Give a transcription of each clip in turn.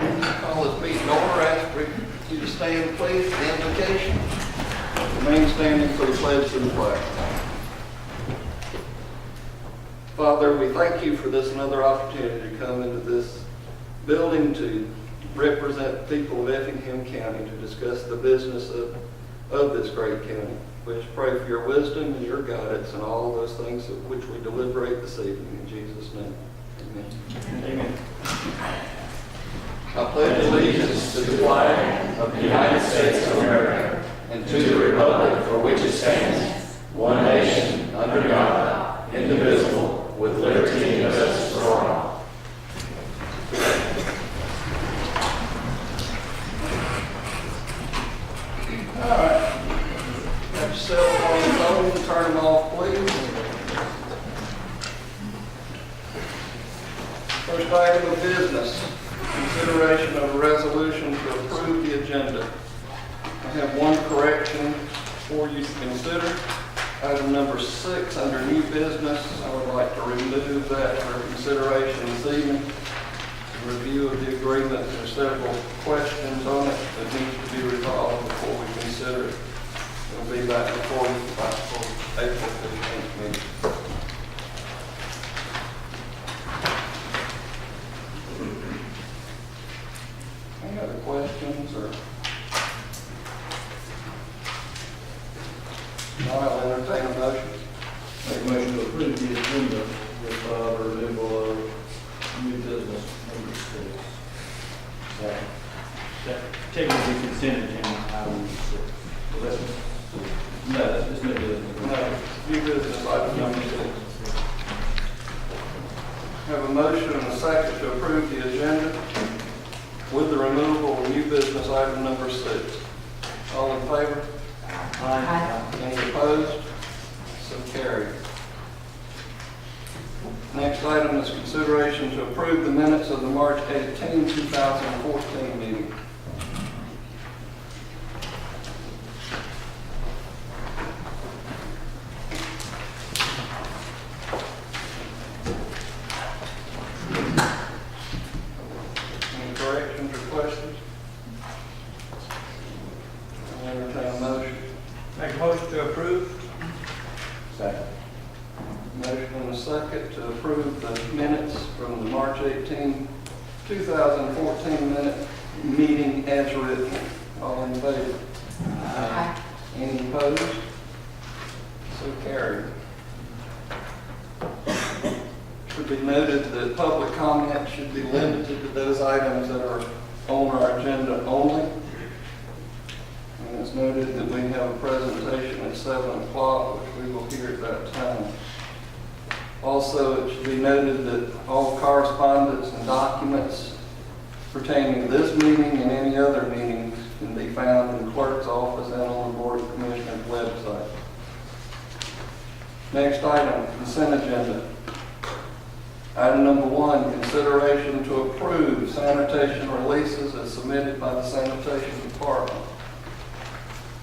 Call this meeting order. Ask for you to stand, please, for the invocation. Remain standing for the pledge to the flag. Father, we thank you for this another opportunity to come into this building to represent the people of Effingham County to discuss the business of this great county. We just pray for your wisdom and your guidance and all those things of which we deliberate this evening. In Jesus' name, amen. Amen. I pledge allegiance to the flag of the United States of America and to the republic for which it stands, one nation, under God, indivisible, with liberty and justice for all. All right. Have your cell phones on. Turn them off, please. First item of business. Consideration of a resolution to approve the agenda. I have one correction for you to consider. Item number 6 under new business. I would like to remove that for consideration this evening. Review of the agreement. There are several questions on it that need to be resolved before we consider it. It'll be back before you for April 15th meeting. Any other questions or? I'll entertain a motion. Make a motion to approve the agenda with the removal of new business number 6. Technically consent agenda item 6. No, that's just new business. No, new business item number 6. Have a motion and a second to approve the agenda with the removal of new business item number 6. All in favor? Aye. Any opposed? So carried. Next item is consideration to approve the minutes of the March 18, 2014 meeting. Any corrections or questions? I'll entertain a motion. Make a motion to approve. Second. Motion and a second to approve the minutes from the March 18, 2014 meeting as written. All in favor? Aye. Any opposed? So carried. Should be noted that public comment should be limited to those items that are on our agenda only. And it's noted that we have a presentation at 7 o'clock, which we will hear at that time. Also, it should be noted that all correspondence and documents pertaining to this meeting and any other meetings can be found in the clerk's office and on the Board of Commissioners website. Next item, consent agenda. Item number 1, consideration to approve sanitation releases as submitted by the Sanitation Department.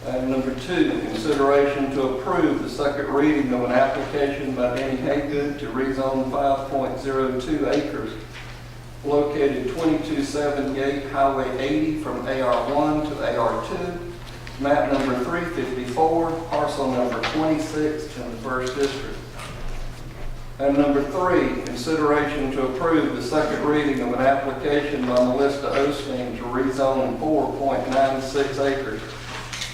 Item number 2, consideration to approve the second reading of an application by Danny Haygood to rezone 5.02 acres located 2278 Highway 80 from AR1 to AR2, map number 354, parcel number 26 in the 1st District. Item number 3, consideration to approve the second reading of an application by Melissa Osteen to rezone 4.96 acres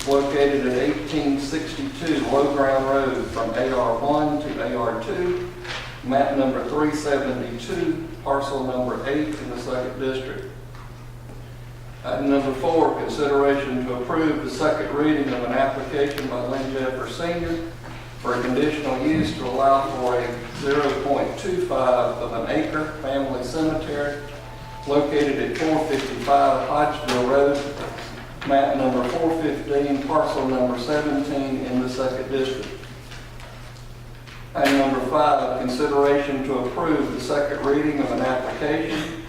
located at 1862 Low Ground Road from AR1 to AR2, map number 372, parcel number 8 in the 2nd District. Item number 4, consideration to approve the second reading of an application by Lynn Jeffer Sr. for a conditional use to allow for a 0.25 of an acre family cemetery located at 455 Hodgeville Road, map number 415, parcel number 17 in the 2nd District. Item number 5, consideration to approve the second reading of an application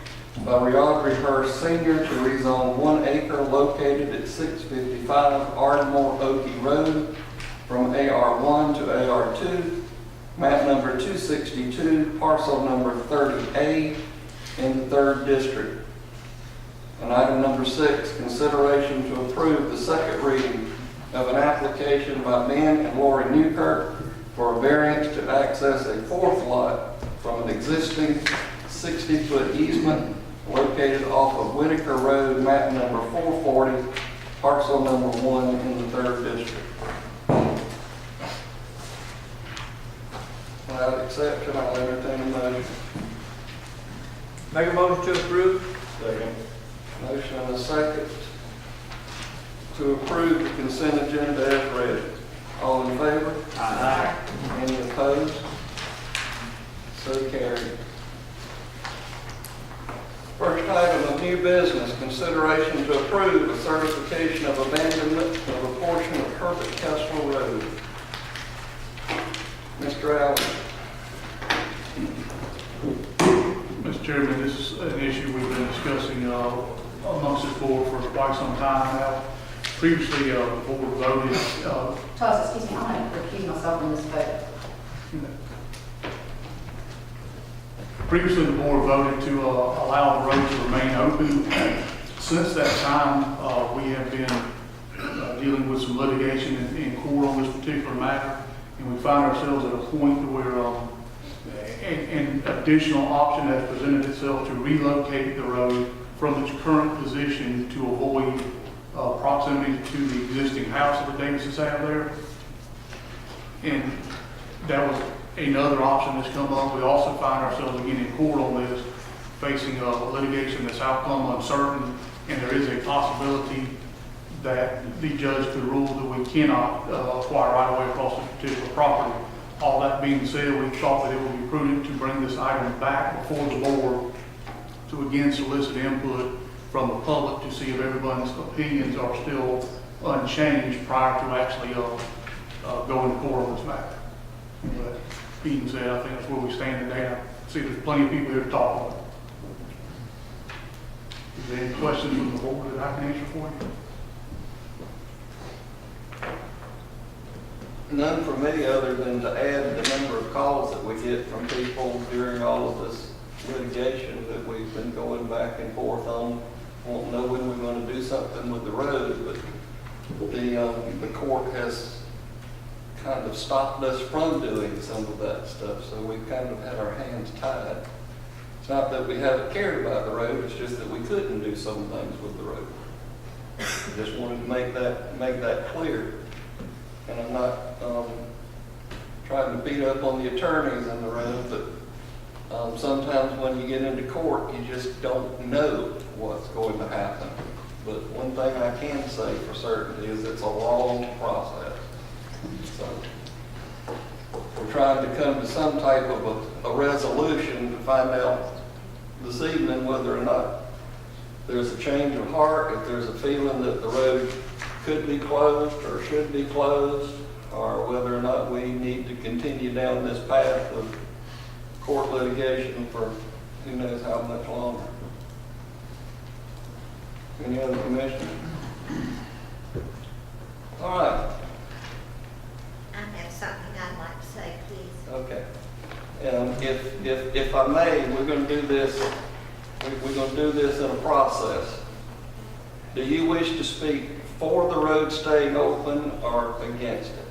by Riaudrey Hurst Sr. to rezone 1 acre located at 655 Ardmore Oakey Road from AR1 to AR2, map number 262, parcel number 30A in the 3rd District. And item number 6, consideration to approve the second reading of an application by Ben and Lori Newkirk for a variance to access a fourth lot from an existing 60-foot easement located off of Whitaker Road, map number 440, parcel number 1 in the 3rd district. Without exception, I'll entertain a motion. Make a motion to approve? Second. Motion and a second to approve the consent agenda as read. All in favor? Aye. Any opposed? So carried. First item of new business, consideration to approve a certification of abandonment of a portion of Herbert Kessler Road. Mr. Allen. Mr. Chairman, this is an issue we've been discussing amongst this board for quite some time now. Previously, the board voted, Charles, excuse me, I'm going to recuse myself from this vote. previously the board voted to allow the road to remain open. Since that time, we have been dealing with some litigation in court on this particular matter, and we find ourselves at a point where an additional option has presented itself to relocate the road from its current position to avoid proximity to the existing house that the Davises have there. And that was another option that's come up. We also find ourselves again in court on this, facing litigation that's outcome uncertain, and there is a possibility that the judge could rule that we cannot acquire right away across this particular property. All that being said, we thought that it would be prudent to bring this item back before the board to again solicit input from the public to see if everyone's opinions are still unchanged prior to actually going to court on this matter. But being said, I think that's where we stand today. I see there's plenty of people here to talk about. Is there any questions from the board that I can answer for you? None for me, other than to add the number of calls that we get from people during all of this litigation that we've been going back and forth on. Won't know when we're going to do something with the road, but the court has kind of stopped us from doing some of that stuff, so we've kind of had our hands tied. It's not that we haven't cared about the road, it's just that we couldn't do some things with the road. Just wanted to make that clear. And I'm not trying to beat up on the attorneys in the room, but sometimes when you get into court, you just don't know what's going to happen. But one thing I can say for certain is it's a long process. So we're trying to come to some type of a resolution to find out this evening whether or not there's a change of heart, if there's a feeling that the road could be closed or should be closed, or whether or not we need to continue down this path of court litigation for who knows how much longer. Any other commissioners? All right. I have something I'd like to say, please. Okay. If I may, we're going to do this. We're going to do this in a process. Do you wish to speak for the road staying open or against it?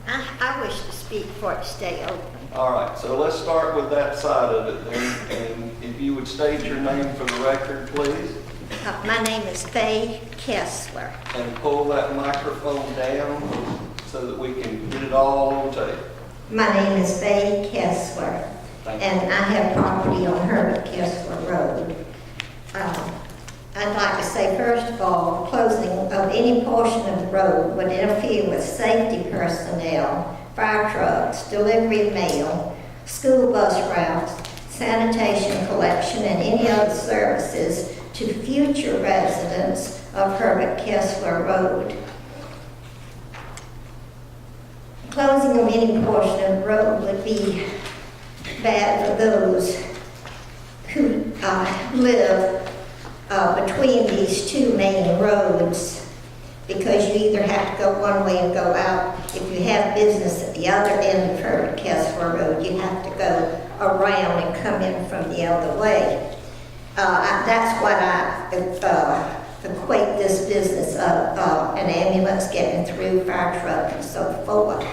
I wish to speak for it to stay open. All right, so let's start with that side of it then. And if you would state your name for the record, please. My name is Faye Kessler. And pull that microphone down so that we can get it all on tape. My name is Faye Kessler, Thank you. and I have property on Herbert Kessler Road. I'd like to say, first of all, closing of any portion of the road would interfere with safety personnel, fire trucks, delivery of mail, school bus routes, sanitation collection, and any other services to future residents of Herbert Kessler Road. Closing of any portion of the road would be bad for those who live between these two main roads, because you either have to go one way and go out. If you have business at the other end of Herbert Kessler Road, you have to go around and come in from the other way. I that's what I equate this business of an ambulance getting through, fire truck and so forth.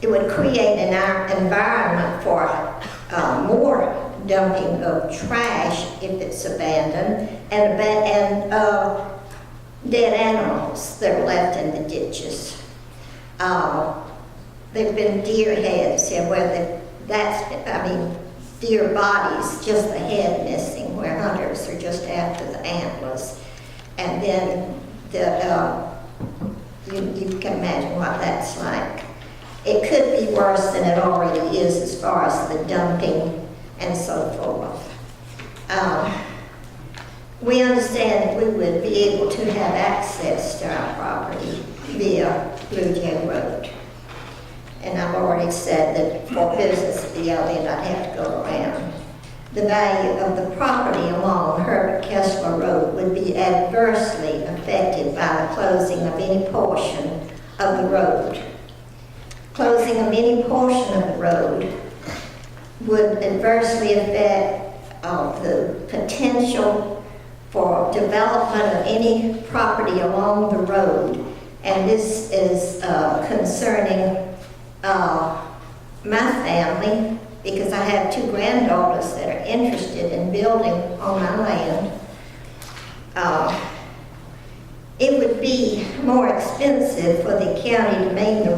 It would create an environment for more dumping of trash if it's abandoned, and dead animals that are left in the ditches. There've been deer heads here where deer bodies, just the head missing, where hunters are just after the antlers. And then you can imagine what that's like. It could be worse than it already is as far as the dumping and so forth. We understand that we would be able to have access to our property via Blue Jay Road. And I've already said that for business to be out there, I'd have to go around. The value of the property along Herbert Kessler Road would be adversely affected by the closing of any portion of the road. Closing of any portion of the road would adversely affect the potential for development of any property along the road. And this is concerning my family, because I have two granddaughters that are interested in building on my land. It would be more expensive for the county to maintain the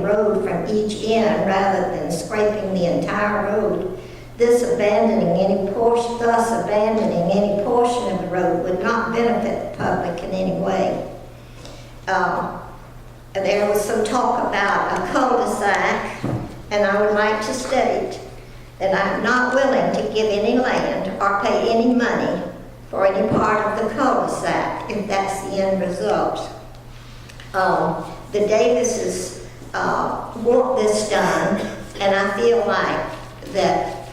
road from each end rather than scraping the entire road. Thus abandoning any portion of the road would not benefit the public in any way. There was some talk about a cul-de-sac, and I would like to state that I'm not willing to give any land or pay any money for any part of the cul-de-sac if that's the end result. The Davises want this done, and I feel like that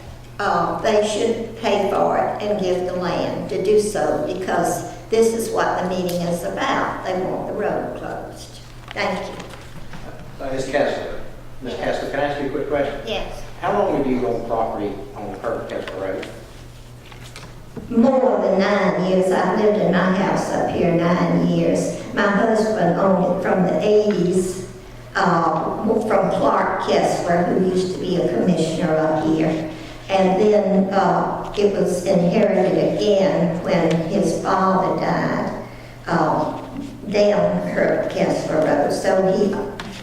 they should pay for it and give the land to do so, because this is what the meeting is about. They want the road closed. Thank you. Ms. Kessler. Ms. Kessler, can I ask you a quick question? Yes. How long have you owned property on Herbert Kessler Road? More than 9 years. I've lived in my house up here 9 years. My husband owned it from the 80s, from Clark Kessler, who used to be a commissioner up here. And then it was inherited again when his father died down Herbert Kessler Road. So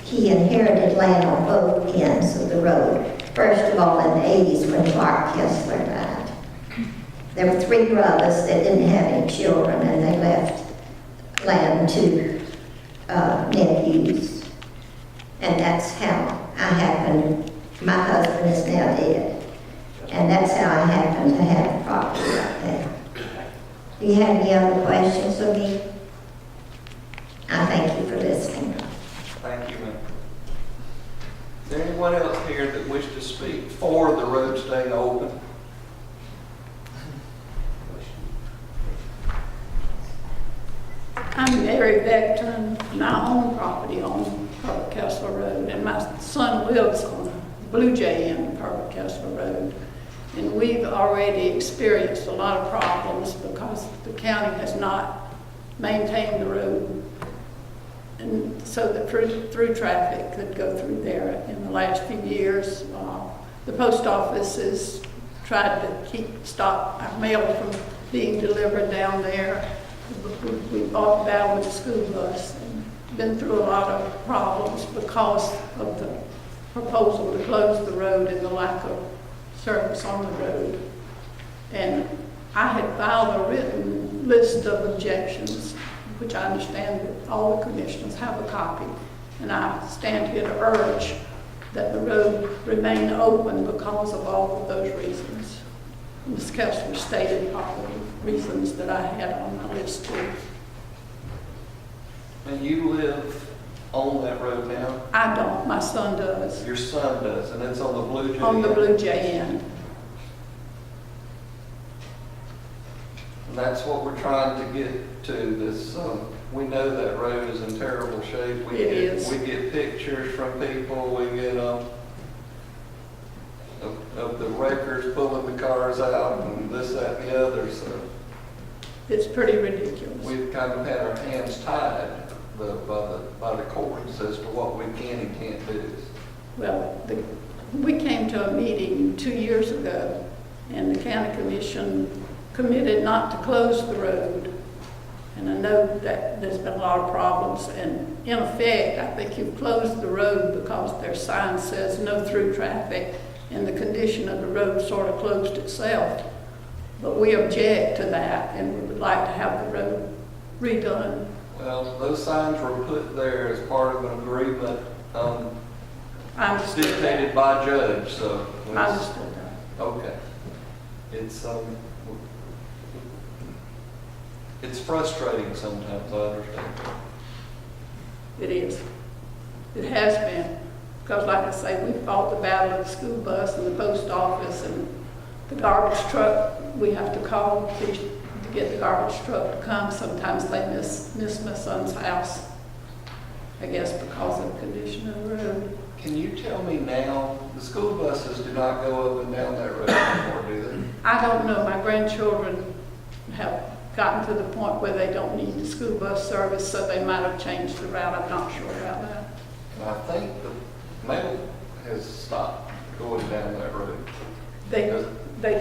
he inherited land on both ends of the road. First of all, in the 80s when Clark Kessler died. There were 3 brothers that didn't have any children, and they left land to nephews. And that's how I happened. My husband is now dead. And that's how I happened to have property right there. Do you have any other questions of me? I thank you for listening. Thank you, ma'am. Is there anyone else here that wishes to speak for the road staying open? I'm Mary Beckton, and I own property on Herbert Kessler Road, and my son lives on the Blue Jay end of Herbert Kessler Road. And we've already experienced a lot of problems because the county has not maintained the road, and so that through traffic could go through there in the last few years. The post office has tried to stop our mail from being delivered down there. We fought the battle with the school bus and been through a lot of problems because of the proposal to close the road and the lack of service on the road. And I had filed a written list of objections, which I understand that all the commissioners have a copy. And I stand here to urge that the road remain open because of all of those reasons. Ms. Kessler stated all the reasons that I had on my list too. And you live on that road now? I don't, my son does. Your son does, and it's on the Blue Jay? On the Blue Jay end. And that's what we're trying to get to, this, we know that road is in terrible shape. It is. We get pictures from people, we get, of the wreckers pulling the cars out and this, that, and the other, so It's pretty ridiculous. we've kind of had our hands tied by the courts as to what we can and can't do. Well, we came to a meeting 2 years ago, and the county commission committed not to close the road. And I know that there's been a lot of problems, and in effect, I think you've closed the road because their sign says no through traffic, and the condition of the road sort of closed itself. But we object to that, and we would like to have the road redone. Well, those signs were put there as part of an agreement I understood dictated that. by judge, so. I understood that. Okay. It's frustrating sometimes, I understand. It is. It has been. Because like I say, we fought the battle of the school bus and the post office and the garbage truck. We have to call to get the garbage truck to come. Sometimes they miss my son's house, I guess because of the condition of the road. Can you tell me now, the school buses do not go up and down that road anymore, do they? I don't know. My grandchildren have gotten to the point where they don't need the school bus service, so they might have changed the route. I'm not sure about that. And I think the mail has stopped going down that road. They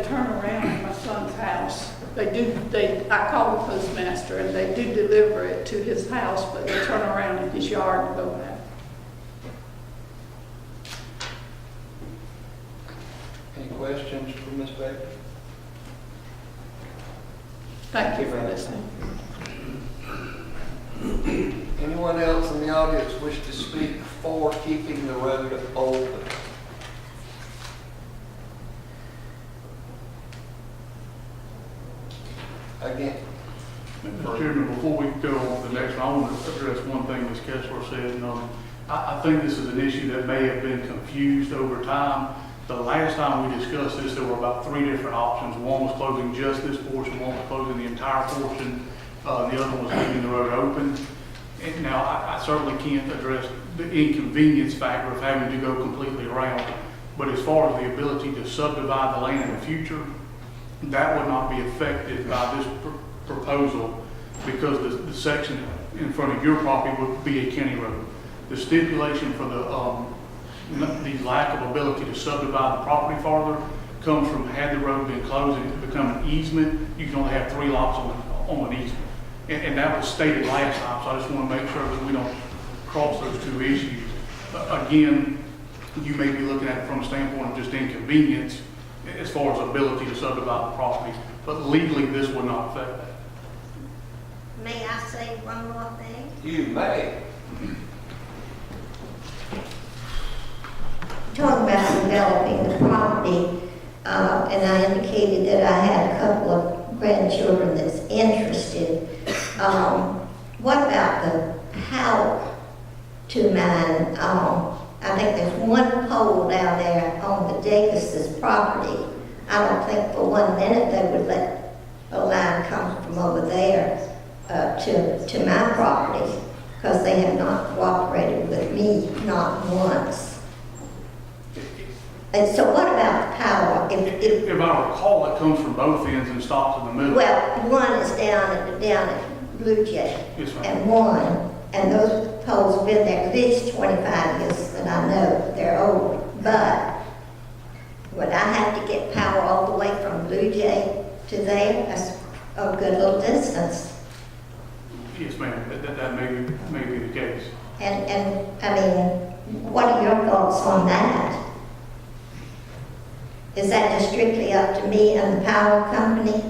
turn around at my son's house. I call the postmaster and they do deliver it to his house, but they turn around in his yard and go back. Any questions for Ms. Baker? Thank you for listening. Anyone else in the audience wish to speak for keeping the road open? Again. Mr. Chairman, before we go on to the next one, I want to address one thing Ms. Kessler said. And, I think this is an issue that may have been confused over time. The last time we discussed this, there were about 3 different options. One was closing just this portion, one was closing the entire portion, the other one was leaving the road open. And now, I certainly can't address the inconvenience factor of having to go completely around, but as far as the ability to subdivide the land in the future, that would not be affected by this proposal because the section in front of your property would be a county road. The stipulation for the lack of ability to subdivide the property farther comes from had the road been closed and it become an easement, you can only have 3 lots on an easement. And that was stated last time, so I just want to make sure that we don't cross those 2 issues. Again, you may be looking at it from a standpoint of just inconvenience as far as ability to subdivide the property, but legally this would not affect that. May I say one more thing? You may. Talking about developing the property, and I indicated that I had a couple of grandchildren that's interested. What about the power to mine? I think there's one pole down there on the Davis's property. I don't think for 1 minute they would let a line come from over there to my property because they have not cooperated with me, not once. And so what about the power? If I recall, it comes from both ends and stops in the middle. Well, one is down at Blue Jay, Yes, ma'am. and those poles have been there at least 25 years that I know they're old. But would I have to get power all the way from Blue Jay to there? That's a good little distance. Yes, ma'am, that may be the case. And I mean, what are your thoughts on that? Is that just strictly up to me and the power company?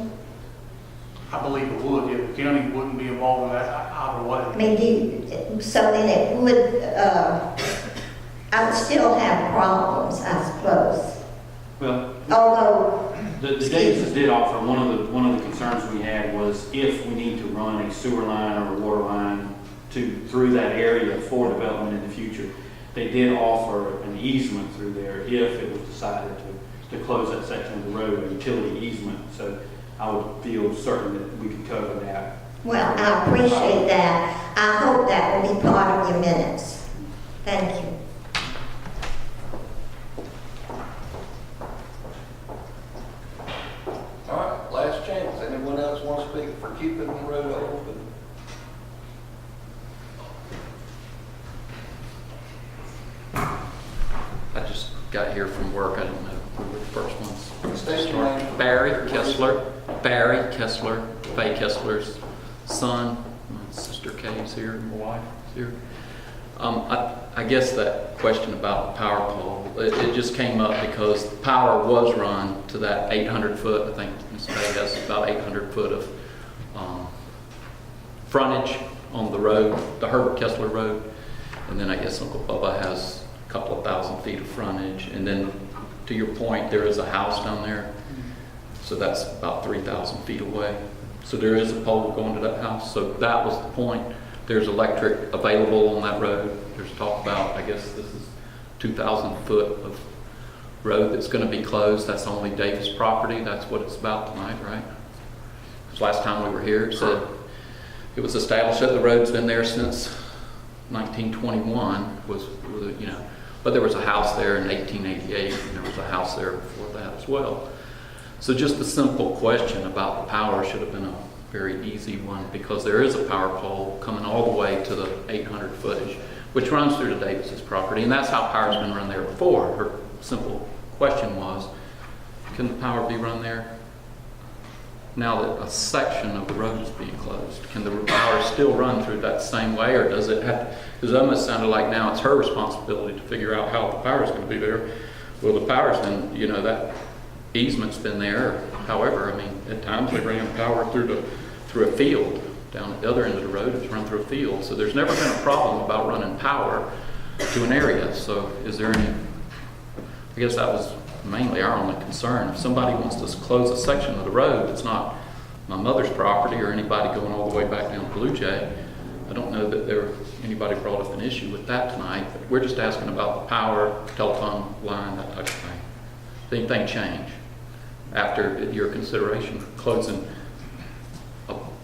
I believe it would, yeah, the county wouldn't be involved in that either way. I mean, so then it would, I would still have problems, I suppose. Well, Although, the Davises did offer, one of the concerns we had was if we need to run a sewer line or a water line through that area for development in the future, they did offer an easement through there if it was decided to close that section of the road, a utility easement. So I would feel certain that we could cover that. well, I appreciate that. I hope that will be part of your minutes. Thank you. for keeping the road open. I just got here from work. I didn't know who were the first ones. State your name. Barry Kessler. Barry Kessler, Faye Kessler's son. My sister Kay's here, my wife is here. I guess that question about the power pole, it just came up because the power was run to that 800 foot. I think Ms. Faye has about 800 foot of frontage on the road, the Herbert Kessler Road. And then I guess Uncle Bubba has a couple of thousand feet of frontage. And then to your point, there is a house down there. So that's about 3,000 feet away. So there is a pole going to that house. So that was the point. There's electric available on that road. There's talk about, I guess this is 2,000 foot of road that's going to be closed. That's only Davis property. That's what it's about tonight, right? Because last time we were here, it said it was established that the road's been there since 1921, you know, but there was a house there in 1888, and there was a house there before that as well. So just a simple question about the power should have been a very easy one, because there is a power pole coming all the way to the 800 footage, which runs through the Davis's property, and that's how power's been run there before. Her simple question was, can the power be run there now that a section of the road is being closed? Can the power still run through that same way, or does it have, because it almost sounded like now it's her responsibility to figure out how the power is going to be there. Well, the power's been, you know, that easement's been there. However, I mean, at times they ran power through a field. Down at the other end of the road, it's run through a field. So there's never been a problem about running power to an area. So is there any, I guess that was mainly our only concern. If somebody wants to close a section of the road that's not my mother's property or anybody going all the way back down to Blue Jay, I don't know that anybody brought up an issue with that tonight, but we're just asking about the power, telephone line, that type of thing. Did anything change after your consideration for closing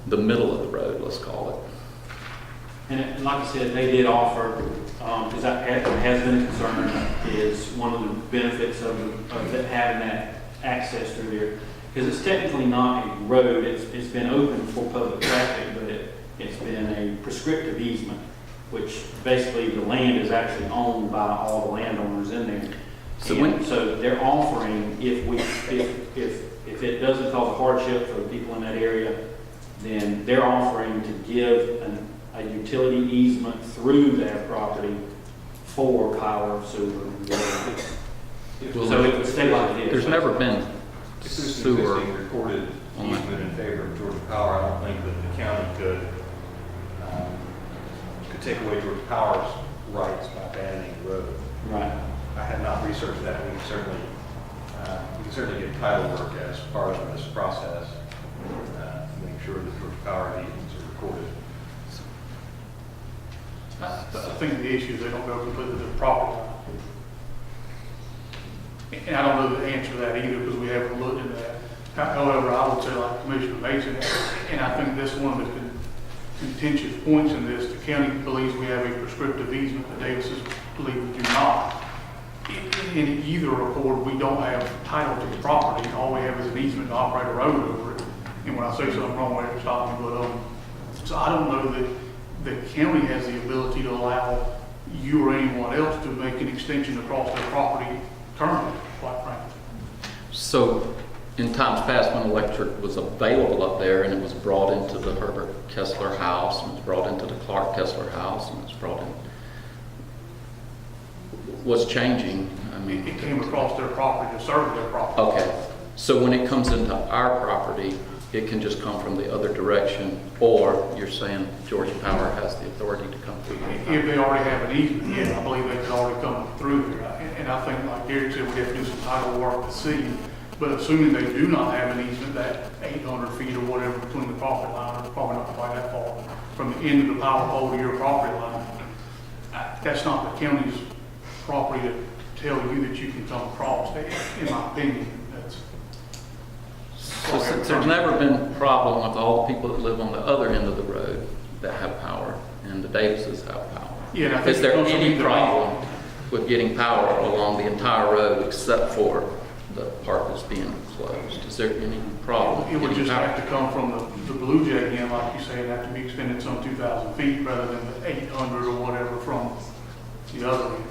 the middle of the road, let's call it? And like I said, they did offer, because that has been a concern, is one of the benefits of having that access through there. Because it's technically not a road, it's been open for public traffic, but it's been a prescriptive easement, which basically the land is actually owned by all the landowners in there. So they're offering, if it doesn't cause a hardship for the people in that area, then they're offering to give a utility easement through their property for power, sewer, water. So it would stay like it is. There's never been If there's an sewer. existing recorded easement in favor of Georgia Power, I don't think that the county could take away Georgia Power's rights by abandoning the road. Right. I have not researched that. We can certainly get title work as part of this process to make sure that Georgia Power easements are recorded. I think the issue is they don't go completely to the property line. And I don't know the answer to that either, because we haven't looked into that. However, I would say, like Commissioner Mason, and I think that's one of the contentious points in this, the county believes we have a prescriptive easement, the Davises believe we do not. In either accord, we don't have title to the property. All we have is an easement to operate a road over it. And when I say something wrong, they can stop me, but so I don't know that the county has the ability to allow you or anyone else to make an extension across their property currently, quite frankly. So in times past, when electric was available up there and it was brought into the Herbert Kessler house, and it was brought into the Clark Kessler house, and it was brought in, what's changing? I mean, It came across their property to serve their property. okay. So when it comes into our property, it can just come from the other direction, or you're saying Georgia Power has the authority to come through? If they already have an easement, yeah, I believe they could already come through there. And I think, like Derek said, we have to do some title work to see. But assuming they do not have an easement, that 800 feet or whatever between the property line, or probably not quite that far, from the end of the power pole to your property line, that's not the county's property to tell you that you can come across, in my opinion. That's So since there's never been a problem with all the people that live on the other end of the road that have power, and the Davises have power, Yeah, and I think is there it comes from any either problem with getting power along the entire road except for the part that's being closed? Is Is there any problem? It would getting just power? have to come from the Blue Jay end, like you say, it'd have to be extended some 2,000 feet rather than the 800 or whatever from the other end.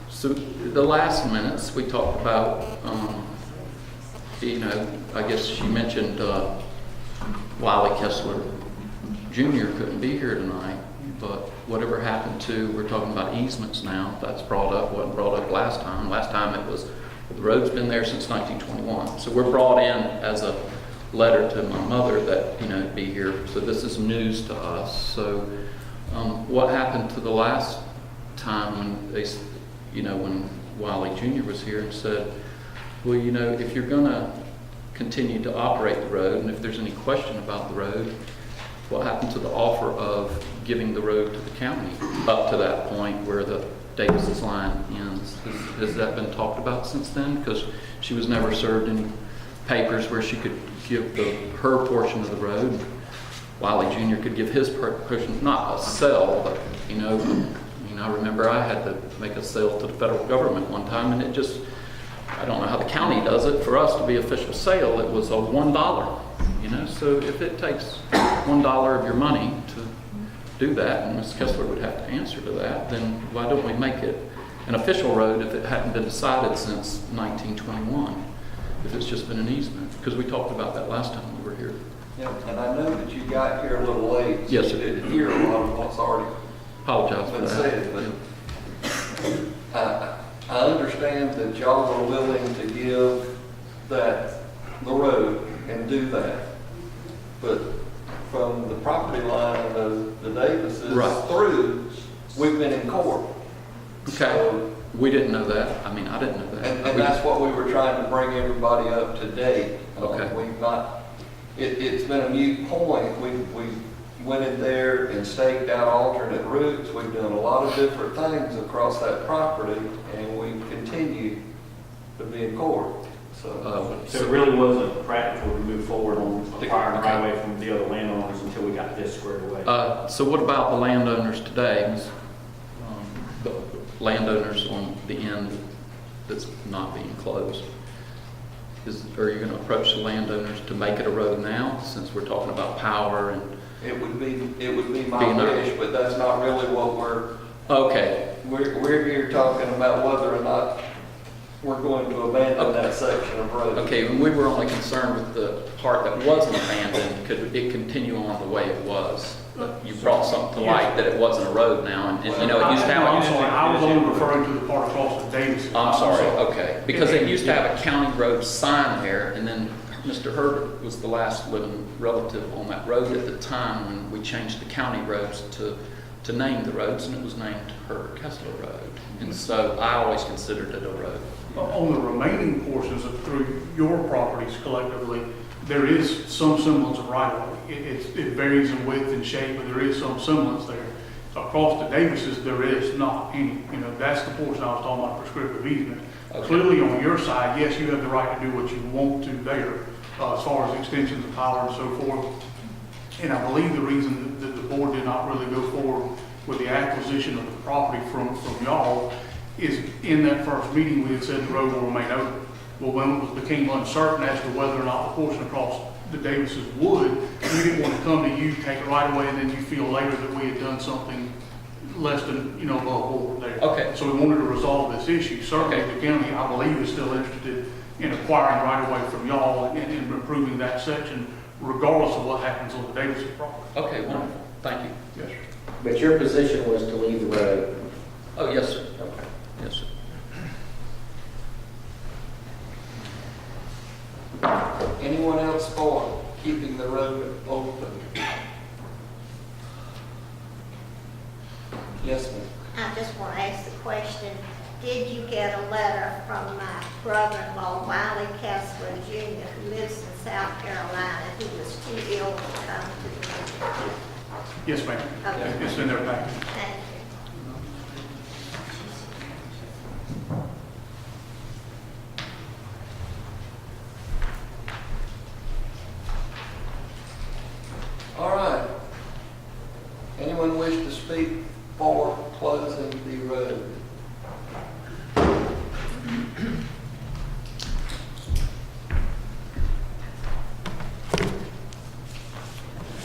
So the last minutes, we talked about, you know, I guess she mentioned Wiley Kessler Jr. couldn't be here tonight, but whatever happened to, we're talking about easements now, that's brought up, wasn't brought up last time. Last time it was, the road's been there since 1921. So we're brought in as a letter to my mother that, you know, be here. So this is news to us. So what happened to the last time when they, you know, when Wiley Jr. was here and said, well, you know, if you're going to continue to operate the road, and if there's any question about the road, what happened to the offer of giving the road to the county up to that point where the Davis's line ends? Has that been talked about since then? Because she was never served any papers where she could give her portion of the road. Wiley Jr. could give his portion, not a sell, but, you know, I remember I had to make a sale to the federal government one time, and it just, I don't know how the county does it. For us to be official sale, it was a $1, you know. So if it takes $1 of your money to do that, and Ms. Kessler would have to answer to that, then why don't we make it an official road if it hadn't been decided since 1921, if it's just been an easement? Because we talked about that last time we were here. Yeah, and I know that you got here a little late. So Yes, you sir. didn't hear a lot of what's already Apologize for been that. said, but I understand that y'all are willing to give the road and do that. But from the property line of the Davises Right. through, we've been in court. Okay, So, we didn't know that. I mean, I didn't know that. and that's what we were trying to bring everybody up to date. Okay. We've not, it's been a moot point. We went in there and staked out alternate routes. We've done a lot of different things across that property, and we continue to be in court. So, So it really wasn't practical to move forward on acquiring Okay. right away from the other landowners until we got this squared away. So what about the landowners today? The landowners on the end that's not being closed? Are you going to approach the landowners to make it a road now, since we're talking about power and? it would be my Being a- wish, but that's not really what Okay, we're here talking about whether or not we're going to abandon that section of road. okay, and we were only concerned with the part that wasn't abandoned. Could it continue on the way it was? You brought something to light that it wasn't a road now, and you know, it used to have I'm a. sorry, I was only referring to the part across the Davis. I'm sorry, okay, because it used to have a county road sign there, and then Mr. Herbert was the last living relative on that road at the time when we changed the county roads to name the roads, and it was named Herbert Kessler Road. And so I always considered it a road. On the remaining portions of through your properties collectively, there is some semblance of right-of-way. It varies in width and shape, but there is some semblance there. Across the Davises, there is not any. You know, that's the portion I was talking about, prescriptive easement. Okay. Clearly, on your side, yes, you have the right to do what you want to there, as far as extensions of power and so forth. And I believe the reason that the board did not really go forward with the acquisition of the property from y'all is in that first meeting, we had said the road will remain open. Well, when it became uncertain as to whether or not the portion across the Davises would, we didn't want to come to you, take it right away, and then you feel later that we had done something less than, you know, above board there. Okay. So we wanted to resolve this issue. Certainly, Okay. the county, I believe, is still interested in acquiring right away from y'all and improving that section, regardless of what happens on the Davis property. Okay, wonderful, thank you. Yes, sir. But your position was to leave the road. Oh, yes, sir, Okay. yes, sir. Anyone else for keeping the road open? Yes, ma'am. I just want to ask the question, did you get a letter from my brother-in-law, Wiley Kessler Jr., who lives in South Carolina, who was too ill to come to the meeting? Yes, ma'am. Okay. It's in their package. Thank you. All right. Anyone wish to speak for closing the road?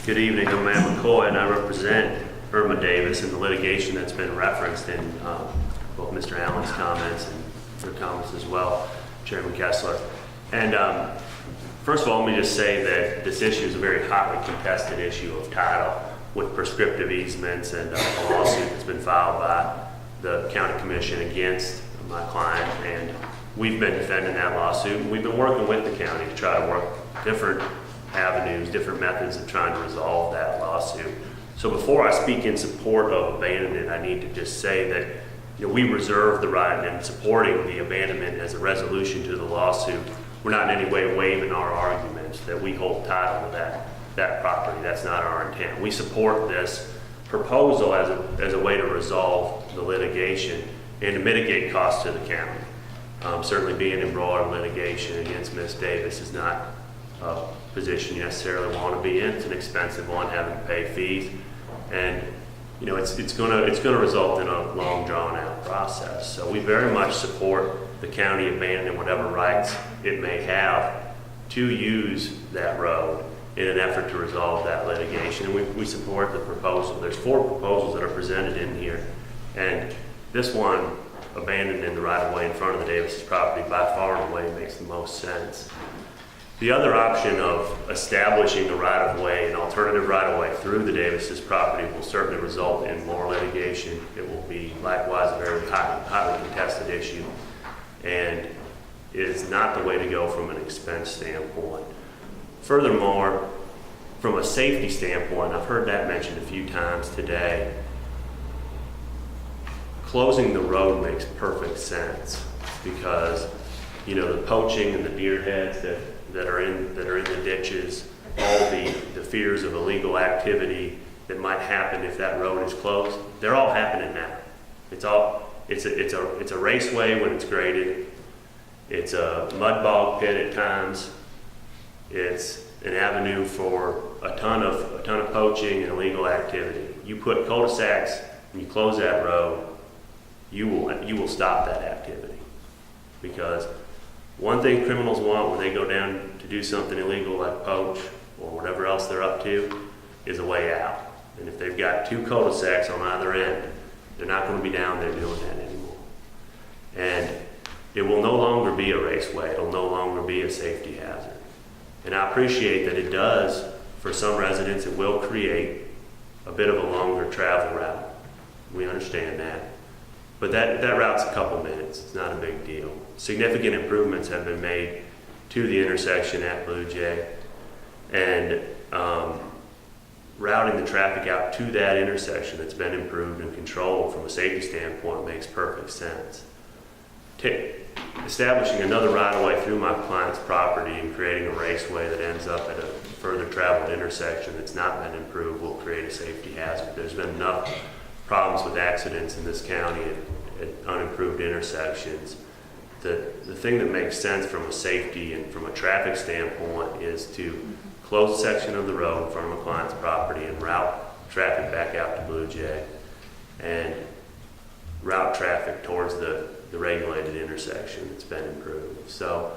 Good evening, I'm Matt McCoy, and I represent Irma Davis in the litigation that's been referenced in both Mr. Allen's comments and your comments as well, Chairman Kessler. And first of all, let me just say that this issue is a very hotly contested issue of title with prescriptive easements and a lawsuit that's been filed by the county commission against my client. And we've been defending that lawsuit, and we've been working with the county to try to work different avenues, different methods of trying to resolve that lawsuit. So before I speak in support of abandonment, I need to just say that we reserve the right in supporting the abandonment as a resolution to the lawsuit. We're not in any way waiving our arguments that we hold title to that property. That's not our intent. We support this proposal as a way to resolve the litigation and to mitigate costs to the county. Certainly being embroiled in litigation against Ms. Davis is not a position you necessarily want to be in. It's an expensive one, having to pay fees, and it's going to result in a long, drawn-out process. So we very much support the county abandoning whatever rights it may have to use that road in an effort to resolve that litigation. And we support the proposal. There's 4 proposals that are presented in here, and this one, abandoned in the right-of-way in front of the Davis' property, by far and away makes the most sense. The other option of establishing a right-of-way, an alternative right-of-way through the Davis' property, will certainly result in more litigation. It will be likewise a very highly contested issue, and is not the way to go from an expense standpoint. Furthermore, from a safety standpoint, I've heard that mentioned a few times today, closing the road makes perfect sense because, the poaching and the deer heads that are in the ditches, all the fears of illegal activity that might happen if that road is closed, they're all happening now. It's a raceway when it's graded. It's a mud bog pit at times. It's an avenue for a ton of poaching and illegal activity. You put cul-de-sacs and you close that road, you will stop that activity. Because one thing criminals want when they go down to do something illegal like poach or whatever else they're up to is a way out. And if they've got 2 cul-de-sacs on either end, they're not going to be down there doing that anymore. And it will no longer be a raceway. It'll no longer be a safety hazard. And I appreciate that it does, for some residents, it will create a bit of a longer travel route. We understand that. But that route's a couple minutes. It's not a big deal. Significant improvements have been made to the intersection at Blue Jay, and routing the traffic out to that intersection that's been improved and controlled from a safety standpoint makes perfect sense. Establishing another right-of-way through my client's property and creating a raceway that ends up at a further traveled intersection that's not been improved will create a safety hazard. There's been enough problems with accidents in this county at unimproved intersections. The thing that makes sense from a safety and from a traffic standpoint is to close a section of the road in front of a client's property and route traffic back out to Blue Jay and route traffic towards the regulated intersection that's been improved. So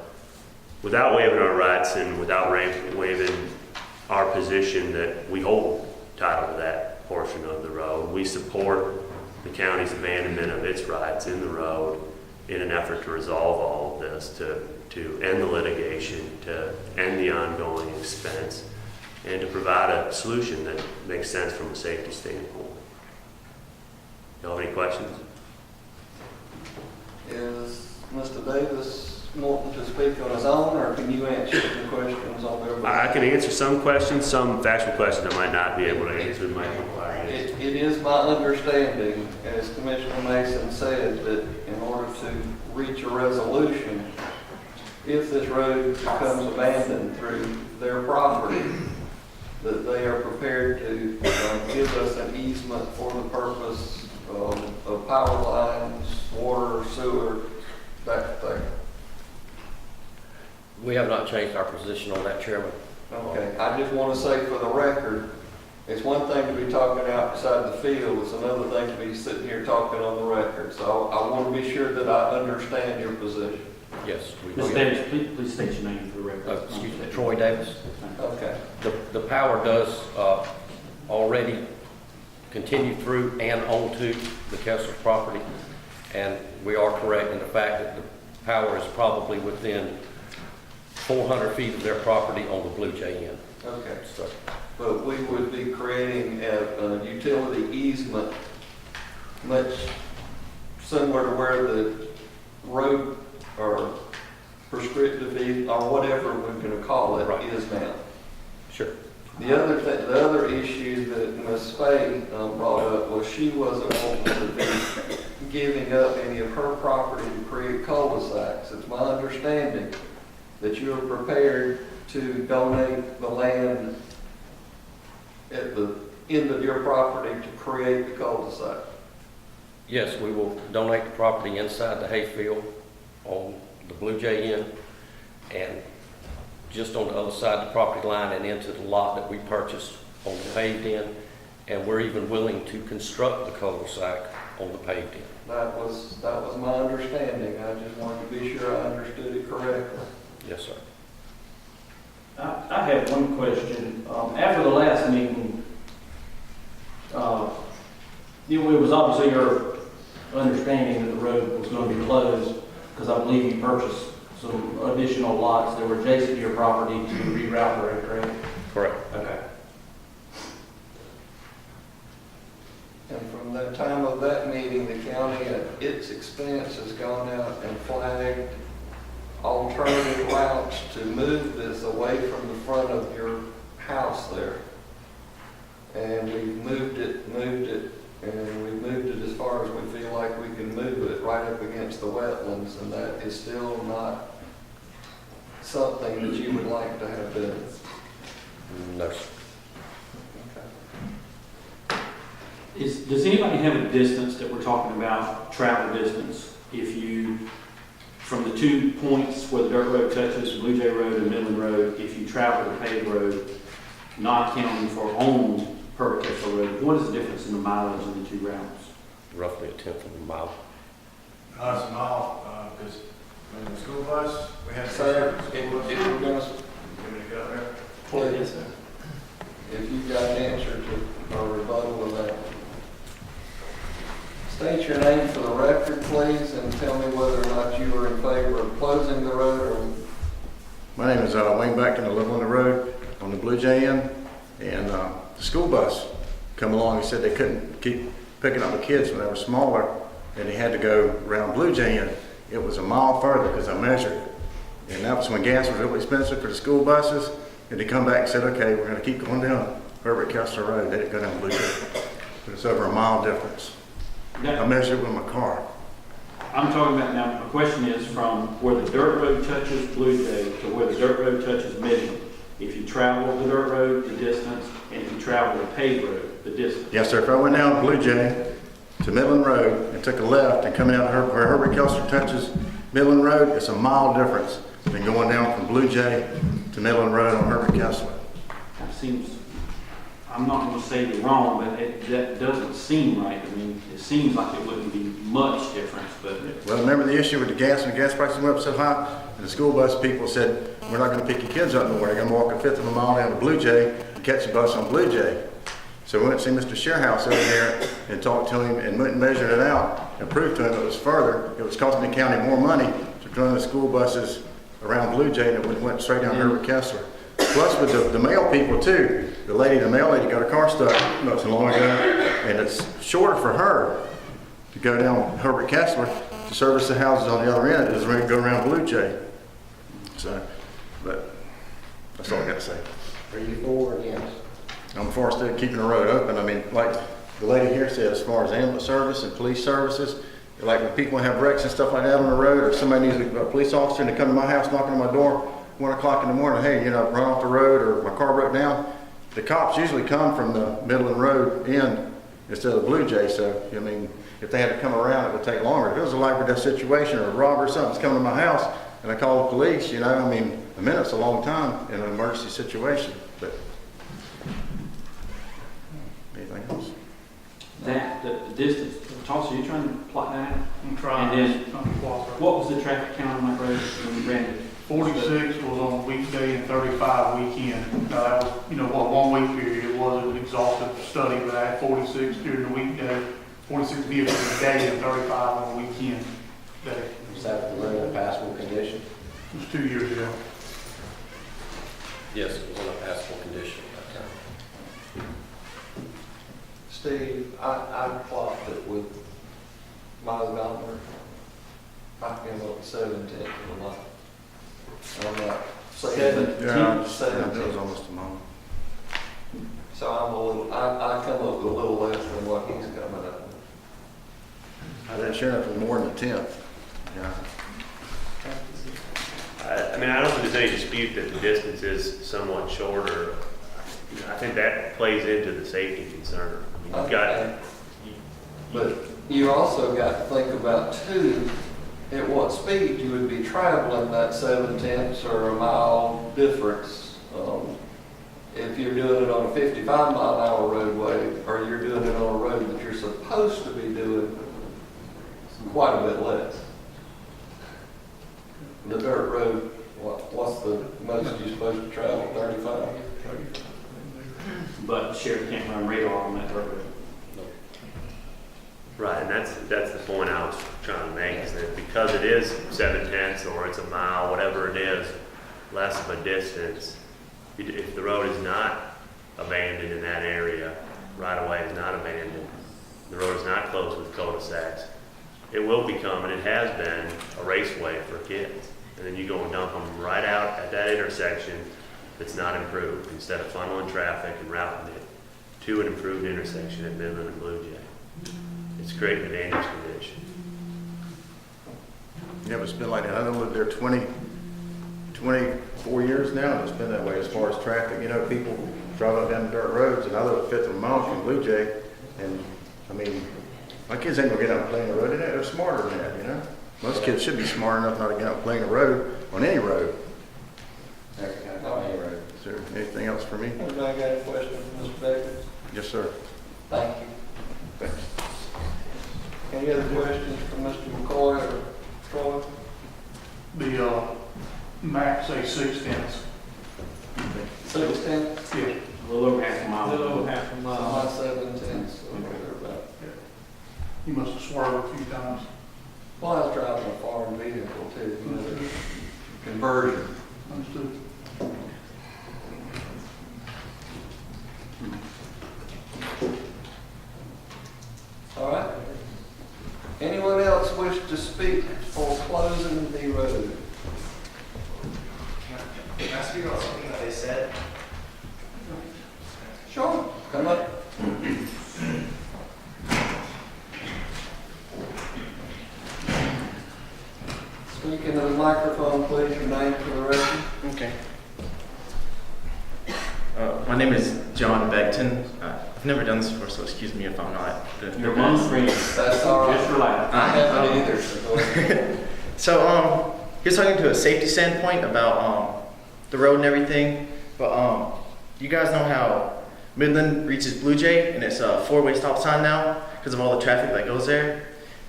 without waiving our rights and without waiving our position that we hold title to that portion of the road, we support the county's abandonment of its rights in the road in an effort to resolve all of this, to end the litigation, to end the ongoing expense, and to provide a solution that makes sense from a safety standpoint. Y'all have any questions? Is Mr. Davis wanting to speak on his own, or can you answer the questions on everybody? I can answer some questions, some factual questions I might not be able to answer. It is my understanding, as Commissioner Mason said, that in order to reach a resolution, if this road becomes abandoned through their property, that they are prepared to give us an easement for the purpose of power lines, water, sewer, that thing. We have not changed our position on that, Chairman. Okay, I just want to say for the record, it's one thing to be talking outside the field, it's another thing to be sitting here talking on the record. So I want to be sure that I understand your position. Yes. Mr. Davis, please state your name for the record. Excuse me, Troy Davis. Okay. The power does already continue through and onto the Kessler property, and we are correct in the fact that the power is probably within 400 feet of their property on the Blue Jay end. Okay. So, But we would be creating a utility easement much similar to where the road or prescriptive or whatever we're going to call it Right. is now. sure. The other issue that Ms. Fay brought up was she wasn't wanting to be giving up any of her property to create cul-de-sacs. It's my understanding that you are prepared to donate the land at the end of your property to create the cul-de-sac. Yes, we will donate the property inside the hayfield on the Blue Jay end and just on the other side of the property line and into the lot that we purchased on the paved end. And we're even willing to construct the cul-de-sac on the paved end. That was my understanding. I just wanted to be sure I understood it correctly. Yes, sir. I have one question. After the last meeting, it was obviously your understanding that the road was going to be closed because I believe you purchased some additional lots that were adjacent to your property to reroute the road, correct? Correct. Okay. And from the time of that meeting, the county at its expense has gone out and flagged alternative routes to move this away from the front of your house there. And we've moved it, and we've moved it as far as we feel like we can move it right up against the wetlands, and that is still not something that you would like to have done. No, sir. Does anybody have a distance that we're talking about, travel distance, if you, from the 2 points where the dirt road touches Blue Jay Road and Midland Road, if you travel the paved road, not counting for owned Herbert Kessler Road, what is the difference in the mileage of the two routes? Roughly a tenth of a mile. It's a mile, because when the school bus, we had. Sir, if we're gonna, please, if you've got an answer to our rebuttal with that. State your name for the record, please, and tell me whether or not you are in favor of closing the road or... My name is Wayne Beckton. I live on the road on the Blue Jay end, and the school bus come along and said they couldn't keep picking up the kids when they were smaller, and they had to go around Blue Jay end. It was a mile further because I measured it, and that was when gas was really expensive for the school buses, and they come back and said, okay, we're going to keep going down Herbert Kessler Road. They didn't go down Blue Jay, but it's over a mile difference. I measured it with my car. I'm talking about now, my question is from where the dirt road touches Blue Jay to where the dirt road touches Midland. If you travel the dirt road, the distance, and if you travel the paved road, the distance. Yes, sir. If I went down Blue Jay to Midland Road and took a left and coming out where Herbert Kessler touches Midland Road, it's a mile difference than going down from Blue Jay to Midland Road on Herbert Kessler. That seems, I'm not going to say you're wrong, but that doesn't seem right. I mean, it seems like it wouldn't be much difference, but... Well, remember the issue with the gas and the gas prices went up so high? And the school bus people said, we're not going to pick your kids up nowhere. You're going to walk a fifth of a mile down to Blue Jay and catch a bus on Blue Jay. So we went to see Mr. Sharehouse over there and talked to him and went and measured it out and proved to him it was further. It was costing the county more money to run the school buses around Blue Jay than it went straight down Herbert Kessler. Plus with the mail people too, the mail lady got her car stuck not too long ago, and it's shorter for her to go down Herbert Kessler to service the houses on the other end as we go around Blue Jay. So, but that's all I got to say. Are you for or against? I'm for still keeping the road open. I mean, like the lady here said, as far as ambulance service and police services, like when people have wrecks and stuff like that on the road, or somebody needs a police officer and they come to my house knocking on my door, 1 o'clock in the morning, hey, you know, run off the road or my car broke down. The cops usually come from the Midland Road end instead of Blue Jay. So, I mean, if they had to come around, it would take longer. If it was a life or death situation or a robber or something's coming to my house and I call the police, you know, I mean, a minute's a long time in an emergency situation. But anything else? That, the distance we're Tulsa, you trying to plot that out? I'm trying. And then- What? What was the traffic count on that road when we ran it? 46 was on weekday and 35 weekend. Now, that was, one week period. It wasn't an exhaustive study, but I had 46 during the weekday, 46 vehicles a day and 35 on the weekend day. Is that the road in passable condition? It was 2 years ago. Yes, it was in a passable condition at that time. Steve, I clocked it with my odometer. I came up with 17th of a month. I'm not saying that. Yeah, 17th. that was almost a month. So I'm a little, I come up with a little less than what he's coming up with. That sheriff was more than the 10th. Yeah. I mean, I don't think there's any dispute that the distance is somewhat shorter. I think that plays into the safety concern. I mean, you've got, Okay. But you also got to think about too, at what speed you would be traveling that 7/10 or a mile difference. If you're doing it on a 55-mile-an-hour roadway, or you're doing it on a road that you're supposed to be doing quite a bit less. The dirt road, what's the most you're supposed to travel, 35? But the sheriff can't run radar on that dirt road. right, and that's the point I was trying to make, is that because it is 7/10 or it's a mile, whatever it is, less of a distance, if the road is not abandoned in that area, right away is not abandoned, the road is not closed with cul-de-sacs, it will become, and it has been, a raceway for kids. And then you go and dump them right out at that intersection that's not improved, instead of funneling traffic and routing it to an improved intersection at Midland and Blue Jay. It's creating a dangerous condition. Yeah, but it's been like that. I've lived there 24 years now, and it's been that way as far as traffic. People drive up down the dirt roads, and I live a fifth of a mile from Blue Jay, and I mean, my kids ain't gonna get out and play in the road. They're smarter than that, Most kids should be smart enough not to get out and play in the road, on any road. Is there anything else for me? Anybody got a question for Mr. Davis? Yes, sir. Thank you. Thanks. Any other questions for Mr. McCoy or Troy? The max say 6/10. 6/10? Yeah. A little over half a mile. A little over half a So mile. my 7/10, so we're about. You must have swerved a few times. Well, I was driving a foreign vehicle too, there's conversion. Understood. All right. Anyone else wish to speak for closing the road? Can I speak about something that they said? Sure. Come up. Speak into the microphone, please, your name for the record. Okay. My name is John Begton. I've never done this before, so excuse me if I'm not. Your mom's friend. That's all right. Just relax. I haven't either, so go ahead. So, he was talking to a safety standpoint about the road and everything, but you guys know how Midland reaches Blue Jay, and it's a four-way stop sign now because of all the traffic that goes there.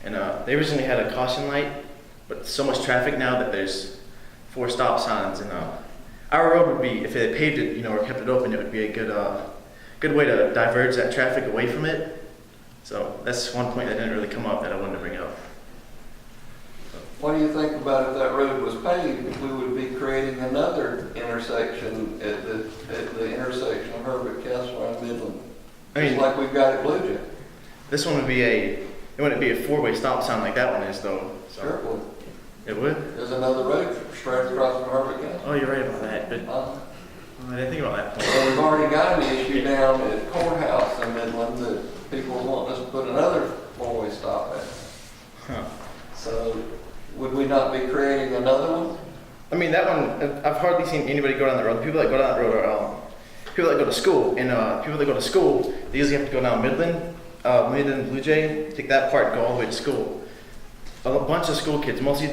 And they originally had a caution light, but so much traffic now that there's 4 stop signs. And our road would be, if they paved it, or kept it open, it would be a good way to diverge that traffic away from it. So that's one point that didn't really come up that I wanted to bring up. What do you think about if that road was paved? We would be creating another intersection at the intersection of Herbert, Kessler, and Midland. Just like we've got at Blue Jay. This one would be it wouldn't be a 4-way stop sign like that one is, though. So. Sure it would. It would? There's another road straight across from Herbert, Kessler. Oh, you're right about that, but I didn't think about that. Well, we've already got an issue down at Courthouse in Midland that people want us to put another 4-way stop at. Huh. So, would we not be creating another one? I mean, that one, I've hardly seen anybody go down the road. The people that go down that road are people that go to school. And people that go to school, they usually have to go down Midland, Blue Jay, take that part and go all the way to school. A bunch of school kids, mostly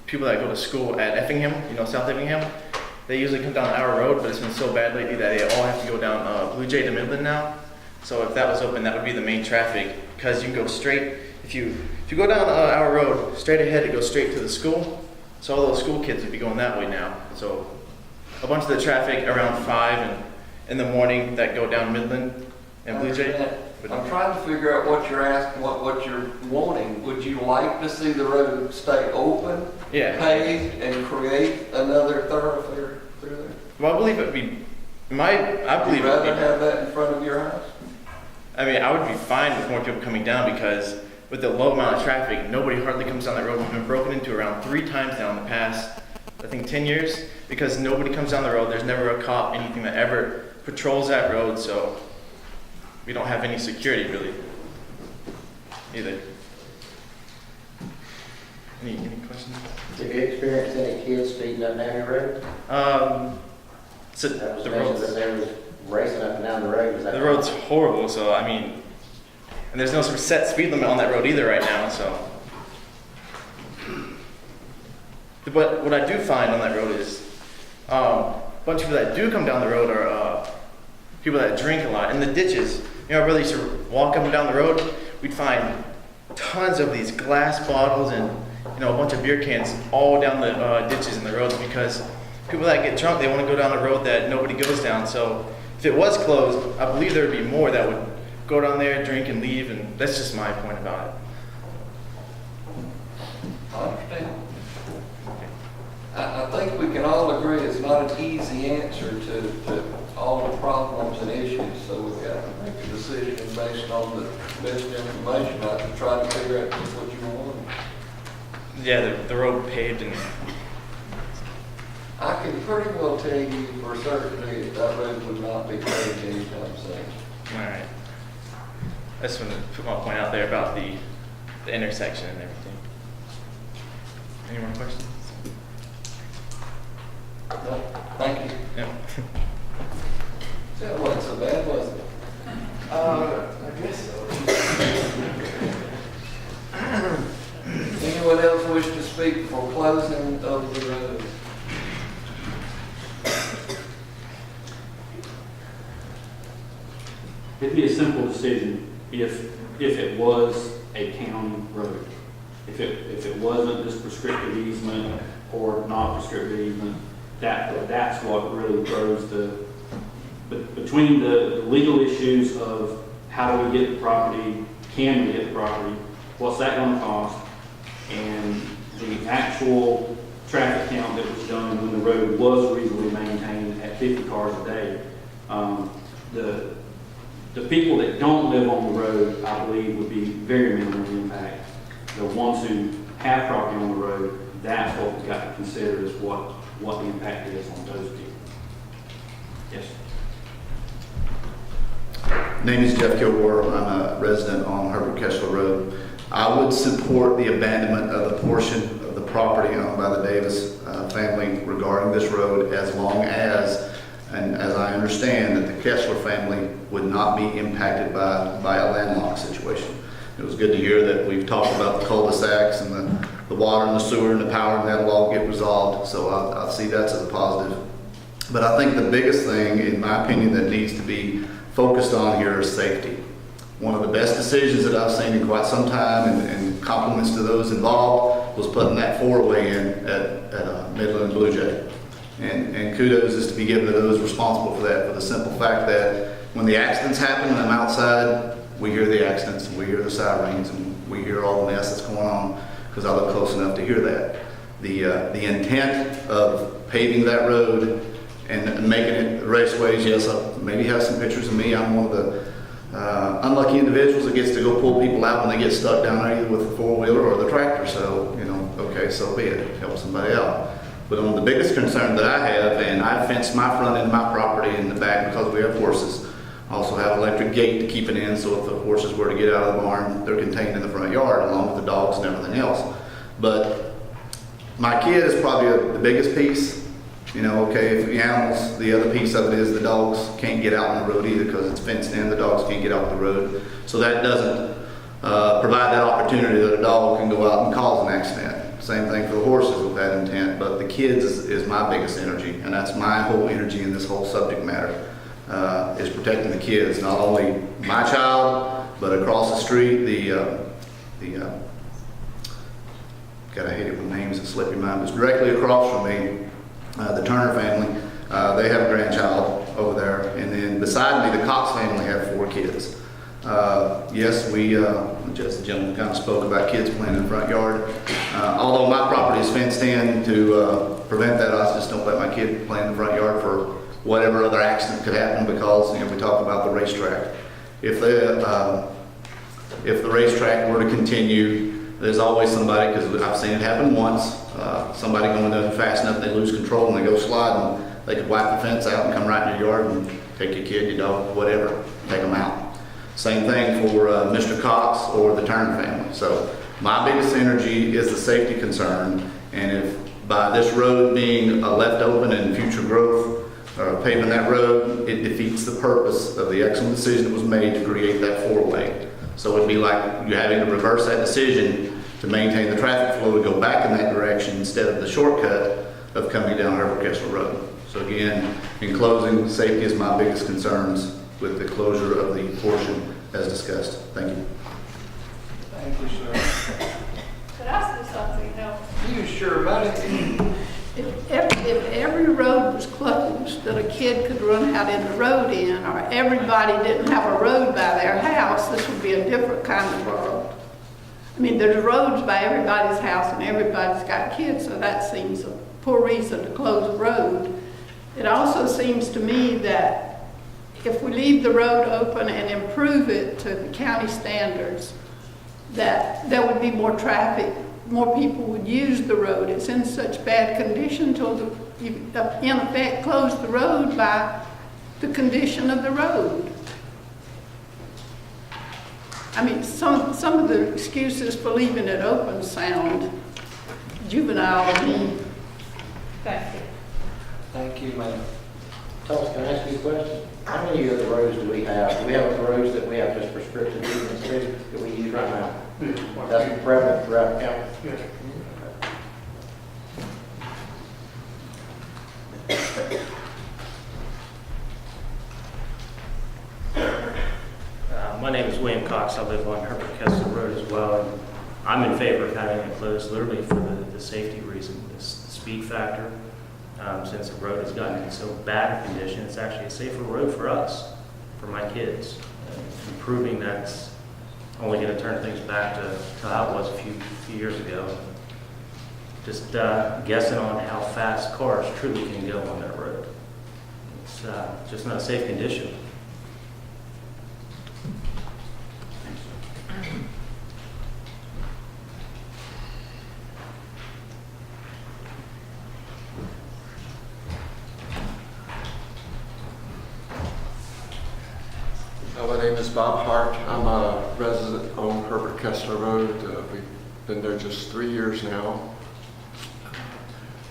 people that go to school at Effingham, South Effingham, they usually come down our road, but it's been so bad lately that they all have to go down Blue Jay to Midland now. So if that was open, that would be the main traffic, because you can go straight if you go down our road, straight ahead, it goes straight to the school. So all those school kids would be going that way now. So a bunch of the traffic around 5 and in the morning that go down Midland and Blue Jay. I'm trying to figure out what you're asking, what you're wanting. Would you like to see the road stay open, Yeah. paved, and create another thoroughfare through there? Well, I believe it would be, I believe You'd it would be. rather have that in front of your house? I mean, I would be fine with more people coming down because with the low amount of traffic, nobody hardly comes down that road. We've been broken into around 3 times now in the past, I think 10 years, because nobody comes down the road. There's never a cop, anything that ever patrols that road, so we don't have any security really either. Any questions? Have you experienced any kids speeding up down your road? So That was the mentioned road's, that they was racing up and down the road. Is that the road's horrible, so I mean, and there's no sort of set speed limit on that road either right now, so. But what I do find on that road is a bunch of people that do come down the road are people that drink a lot. In the ditches, you know, I really used to walk up and down the road, we'd find tons of these glass bottles and, you know, a bunch of beer cans all down the ditches in the roads because people that get drunk, they want to go down the road that nobody goes down. So if it was closed, I believe there would be more that would go down there, drink, and leave, and that's just my point about it. I understand. I think we can all agree it's not an easy answer to all the problems and issues, so we've got to make a decision based on the best information, not to try to figure out just what you want. Yeah, the road paved and I can pretty well tell you for certainty that road would not be paved anytime soon. all right. I just wanted to put my point out there about the intersection and everything. Any more questions? No, thank you. Yeah. That wasn't so bad, was it? I guess so. Anyone else wish to speak for closing of the road? It'd be a simple decision if it was a county road. If it wasn't this prescriptive easement or not prescriptive easement, that's what really throws between the legal issues of how do we get the property, can we get the property, what's that going to cost, and the actual traffic count that was done when the road was reasonably maintained at 50 cars a day. The people that don't live on the road, I believe, would be very minimally impacted. The ones who have property on the road, that's what we've got to consider is what the impact is on those people. Yes, sir. Name is Jeff Kilgore. I'm a resident on Herbert Kessler Road. I would support the abandonment of the portion of the property owned by the Davis family regarding this road as long as, and as I understand, that the Kessler family would not be impacted by a landlocked situation. It was good to hear that we've talked about the cul-de-sacs and the water and the sewer and the power, and that'll all get resolved. So I see that as a positive. But I think the biggest thing, in my opinion, that needs to be focused on here is safety. One of the best decisions that I've seen in quite some time, and compliments to those involved, was putting that four-way in at Midland and Blue Jay. And kudos is to be given to those responsible for that, for the simple fact that when the accidents happen and I'm outside, we hear the accidents, and we hear the sirens, and we hear all the mess that's going on, because I live close enough to hear that. The intent of paving that road and making it raceways, yes, I maybe have some pictures of me. I'm one of the unlucky individuals that gets to go pull people out when they get stuck down there either with the four-wheeler or the tractor, so, you know, okay, so be it, help somebody out. But one of the biggest concerns that I have, and I fenced my front end of my property in the back because we have horses. I also have an electric gate to keep it in, so if the horses were to get out of the barn, they're contained in the front yard along with the dogs and everything else. But my kid is probably the biggest piece. You know, okay, if the animals, the other piece of it is the dogs can't get out on the road either because it's fenced in, the dogs can't get out the road. So that doesn't provide that opportunity that a dog can go out and cause an accident. Same thing for the horses with that intent, but the kids is my biggest energy, and that's my whole energy in this whole subject matter, is protecting the kids, not only my child, but across the street, the God, I hate it when names slip your mind, but it's directly across from me, the Turner family. They have a grandchild over there. And then beside me, the Cox family have 4 kids. Yes, just the gentleman kind of spoke about kids playing in the front yard. Although my property is fenced in to prevent that, I just don't let my kid play in the front yard for whatever other accident could happen, because we talk about the racetrack. If the racetrack were to continue, there's always somebody, because I've seen it happen once, somebody going down fast enough, they lose control and they go sliding, they could wipe the fence out and come right in your yard and take your kid, your dog, whatever, take them out. Same thing for Mr. Cox or the Turner family. So my biggest energy is the safety concern, and if by this road being left open and future growth, paving that road, it defeats the purpose of the excellent decision that was made to create that 4-way. So it'd be like you having to reverse that decision to maintain the traffic flow to go back in that direction instead of the shortcut of coming down Herbert Kessler Road. So again, in closing, safety is my biggest concerns with the closure of the portion as discussed. Thank you. Thank you, sir. Could I say something else? You sure, buddy? If every road was closed that a kid could run out in the road in, or everybody didn't have a road by their house, this would be a different kind of world. I mean, there's roads by everybody's house and everybody's got kids, so that seems a poor reason to close a road. It also seems to me that if we leave the road open and improve it to the county standards, that there would be more traffic, more people would use the road. It's in such bad condition till you in effect close the road by the condition of the road. I mean, some of the excuses for leaving it open sound juvenile to me. Thank you. Thank you, ma'am. Thomas, can I ask you a question? How many of the roads do we have? Do we have roads that we have just restricted movement to that we use right now? That's prevalent throughout the county? Yes. My name is William Cox. I live on Herbert Kessler Road as well. And I'm in favor of having it closed literally for the safety reason, the speed factor. Since the road has gotten in so bad a condition, it's actually a safer road for us, for my kids. Proving that's only going to turn things back to how it was a few years ago. Just guessing on how fast cars truly can go on that road. It's just not a safe condition. My name is Bob Hart. I'm a resident on Herbert Kessler Road. We've been there just 3 years now.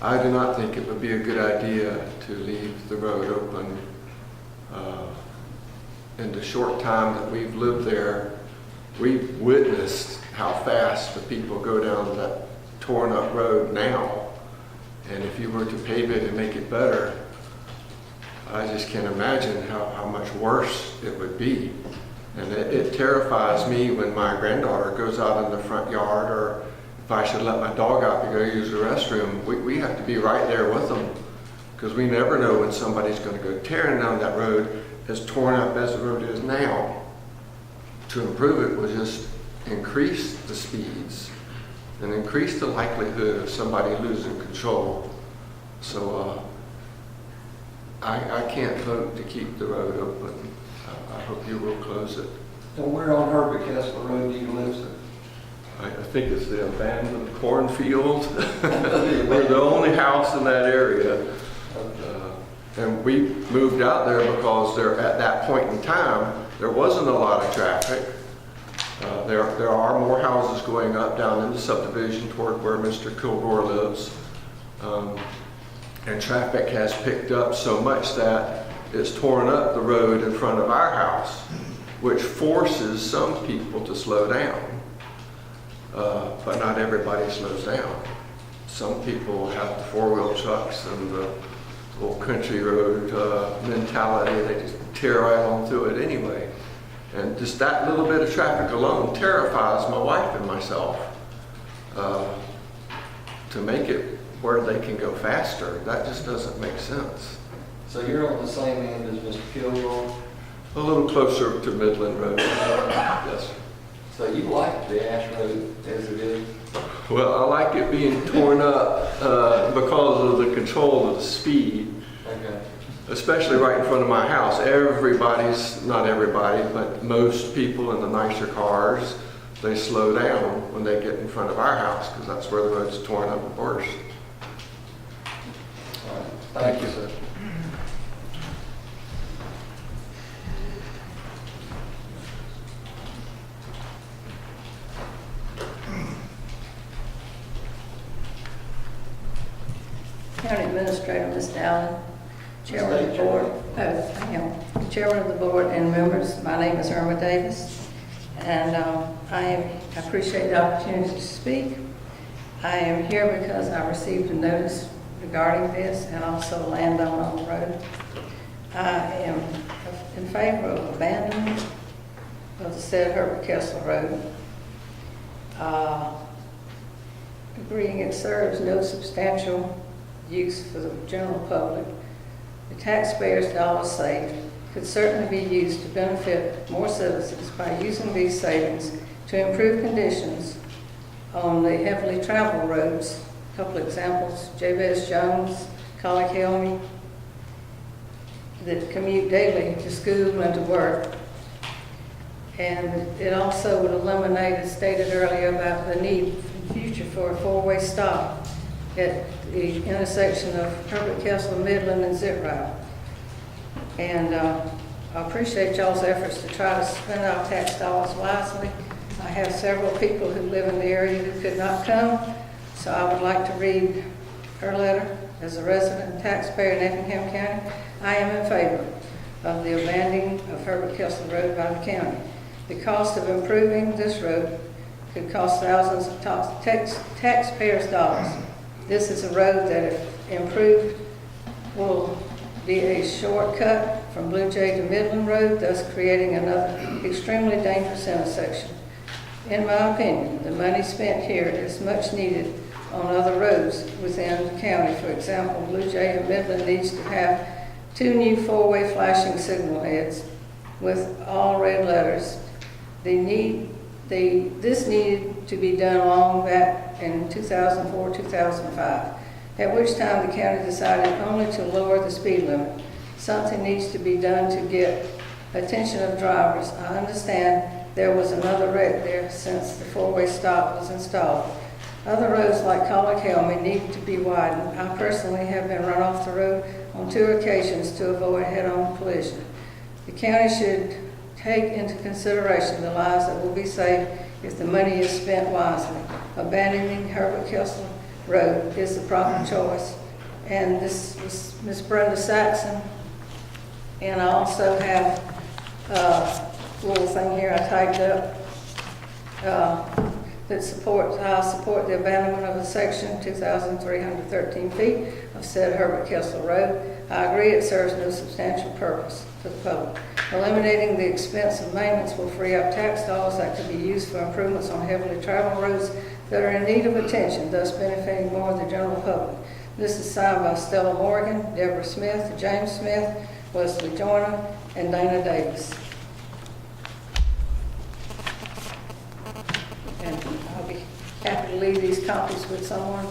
I do not think it would be a good idea to leave the road open. In the short time that we've lived there, we've witnessed how fast the people go down that torn up road now. And if you were to pave it and make it better, I just can't imagine how much worse it would be. And it terrifies me when my granddaughter goes out in the front yard, or if I should let my dog out to go use the restroom, we have to be right there with them, because we never know when somebody's going to go tearing down that road as torn up as the road is now. To improve it will just increase the speeds and increase the likelihood of somebody losing control. So I can't vote to keep the road open. I hope you will close it. And where on Herbert Kessler Road do you live, sir? I think it's the abandoned cornfield. We're the only house in that area. And we moved out there because at that point in time, there wasn't a lot of traffic. There are more houses going up down in the subdivision toward where Mr. Kilgore lives. And traffic has picked up so much that it's torn up the road in front of our house, which forces some people to slow down. But not everybody slows down. Some people have the four-wheel trucks and the old country road mentality. They just tear right on through it anyway. And just that little bit of traffic alone terrifies my wife and myself. To make it where they can go faster, that just doesn't make sense. So you're on the same end as Mr. Kilgore? A little closer to Midland Road. Yes, sir. So you like the Ash Road as it is? Well, I like it being torn up because of the control of the speed. Okay. Especially right in front of my house. Not everybody, but most people in the nicer cars, they slow down when they get in front of our house because that's where the road's torn up worst. All right. Thank you, sir. County Administrator, Mr. Allen, Chairman of the Board, Chairman of the Board and members, my name is Irma Davis, and I appreciate the opportunity to speak. I am here because I received a notice regarding this and also landowner on the road. I am in favor of abandonment of the said Herbert Kessler Road. Agreeing it serves no substantial use for the general public. The taxpayers' dollars saved could certainly be used to benefit more citizens by using these savings to improve conditions on the heavily traveled roads. A couple examples: Jabez Jones, Collikelmy, that commute daily to school and to work. And it also would eliminate, as stated earlier, about the need in the future for a four-way stop at the intersection of Herbert Kessler, Midland, and Zit Route. And I appreciate y'all's efforts to try to spend our tax dollars wisely. I have several people who live in the area who could not come, so I would like to read her letter. As a resident and taxpayer in Effingham County, I am in favor of the abandoning of Herbert Kessler Road by the county. The cost of improving this road could cost thousands of taxpayers' dollars. This is a road that, if improved, will be a shortcut from Blue Jay to Midland Road, thus creating another extremely dangerous intersection. In my opinion, the money spent here is much needed on other roads within the county. For example, Blue Jay and Midland needs to have 2 new four-way flashing signal heads with all red letters. This needed to be done along that in 2004-2005, at which time the county decided only to lower the speed limit. Something needs to be done to get attention of drivers. I understand there was another wreck there since the four-way stop was installed. Other roads like Collikelmy need to be widened. I personally have been run off the road on 2 occasions to avoid head-on collision. The county should take into consideration the lives that will be saved if the money is spent wisely. Abandoning Herbert Kessler Road is the proper choice. And this was Miss Brenda Saxon. And I also have a little thing here I typed up that supports, I support the abandonment of the section 2,313 feet of said Herbert Kessler Road. I agree it serves no substantial purpose to the public. Eliminating the expense of maintenance will free up tax dollars that could be used for improvements on heavily traveled roads that are in need of attention, thus benefiting more of the general public. This is signed by Stella Morgan, Deborah Smith, James Smith, Wesley Joyner, and Dana Davis. And I'll be happy to leave these copies with someone.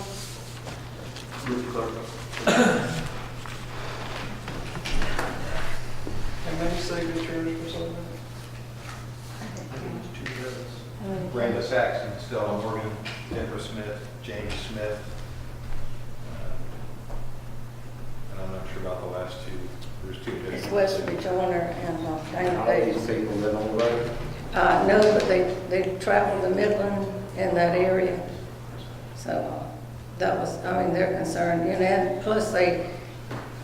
How many signatures or something? Brenda Saxon, Stella Morgan, Deborah Smith, James Smith. And I'm not sure about the last 2. There's 2 different. It's Wesley Joyner and Dana All Davis. these people live on the road? No, but they travel the Midland in that area. So that was, I mean, they're concerned, you know, and plus they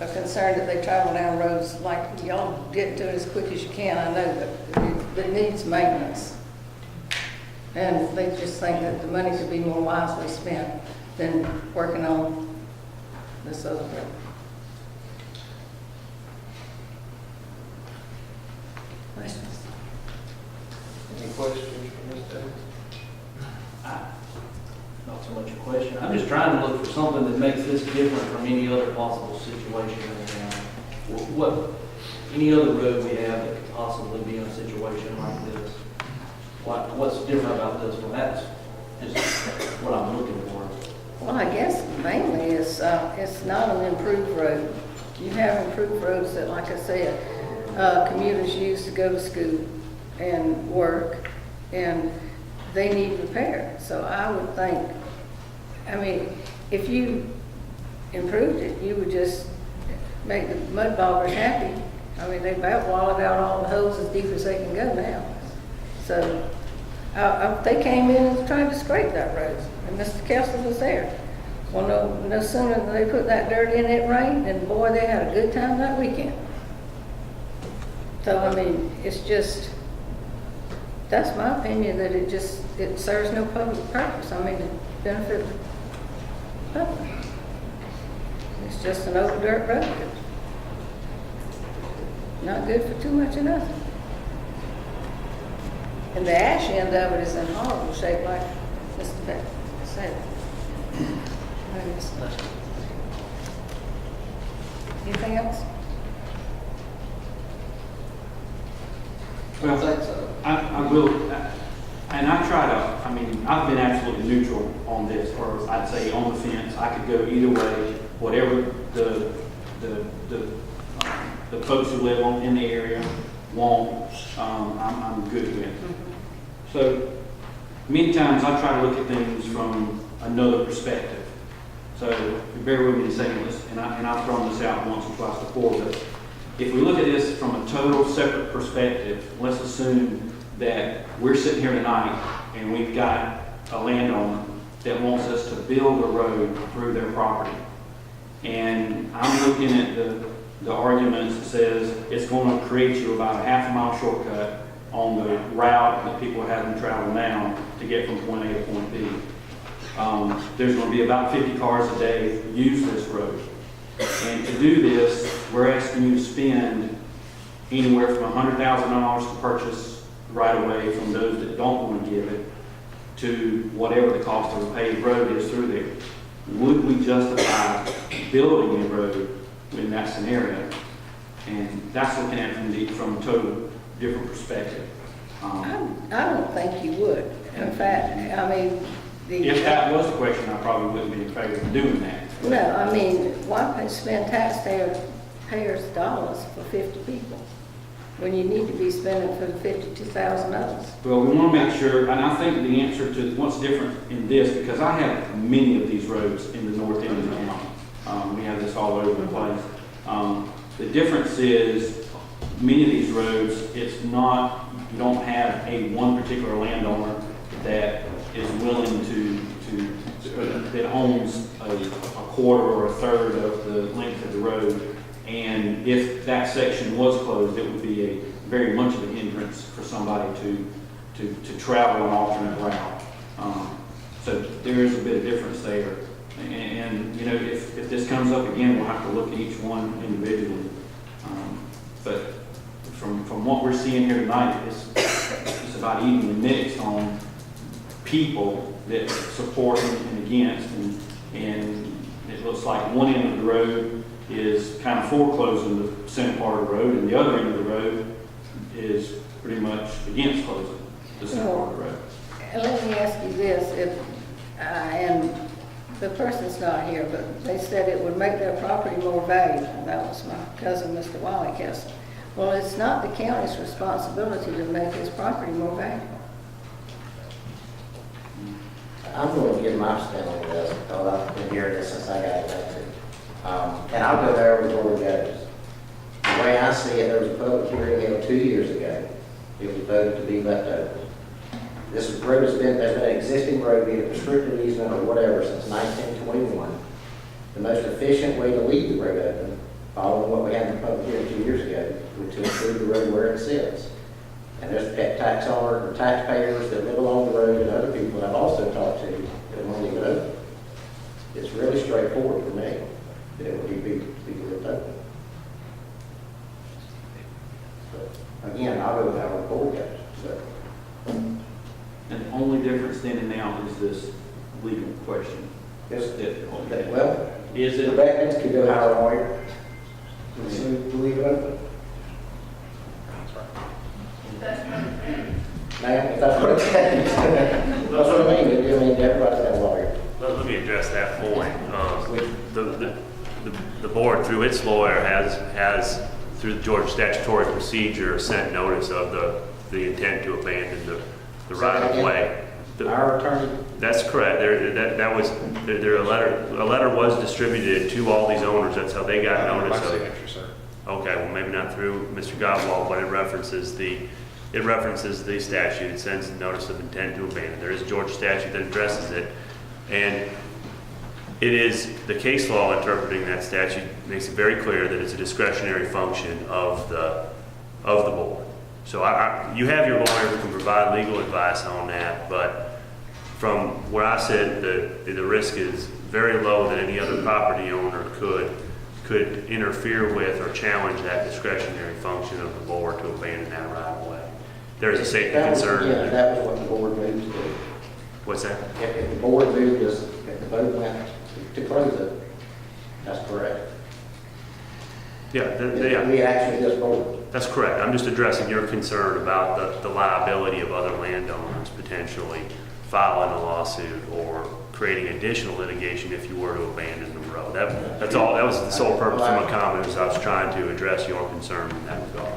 are concerned that they travel down roads like y'all get to it as quick as you can. I know that it needs maintenance. And they just think that the money could be more wisely spent than working on this other road. Questions? questions for Ms. Davis? Not so much a question. I'm just trying to look for something that makes this different from any other possible situation in town. What, any other road we have that could possibly be in a situation like this? What's different about this one? That's just what I'm looking for. Well, I guess mainly it's not an improved road. You have improved roads that, like I said, commuters use to go to school and work, and they need repair. So I would think, I mean, if you improved it, you would just make the mud boggers happy. I mean, they've about wallowed out all the holes as deep as they can go now. So they came in and tried to scrape that road, and Mr. Kessler was there. Well, no sooner than they put that dirt in, it rained, and boy, they had a good time that weekend. So, I mean, it's just, that's my opinion, that it serves no public purpose. I mean, to benefit the public. It's just an old dirt road. Not good for too much of nothing. And the ash end of it is in horrible shape, like Mr. Beck said. Anything else? I think so. I will, and I try to, I mean, I've been absolutely neutral on this, or I'd say on the fence. I could go either way, whatever the folks who live in the area want, I'm good with. So many times I try to look at things from another perspective. So bear with me to say this, and I've thrown this out once or twice before, but if we look at this from a total separate perspective, let's assume that we're sitting here tonight and we've got a landowner that wants us to build a road through their property. And I'm looking at the arguments that says it's going to create you about a half-a-mile shortcut on the route that people have them travel now to get from point A to point B. There's going to be about 50 cars a day use this road. And to do this, we're asking you to spend anywhere from $100,000 to purchase right away from those that don't want to give it, to whatever the cost of a paved road is through there. Would we justify building a road in that scenario? And that's looking at it from a total different perspective. I don't think you would. In fact, I mean, if that was the question, I probably wouldn't be in favor of doing that. no, I mean, why spend taxpayers' dollars for 50 people when you need to be spending for the 52,000 others? Well, we want to make sure, and I think the answer to what's different in this, because I have many of these roads in the north end of the county. We have this all over the place. The difference is many of these roads, it's not, you don't have a one particular landowner that is willing that owns a quarter or a third of the length of the road. And if that section was closed, it would be a very much of a hindrance for somebody to travel an alternate route. So there is a bit of difference there. And you know, if this comes up again, we'll have to look at each one individually. But from what we're seeing here tonight, it's about evenly mixed on people that support and against, and it looks like one end of the road is kind of foreclosing the center part of the road, and the other end of the road is pretty much against closing the center part of the road. Let me ask you this, if, and the person's not here, but they said it would make their property more valuable. That was my cousin, Mr. Wally Kessler. Well, it's not the county's responsibility to make his property more valuable. I'm going to give my stand on this because I've been hearing this since I got elected. And I'll go there with where it goes. The way I see it, there was a public hearing held 2 years ago. It was voted to be left open. This road has been, there's been an existing road, be it a prescriptive easement or whatever, since 1921. The most efficient way to leave the road open, following what we had in the public hearing 2 years ago, was to improve the road where it sits. And there's tax owners or taxpayers that live along the road and other people that I've also talked to that want to leave it open. It's really straightforward for me that it would be left open. But again, I'll go with our board goes. So And the only difference then and now is this legal question. Yes. Okay. Well, Is the it, veterans could go hire a lawyer. And so leave it open. Ma'am, if that's what it says. That's what I mean. I mean, everybody's got a lawyer. Let me address that point. The board, through its lawyer, has through the Georgia statutory procedure, sent notice of the intent to abandon the right of way. Our attorney. That's correct. A letter was distributed to all these owners. That's how they got notice of it. signature, sir. Okay, well, maybe not through Mr. Godwall, but it references the statute. It sends a notice of intent to abandon. There is a Georgia statute that addresses it. And it is, the case law interpreting that statute makes it very clear that it's a discretionary function of the board. So you have your lawyer who can provide legal advice on that, but from where I sit, the risk is very low that any other property owner could interfere with or challenge that discretionary function of the board to abandon that right of way. There's a safety concern. Yeah, that was what the board moved to do. What's that? If the board moved us, if the vote went to close it, that's correct. Yeah, We actually just voted. that's correct. I'm just addressing your concern about the liability of other landowners potentially filing a lawsuit or creating additional litigation if you were to abandon the road. That's all. That was the sole purpose of my comment, was I was trying to address your concern in that regard.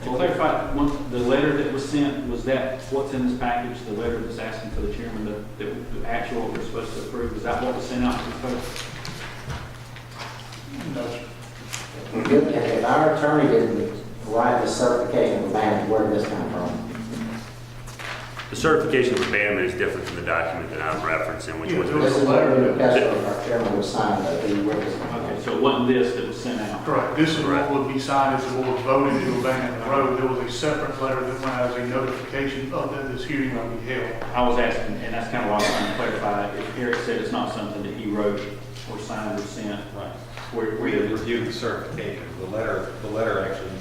to clarify, the letter that was sent, was that what's in this package, the letter that's asking for the chairman, the actual what we're supposed to approve, is that what was sent out to the folks? If our attorney didn't write the certification of abandonment, where did this come from? The certification of abandonment is different from the document that I'm referencing, which was. This is what our chairman was signed, Okay, so it wasn't this that was sent out? Correct. This is what would be signed as the board voted to abandon the road. There was a separate letter that went out as a notification of that this hearing will be held. I was asking, and that's kind of why I was trying to clarify, if Eric said it's not something that he wrote or signed or sent, right? We have reviewed the certification. The letter actually,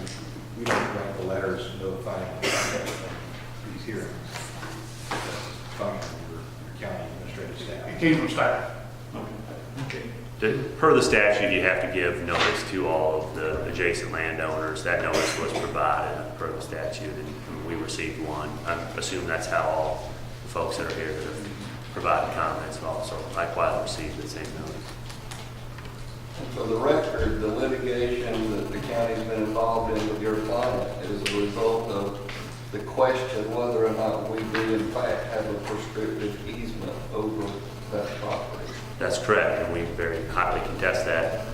we don't write the letters notifying these hearings. From your county administrative staff. It came from staff. Per the statute, you have to give notice to all of the adjacent landowners. That notice was provided per the statute, and we received one. I assume that's how all the folks that are here that have provided comments have also likewise received the same notice. For the record, the litigation that the county's been involved in with your client is a result of the question whether or not we do in fact have a prescriptive easement over that property. That's correct, and we very hotly contest that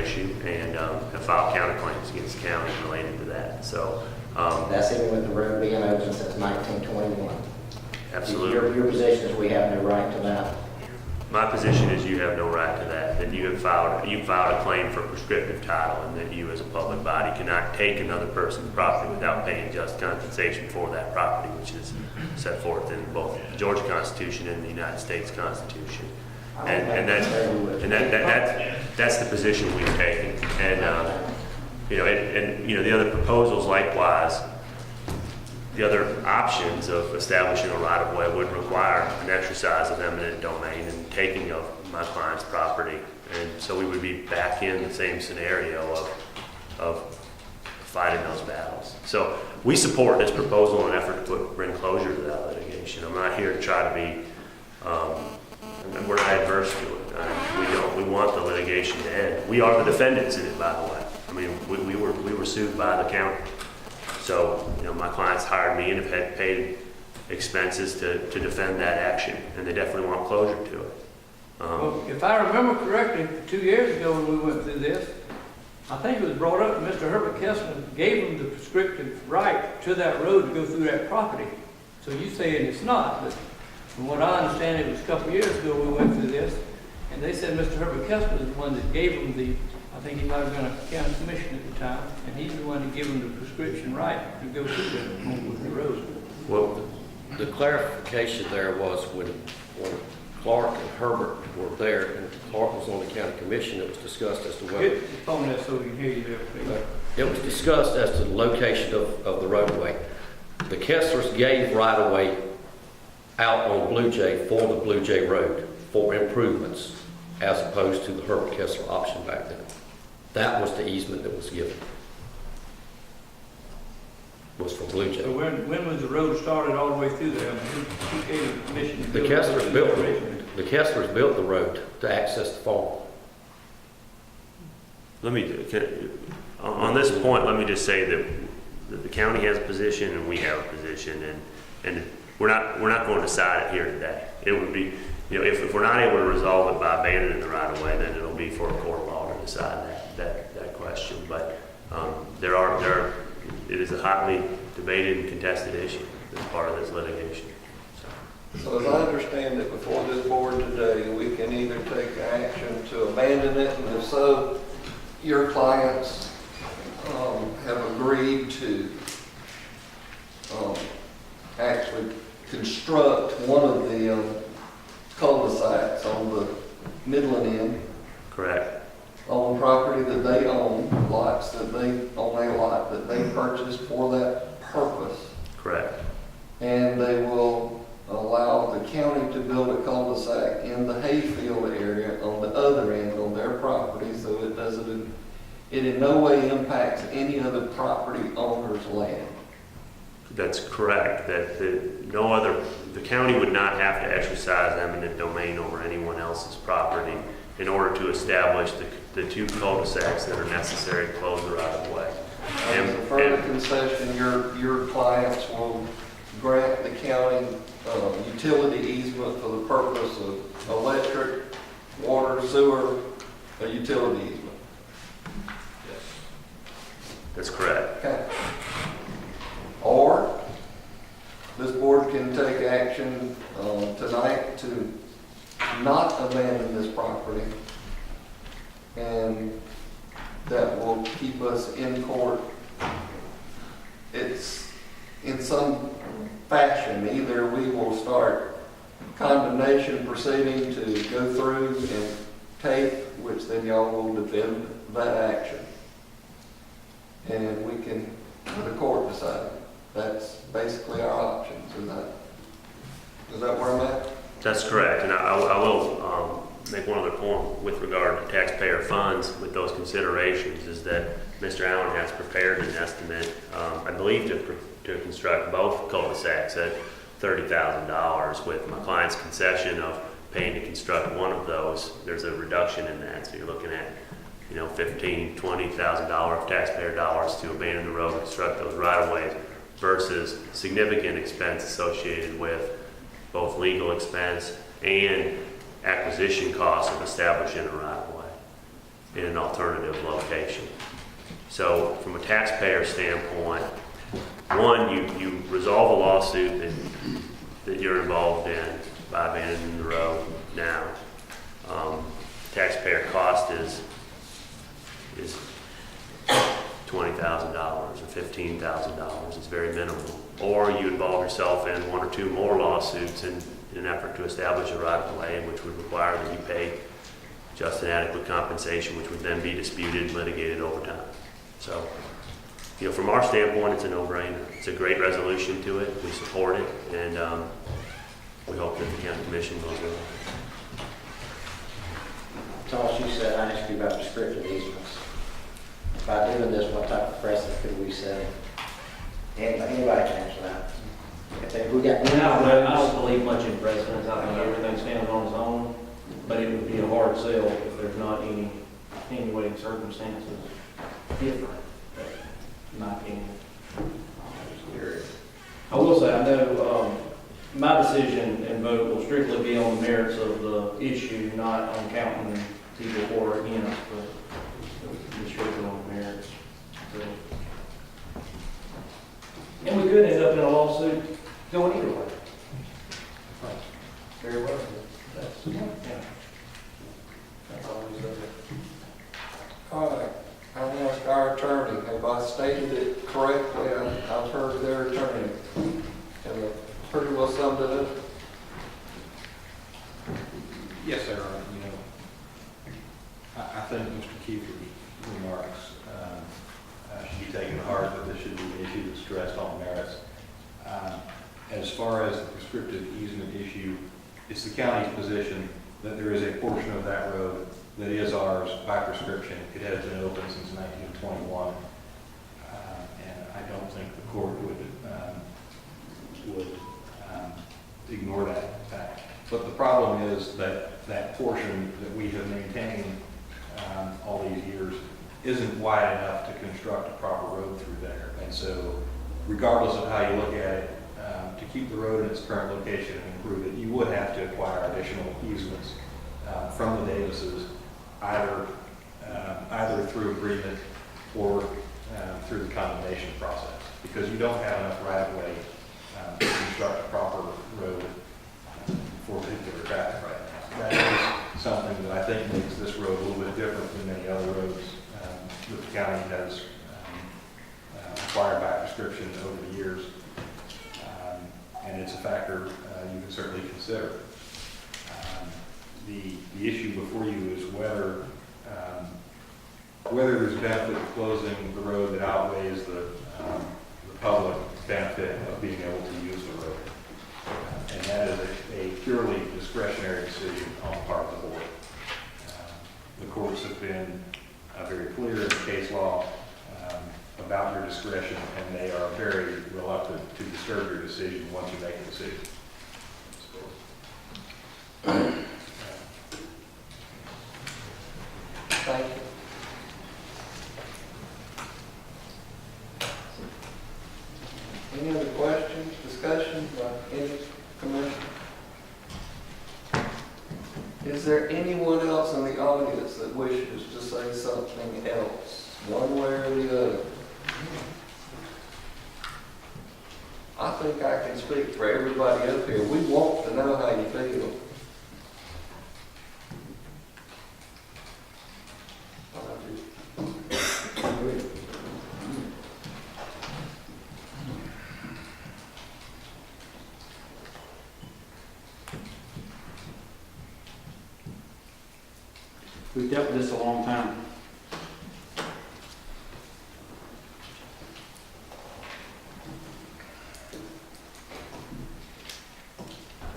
issue and have filed counterclaims against the county related to that. So that's even with the road being open since 1921. Absolutely. Your position is we have no right to that. My position is you have no right to that you filed a claim for prescriptive title, and that you as a public body cannot take another person's property without paying just compensation for that property, which is set forth in both the Georgia Constitution and the United States Constitution. And that's the position we've taken. And the other proposals likewise, the other options of establishing a right-of-way would require an exercise of eminent domain and taking of my client's property. And so we would be back in the same scenario of fighting those battles. So we support this proposal in an effort to bring closure to that litigation. I'm not here to try to be, we're not adverse to it. We want the litigation to end. We are the defendants in it, by the way. I mean, we were sued by the county. So, my clients hired me and have had paid expenses to defend that action, and they definitely want closure to it. Well, if I remember correctly, 2 years ago when we went through this, I think it was brought up, Mr. Herbert Kessler gave him the prescriptive right to that road to go through that property. So you saying it's not, but from what I understand, it was a couple of years ago we went through this, and they said Mr. Herbert Kessler is the one that gave him I think he might have been a county commissioner at the time, and he's the one that gave him the prescription right to go through the road. Well, the clarification there was when Clark and Herbert were there, and Clark was on the county commission. It was discussed as to whether Get the phone there so we can hear you there, please. it was discussed as to the location of the roadway. The Kesslers gave right-of-way out on Blue Jay for the Blue Jay Road for improvements, as opposed to the Herbert Kessler option back then. That was the easement that was given. Was for Blue Jay. So when was the road started all the way through there? Who gave the permission to The build Kesslers built originally? the Kesslers built the road to access the farm. On this point, let me just say that the county has a position and we have a position, and we're not going to decide it here today. It would be, if we're not able to resolve it by abandoning the right of way, then it'll be for a court of law to decide that question. But it is a hotly debated and contested issue as part of this litigation. So as I understand it, before this board today, we can either take action to abandon it, and if so, your clients have agreed to actually construct one of the cul-de-sacs on the Midland end. Correct. On property that they own, lots that they, on a lot that they purchased for that purpose. Correct. And they will allow the county to build a cul-de-sac in the hayfield area on the other end on their property, so it in no way impacts any other property owner's land. That's correct. The county would not have to exercise eminent domain over anyone else's property in order to establish the two cul-de-sacs that are necessary to close the right of way. As a further concession, your clients will grant the county utility easement for the purpose of electric, water, sewer, a utility easement. That's correct. Okay. Or this board can take action tonight to not abandon this property, and that will keep us in court. It's in some fashion. Either we will start condemnation proceeding to go through and take, which then y'all will defend that action. And we can, the court decide. That's basically our options. Is that where I'm at? That's correct. And I will make one other point with regard to taxpayer funds with those considerations, is that Mr. Allen has prepared an estimate, I believe, to construct both cul-de-sacs at $30,000, with my client's concession of paying to construct one of those. There's a reduction in that, so you're looking at $15,000, $20,000 of taxpayer dollars to abandon the road and construct those right-of-ways, versus significant expense associated with both legal expense and acquisition costs of establishing a right-of-way in an alternative location. So from a taxpayer standpoint, one, you resolve a lawsuit that you're involved in by abandoning the road now. Taxpayer cost is $20,000 or $15,000. It's very minimal. Or you involve yourself in one or two more lawsuits in an effort to establish a right-of-way, which would require that you pay just and adequate compensation, which would then be disputed and litigated over time. So, from our standpoint, it's a no-brainer. It's a great resolution to it. We support it, and we hope that the county commission goes with it. Toss, you said, I asked you about prescriptive easements. By doing this, what type of precedent could we set? Anybody can answer that. We got I don't believe much in precedents. I think everything stands on its own, but it would be a hard sell if there's not any extenuating circumstances different, in my opinion. I will say, I know my decision and vote will strictly be on the merits of the issue, not on counting people for or against, but strictly on the merits. So, and we could end up in a lawsuit going either way. Very well. That's always okay. All right. I'll ask our attorney. Have I stated it correctly? I've heard their attorney. Have I pretty well summed it up? Yes, sir. You know, I think Mr. Kiefer's remarks should be taken to heart, that this should be an issue that's addressed on merits. As far as the prescriptive easement issue, it's the county's position that there is a portion of that road that is ours by prescription. It has been open since 1921, and I don't think the court would ignore that fact. But the problem is that that portion that we have maintained all these years isn't wide enough to construct a proper road through there. And so regardless of how you look at it, to keep the road in its current location and improve it, you would have to acquire additional easements from the Davises, either through agreement or through the condemnation process, because you don't have enough right-of-way to construct a proper road for vehicular traffic right now. That is something that I think makes this road a little bit different than many other roads that the county has acquired by prescription over the years. And it's a factor you can certainly consider. The issue before you is whether there's benefit of closing the road that outweighs the public benefit of being able to use the road. And that is a purely discretionary decision on the part of the board. The courts have been very clear in the case law about your discretion, and they are very reluctant to disturb your decision once you make a decision. Thank you. Any other questions, discussion by any commissioner? Is there anyone else in the audience that wishes to say something else, one way or the other? I think I can speak for everybody up here. We want to know how you feel. We've dealt with this a long time.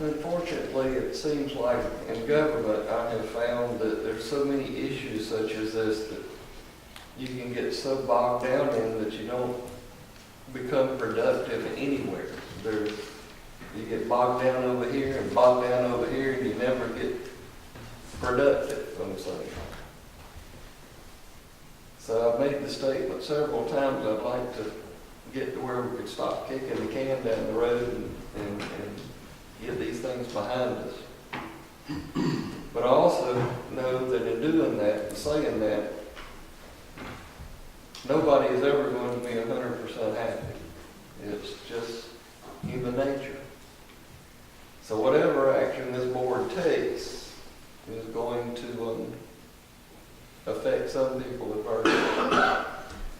Unfortunately, it seems like in government, I have found that there's so many issues such as this that you can get so bogged down in that you don't become productive anywhere. You get bogged down over here and bogged down over here, and you never get productive, I'm saying. So I've made the statement several times, I'd like to get to where we could stop kicking the can down the road and get these things behind us. But I also know that in doing that and saying that, nobody is ever going to be 100% happy. It's just human nature. So whatever action this board takes is going to affect some people adversely.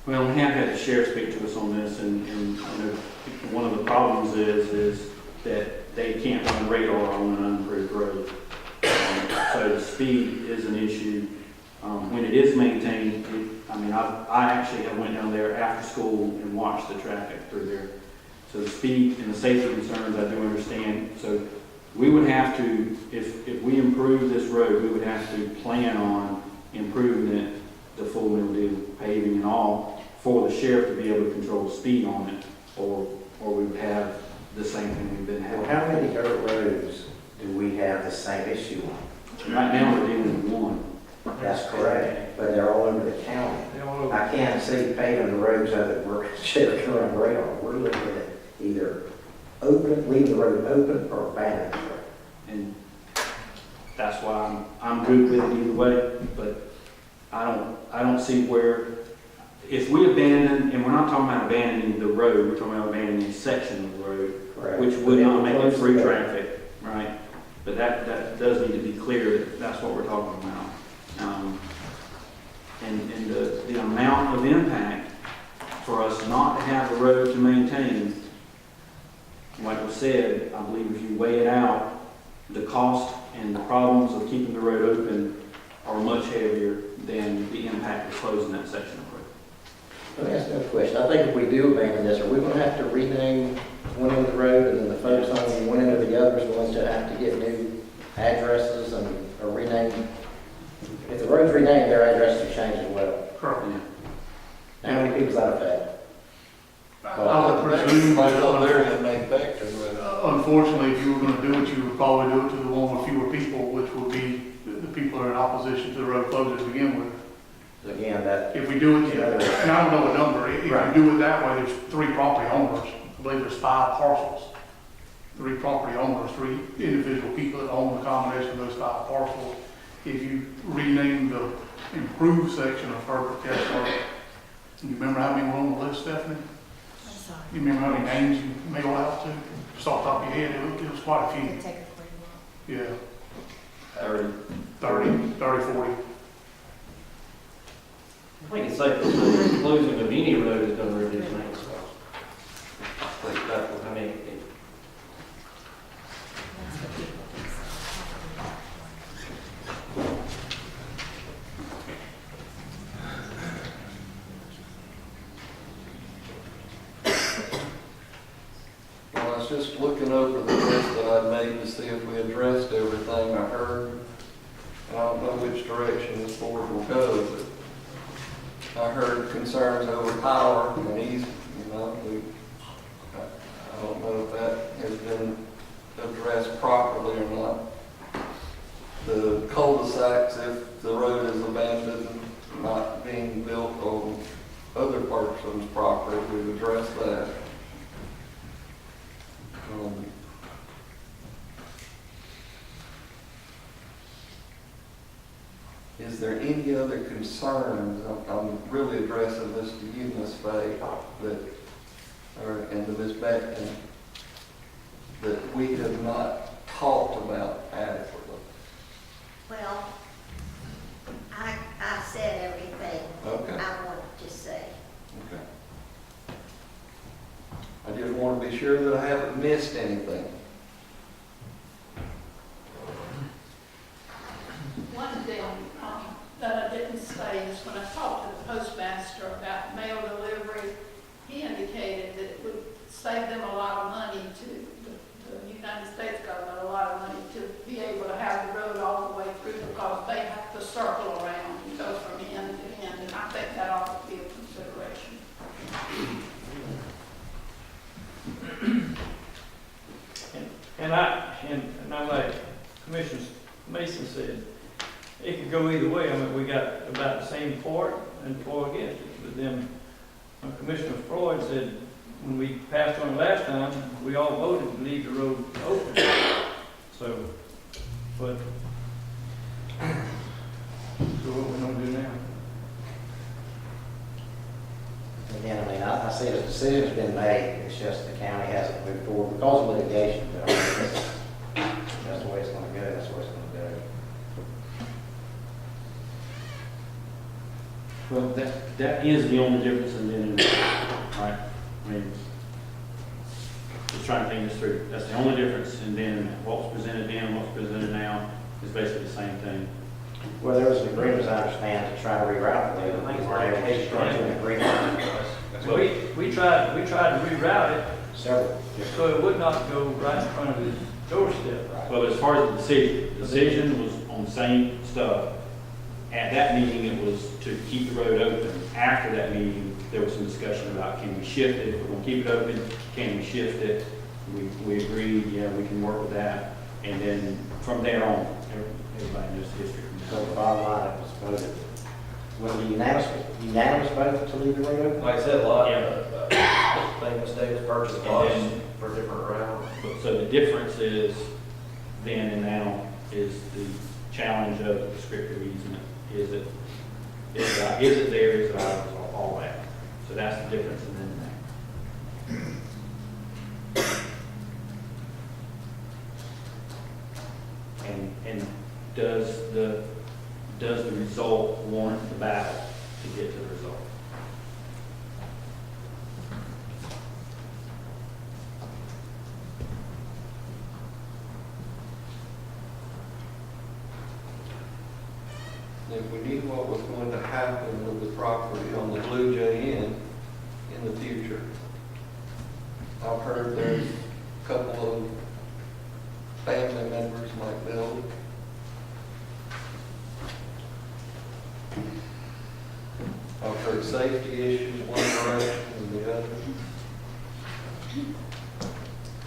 Well, we have had the sheriff speak to us on this, and you know, one of the problems is that they can't run radar on an unimproved road. So the speed is an issue. When it is maintained, I actually have went down there after school and watched the traffic through there. So the speed and the safety concerns, I do understand. So we would have to, if we improve this road, we would have to plan on improving it, the full mill deal, paving and all, for the sheriff to be able to control the speed on it, or we would have the same thing we've been having. How many dirt roads do we have the same issue on? Right now, we're dealing with one. That's correct, but they're all over the county. I can't see paving the roads that we're sheriff can run radar. We're looking at either leave the road open or abandon the road. And that's why I'm good with it either way, but I don't see where, if we abandon, and we're not talking about abandoning the road, we're talking about abandoning a section of the road, correct, which would not make it free traffic, right? But that does need to be clear that that's what we're talking about. And the amount of impact for us not to have the road to maintain, like I said, I believe if you weigh it out, the cost and the problems of keeping the road open are much heavier than the impact of closing that section of road. Let me ask you a question. I think if we do abandon this, are we gonna have to rename one end of the road, and then the folks on one end of the other is going to have to get new addresses and, or rename? If the road's renamed, their addresses will change as well. Correct. How many people's that affect? I would presume Might that, go there and make back to the road. unfortunately, if you were gonna do it, you would probably do it to the one with fewer people, which would be the people that are in opposition to the road closure to begin with. Again, that, If we do it, and I don't know what number, if Right. you do it that way, there's 3 property owners. I believe there's 5 parcels. 3 property owners, 3 individual people that own the combination of those 5 parcels. If you rename the improved section of Herbert Kessler, you remember how many were on the list, Stephanie? I'm sorry. You remember how many names you mailed out to? Just off the top of your head, it was quite a few. It'd take a quick look. Yeah, 30. 30, 40. I think it's safe to say the closing of any road is going to reduce maintenance costs. I think that would I mean, That's what people think. Well, I was just looking over the list that I made to see if we addressed everything I heard. And I don't know which direction this board will go, but I heard concerns over power and easement, I don't know if that has been addressed properly or not. The cul-de-sacs, if the road is abandoned, not being built on other person's property, we've addressed that. Is there any other concerns? I'm really addressing this to you, Ms. Fay, and to Ms. Beckton, that we have not talked about adequately. Well, I said everything Okay. I wanted to say. Okay. I just want to be sure that I haven't missed anything. One thing that I didn't say is when I talked to the postmaster about mail delivery, he indicated that it would save them a lot of money to, the United States government, a lot of money to be able to have the road all the way through because they have to circle around and go from end to end, and I think that ought to be a consideration. And I like Commissioner Mason said, it could go either way. I mean, we got about the same for it and for against it. But then Commissioner Floyd said, when we passed on it last time, we all voted to leave the road open. So, but, so what we gonna do now? again, I mean, I see the decision's been made, it's just the county hasn't moved forward because of litigation. But I mean, that's the way it's gonna go, that's where it's gonna go. Well, that is the only difference in then and now, right? I mean, just trying to think this through. That's the only difference in then and now. What was presented then, what's presented now is basically the same thing. Well, there was an agreement, as I understand, to try to reroute the road. They were struck to an agreement. Well, we tried to reroute it Several. so it would not go right in front of his doorstep. Well, as far as the decision was on the same stuff. At that meeting, it was to keep the road open. After that meeting, there was some discussion about can we shift it? If we're going to keep it open, can we shift it? We agreed, yeah, we can work with that. And then from there on, everybody knows the history. So the bottom line, it was voted, was it unanimous vote to leave the road open? like I said, a lot of famous Davis purchased lots for different routes. So the difference is then and now is the challenge of the prescriptive easement. Is it there, is it ours, all that. So that's the difference in then and now. And does the result warrant the battle to get to the result? property on the Blue Jay Inn in the future. I've heard there's a couple of family members might build. I've heard safety issues one direction and the other.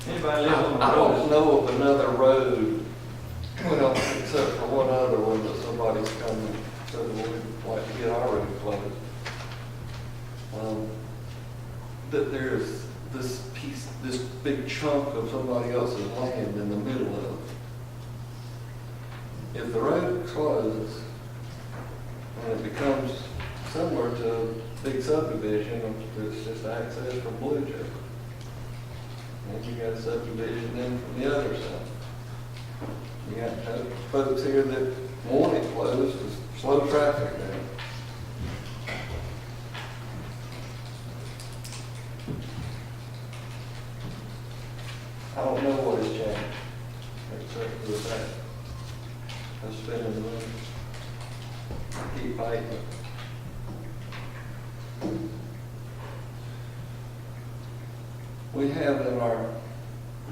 Anybody live on the I road? don't know of another road, well, except for one other one that somebody's come and said, well, we'd like to get our road closed. That there's this piece, this big chunk of somebody else's land in the middle of. If the road closes, and it becomes similar to a big subdivision, it's just access from Blue Jay. And you got a subdivision in from the other side. You got folks here that want it closed to slow traffic down. I don't know what has changed, except for the fact of spending the money. I keep fighting. We have in our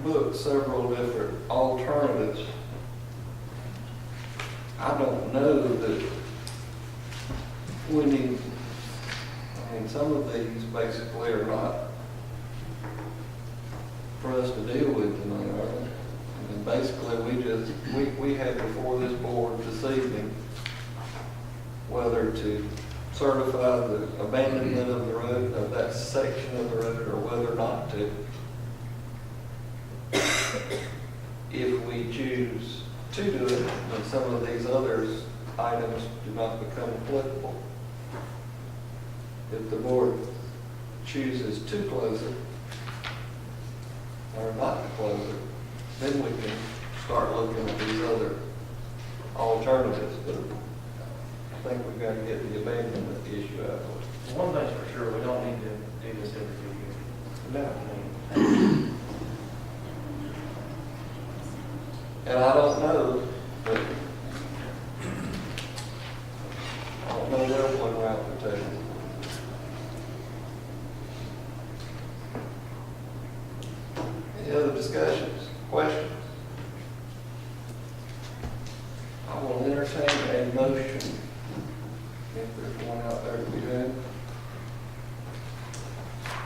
book several different alternatives. I don't know that we need, I mean, some of these basically are not for us to deal with tonight, are they? I mean, basically, we had before this board this evening whether to certify the abandonment of the road, of that section of the road, or whether not to. If we choose to do it, then some of these others items do not become applicable. If the board chooses to close it, or not to close it, then we can start looking at these other alternatives. But I think we've got to get the abandonment issue out of it. One thing's for sure, we don't need to do this every 2 years. No. And I don't know, but I don't know where one route would take. Any other discussions, questions? I will entertain a motion if there's one out there to be had.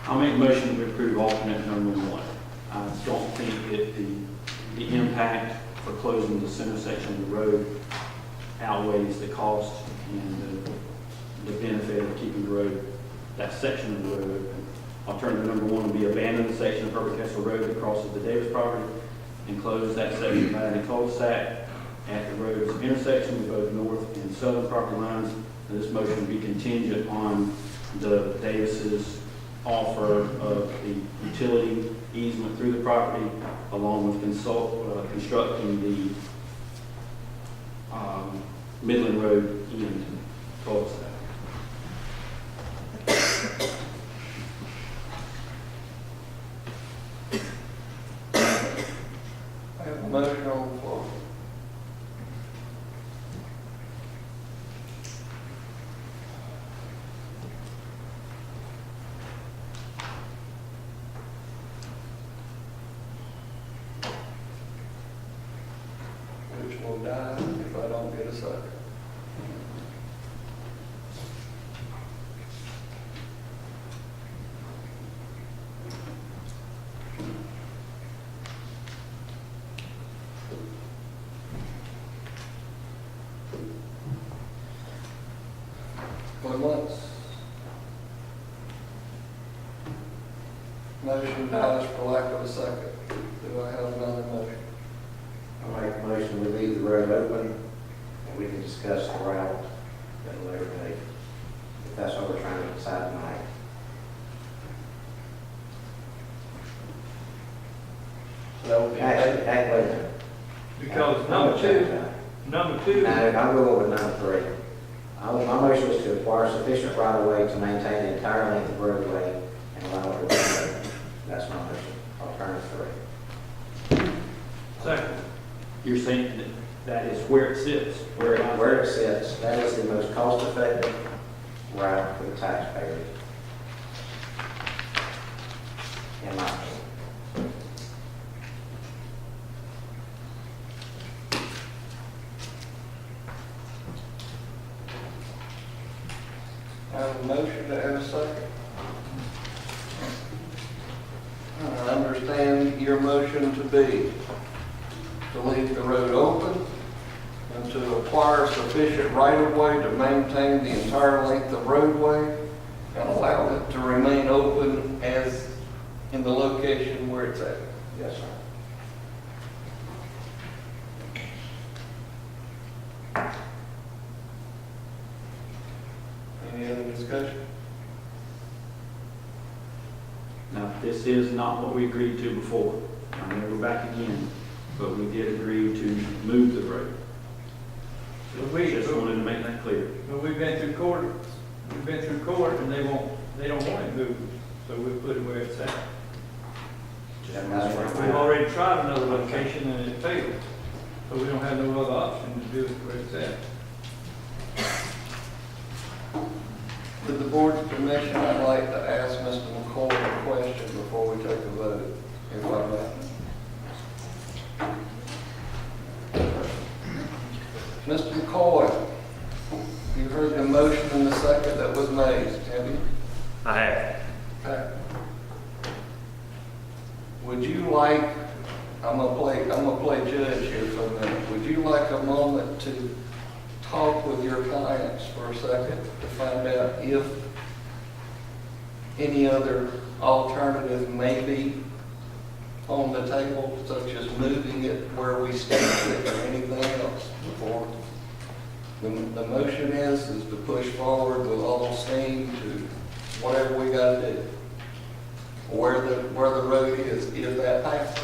I'll make a motion to approve alternate number 1. I don't think that the impact for closing the center section of the road outweighs the cost and the benefit of keeping the road, that section of the road open. Alternative number 1 would be abandon the section of Herbert Kessler Road that crosses the Davis property and close that section by a cul-de-sac at the road's intersection with both north and southern property lines. And this motion would be contingent on the Davis's offer of the utility easement through the property, along with constructing the Midland Road end cul-de-sac. I have a motion on the floor. Which will die if I don't get a second. Going once. Motion dies for lack of a second. Do I have another motion? I make a motion, we leave the road open, and we can discuss the route at a later date, if that's what we're trying to decide tonight. So that would be Actually, wait a minute. Because number two, No, I'll go over number 3. My motion was to acquire sufficient right-of-way to maintain the entire length of roadway and allow it to run. That's my motion, alternative 3. second. You're saying that is where it sits, where it lies? Where it sits, that is the most cost-effective route for the taxpayers. In my opinion. I have a motion to have a second. I understand your motion to be to leave the road open and to acquire sufficient right-of-way to maintain the entire length of roadway and allow it to remain open as in the location where it's at. Yes, sir. Any other discussion? Now, this is not what we agreed to before. I'm going to go back again, but we did agree to move the road. Just wanted to make that clear. But we've been through court, and they don't want it moved, so we'll put it where it's at. We've already tried another location and it failed, so we don't have no other option to do it where it's at. With the board's permission, I'd like to ask Mr. McCoy a question before we take a vote, if I may. Mr. McCoy, you heard the motion and the second that was made, have you? I have. Okay. Would you like, I'm gonna play judge here for a minute. Would you like a moment to talk with your clients for a second to find out if any other alternative may be on the table, such as moving it where we stand it or anything else before? The motion is to push forward with all steam to whatever we gotta do. Where the road is, if that passes.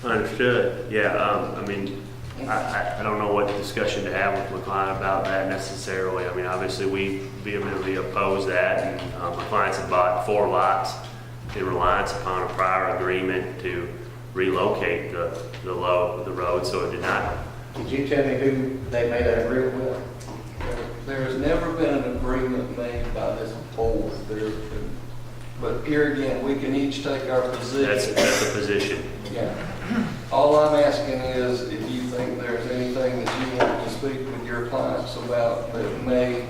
Understood. Yeah, I mean, I don't know what discussion to have with my client about that necessarily. I mean, obviously, we vehemently oppose that, and my clients have bought 4 lots in reliance upon a prior agreement to relocate the road, so it did not. Could you tell me who they made that agreement with? There has never been an agreement made by this board. But here again, we can each take our position. That's a position. Yeah. All I'm asking is if you think there's anything that you want to speak with your clients about that may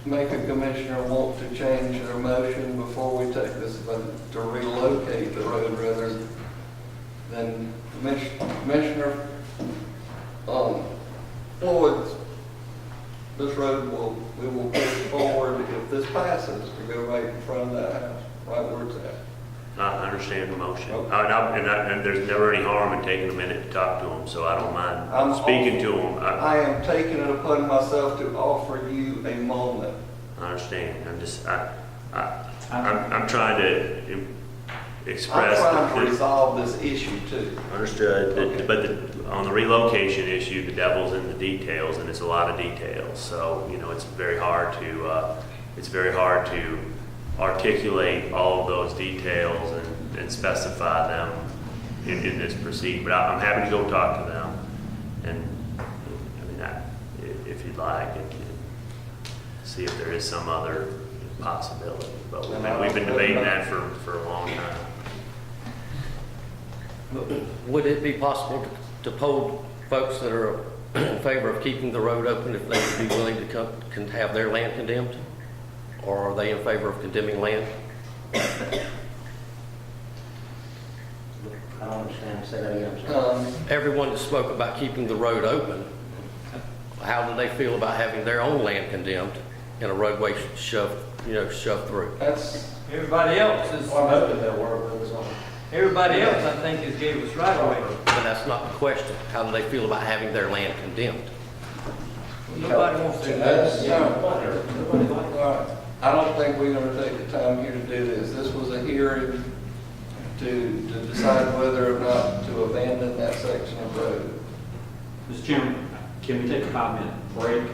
make a commissioner want to change their motion before we take this vote to relocate the road rather than Commissioner Floyd's. This road we will push forward if this passes to go right in front of that house, right where it's at. I understand the motion. Okay. And there's never any harm in taking a minute to talk to them, so I don't mind speaking to them. I am taking it upon myself to offer you a moment. I understand. I'm trying to express. I'm trying to resolve this issue too. Understood. Okay. But on the relocation issue, the devil's in the details, and it's a lot of details. So, it's very hard to articulate all of those details and specify them in this proceed. But I'm happy to go talk to them, and if you'd like, and see if there is some other possibility. But we've been debating that for a long time. Would it be possible to poll folks that are in favor of keeping the road open if they would be willing to have their land condemned? Or are they in favor of condemning land? I don't understand. Say that again. Everyone that spoke about keeping the road open, how do they feel about having their own land condemned and a roadway shoved through? That's Everybody else is, I'm hoping they'll work with us on it. everybody else, I think, has gave us right away. But that's not the question. How do they feel about having their land condemned? Nobody wants to do That's, that. all right. I don't think we're gonna take the time here to do this. This was a hearing to decide whether or not to abandon that section of road. Mr. Chairman, can we take a 5-minute break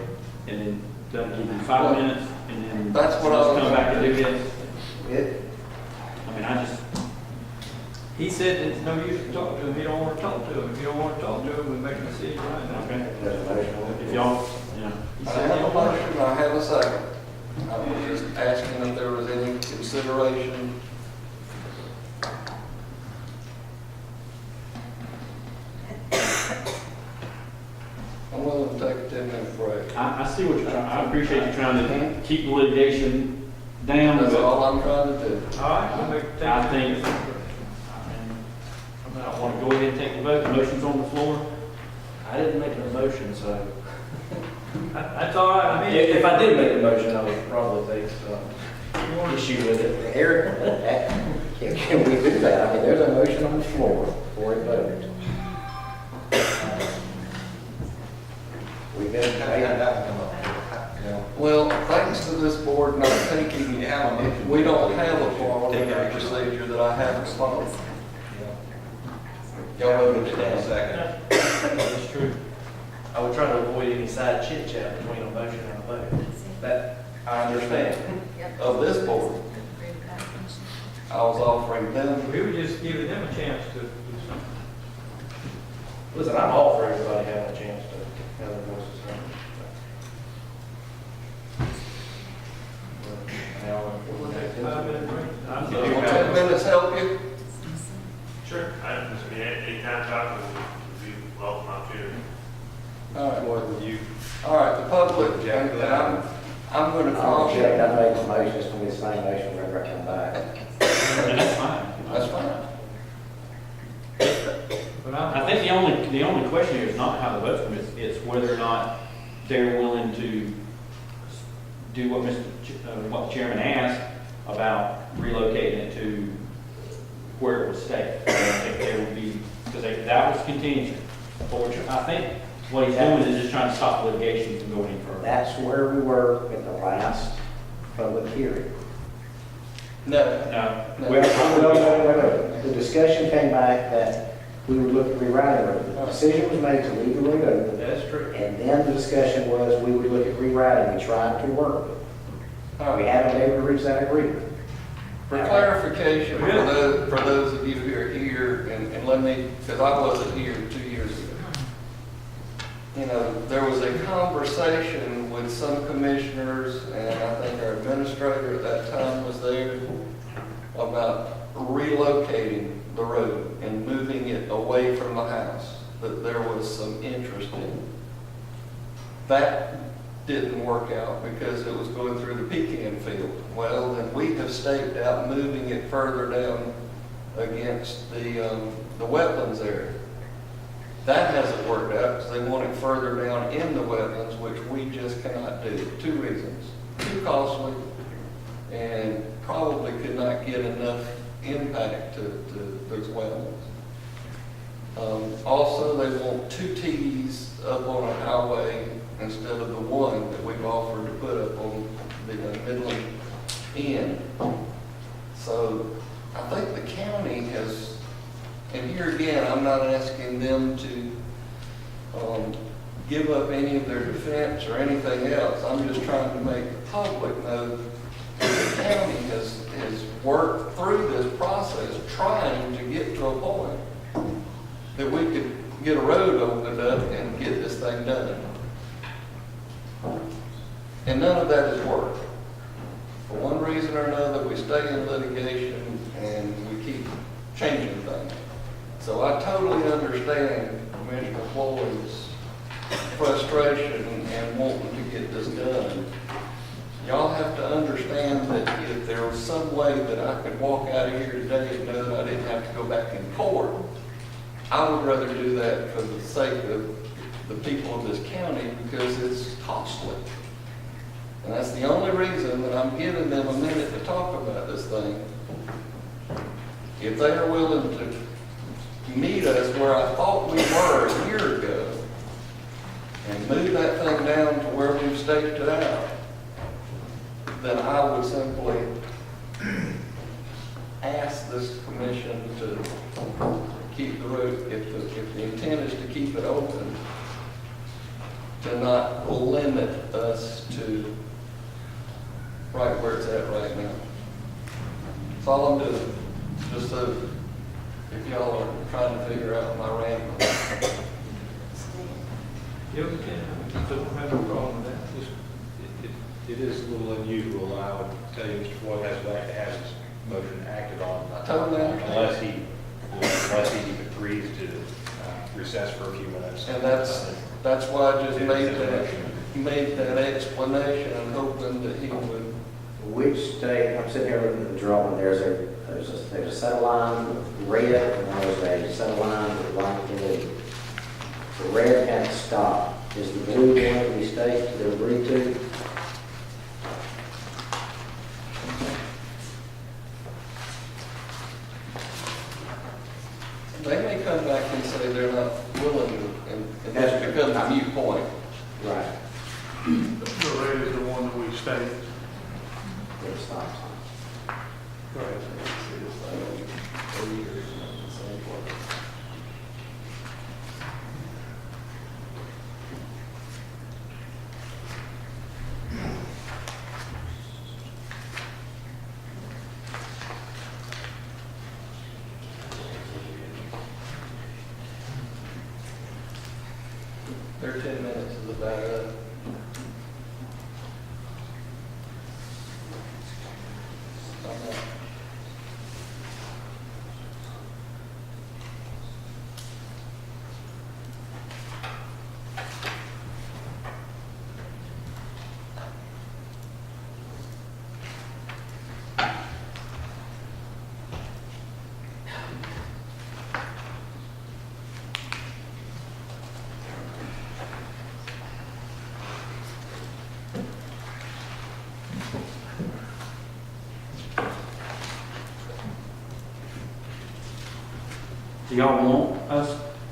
and then that'll give you 5 minutes and then That's what I was come back and do this? He said it's no use to talk to him, he don't want to talk to him. If you don't want to talk to him, we make a decision right now. Okay. If y'all, second. I was just asking if there was any consideration. I'm willing to take a 10-minute break. I see what you're trying, I appreciate you trying to keep the litigation down, That's but all I'm trying to do. All right, I think, I want to go ahead and take the vote. The motion's on the floor. I didn't make a motion, so That's all right. I mean, if I did make a motion, I would probably take some issue with it. Eric, can we do that? I mean, there's a motion on the floor for a vote. We've been, Well, thanks to this board not taking, we don't have a parliamentary procedure that I haven't followed. Y'all voted it down. Second. That's true. I would try to avoid any side chit chat between a motion and a vote. That, I understand. Of this board, I was offering them, we were just giving them a chance to do something. Listen, I'm all for everybody having a chance to have their voices heard. We'll take a 5-minute break. I'm will sorry. 10 minutes help you? Sure. I mean, anytime talking would be welcome out here. All right. More than you. All right, the public, and I'm going to I'll caution. check, I made the motion, it's gonna be the same motion whenever I come back. And that's fine. That's fine. But I think the only question here is not how the vote's going to, it's whether or not they're willing to do what what the chairman asked about relocating it to where it was stated. I think there would be, because that was contingent. I think what he's doing is just trying to stop litigation from going any further. That's where we were at the last public hearing. No. No. No. The discussion came back that we would look at rewriting it. The decision was made to leave the road open. That's true. And then the discussion was we would look at rewriting. We tried to work it. We haven't been able to reach that agreement. For clarification, for those of you who are here, and let me, because I wasn't here 2 years ago. You know, there was a conversation with some commissioners, and I think our administrator at that time was there, about relocating the road and moving it away from the house, that there was some interest in. That didn't work out because it was going through the pecan field. Well, then we have staked out moving it further down against the wetlands area. That hasn't worked out because they want it further down in the wetlands, which we just cannot do. 2 reasons. Too costly, and probably could not get enough impact to those wetlands. Also, they want 2 T's up on a highway instead of the 1 that we've offered to put up on the Midland end. So I think the county has, and here again, I'm not asking them to give up any of their defense or anything else. I'm just trying to make the public know that the county has worked through this process trying to get to a point that we could get a road opened up and get this thing done. And none of that has worked. For one reason or another, we stay in litigation and we keep changing things. So I totally understand Commissioner Floyd's frustration and wanting to get this done. Y'all have to understand that if there was some way that I could walk out of here today and know that I didn't have to go back in court, I would rather do that for the sake of the people of this county because it's costly. And that's the only reason that I'm giving them a minute to talk about this thing. If they are willing to meet us where I thought we were a year ago and move that thing down to where we've staked it out, then I would simply ask this commission to keep the road, if the intent is to keep it open, to not limit us to right where it's at right now. That's all I'm doing. Just so if y'all are trying to figure out my rambling. Yeah, we can. So we have no problem with that. Just, It is a little unusual, and I would tell you, Mr. Floyd has to have his motion acted on. Totally understand. Unless he agrees to recess for a few minutes. And that's why I just made that explanation, hoping that he would. Which state, I'm sitting here looking at the drawing, there's a center line with red, and there's a center line with light blue. The red has to stop. Is the blue one of these states that agree to? They may come back and say they're not willing to, and that's becomes a mute point. Right. The red is the one that we stated. It stops. Their 10 minutes is about up.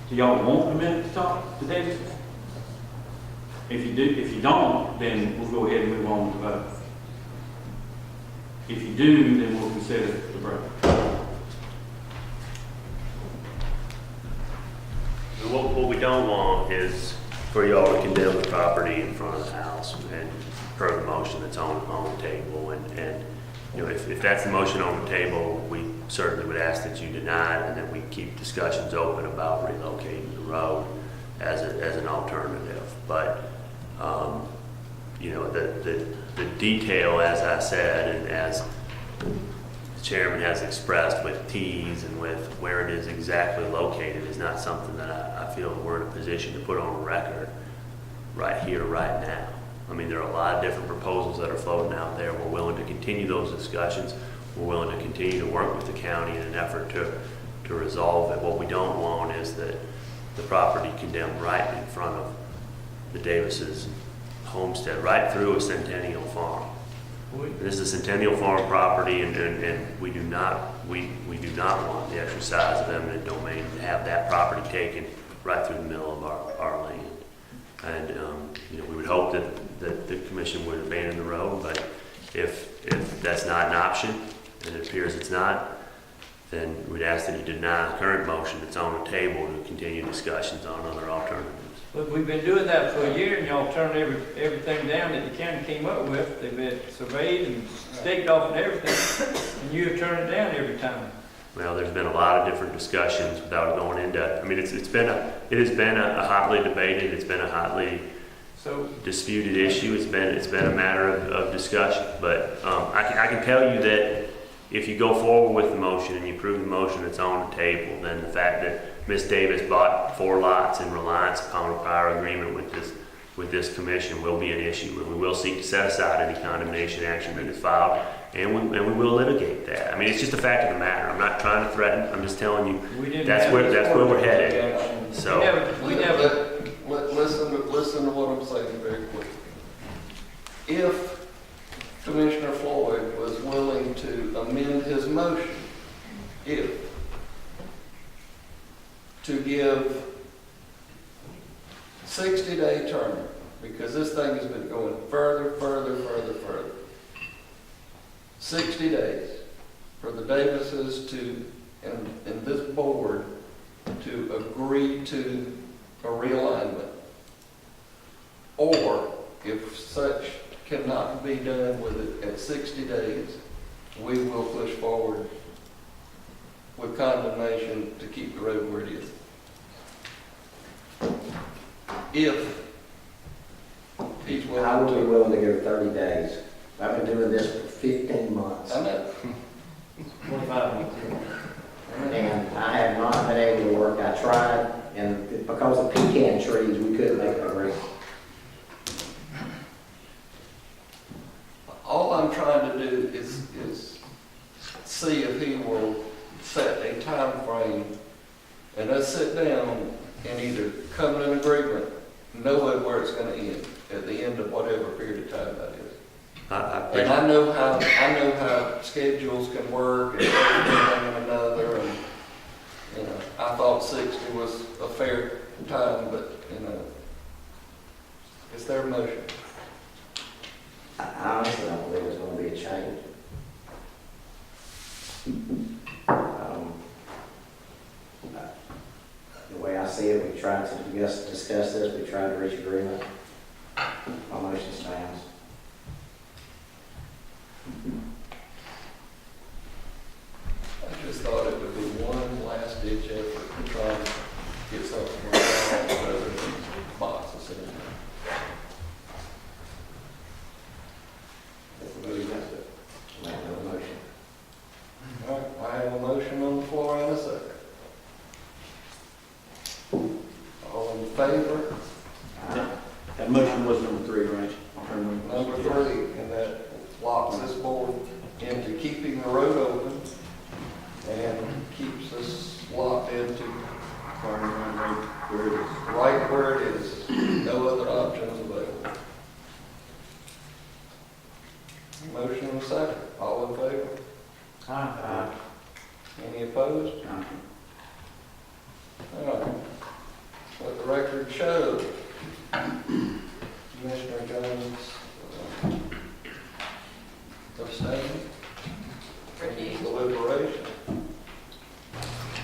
Do y'all want a minute to talk to Davis? If you don't, then we'll go ahead and move on to vote. If you do, then we'll consider the break. What we don't want is for y'all to condemn the property in front of the house and per the motion that's on the table. And you know, if that's the motion on the table, we certainly would ask that you deny it and that we keep discussions open about relocating the road as an alternative. But you know, the detail, as I said, and as the chairman has expressed with T's and with where it is exactly located, is not something that I feel we're in a position to put on record right here, right now. I mean, there are a lot of different proposals that are floating out there. We're willing to continue those discussions. We're willing to continue to work with the county in an effort to resolve it. What we don't want is that the property condemned right in front of the Davis's homestead, right through a Centennial Farm. This is a Centennial Farm property, and we do not want the exercise of eminent domain to have that property taken right through the middle of our land. And you know, we would hope that the commission would abandon the road, but if that's not an option, and it appears it's not, then we'd ask that you deny the current motion that's on the table to continue discussions on other alternatives. Look, we've been doing that for a year, and y'all turned everything down that the county came up with. They've been surveyed and staked off and everything, and you have turned it down every time. Well, there's been a lot of different discussions without going into. I mean, it has been a hotly debated. It's been a hotly disputed issue. It's been a matter of discussion. But I can tell you that if you go forward with the motion and you approve the motion that's on the table, then the fact that Ms. Davis bought 4 lots in reliance upon a prior agreement with this commission will be an issue, and we will seek to set aside any condemnation action that is filed, and we will litigate that. I mean, it's just a fact of the matter. I'm not trying to threaten. I'm just telling you that's where we're headed. So Listen to what I'm saying very quickly. If Commissioner Floyd was willing to amend his motion, to give 60-day term, because this thing has been going further. 60 days for the Davises and this board to agree to a realignment. Or if such cannot be done with it at 60 days, we will push forward with condemnation to keep the road where it is. If he's I willing would be to? willing to go 30 days. I've been doing this for 15 months. I know. 25 minutes. And I have not been able to work. I tried, and because of pecan trees, we couldn't make an agreement. All I'm trying to do is see if he will set a time frame and us sit down and either come to an agreement, knowing where it's gonna end, at the end of whatever period of time that is. And I know how schedules can work and everything and another, and, you know, I thought 60 was a fair time, but, you know, it's their motion. I honestly don't believe there's going to be a change. The way I see it, we tried to discuss this, we tried to reach agreement. My motion stands. I just thought it would be one last ditch effort to try and get something resolved rather than boxes in there. I have no motion. All right, I have a motion on the floor and a second. All in favor? That motion was number 3, right? Number 3, and that locks this board into keeping the road open and keeps us locked into right where it is. No other options available. Motion and second. All in favor? Aye. Any opposed? All right. Let the record show. Commissioner Jones abstaining. Deliberation.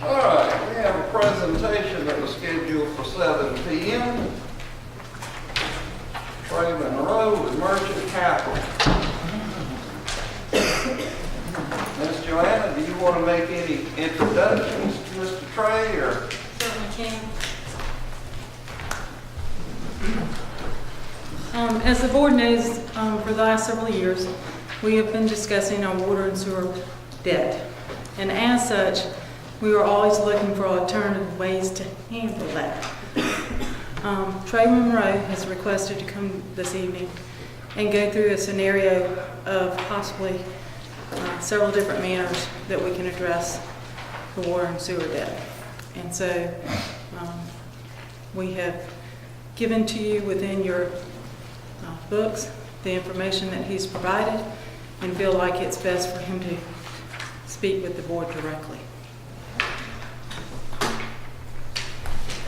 All right, we have a presentation that was scheduled for 7 p.m. Trayman Road with Merchant Capital. Miss Joanna, do you want to make any introductions to Mr. Trey, or? Certainly can. As the board knows, for the last several years, we have been discussing our water and sewer debt. And as such, we were always looking for alternative ways to handle that. Trey Monroe has requested to come this evening and go through a scenario of possibly several different manners that we can address the water and sewer debt. And so we have given to you within your books the information that he's provided, and feel like it's best for him to speak with the board directly.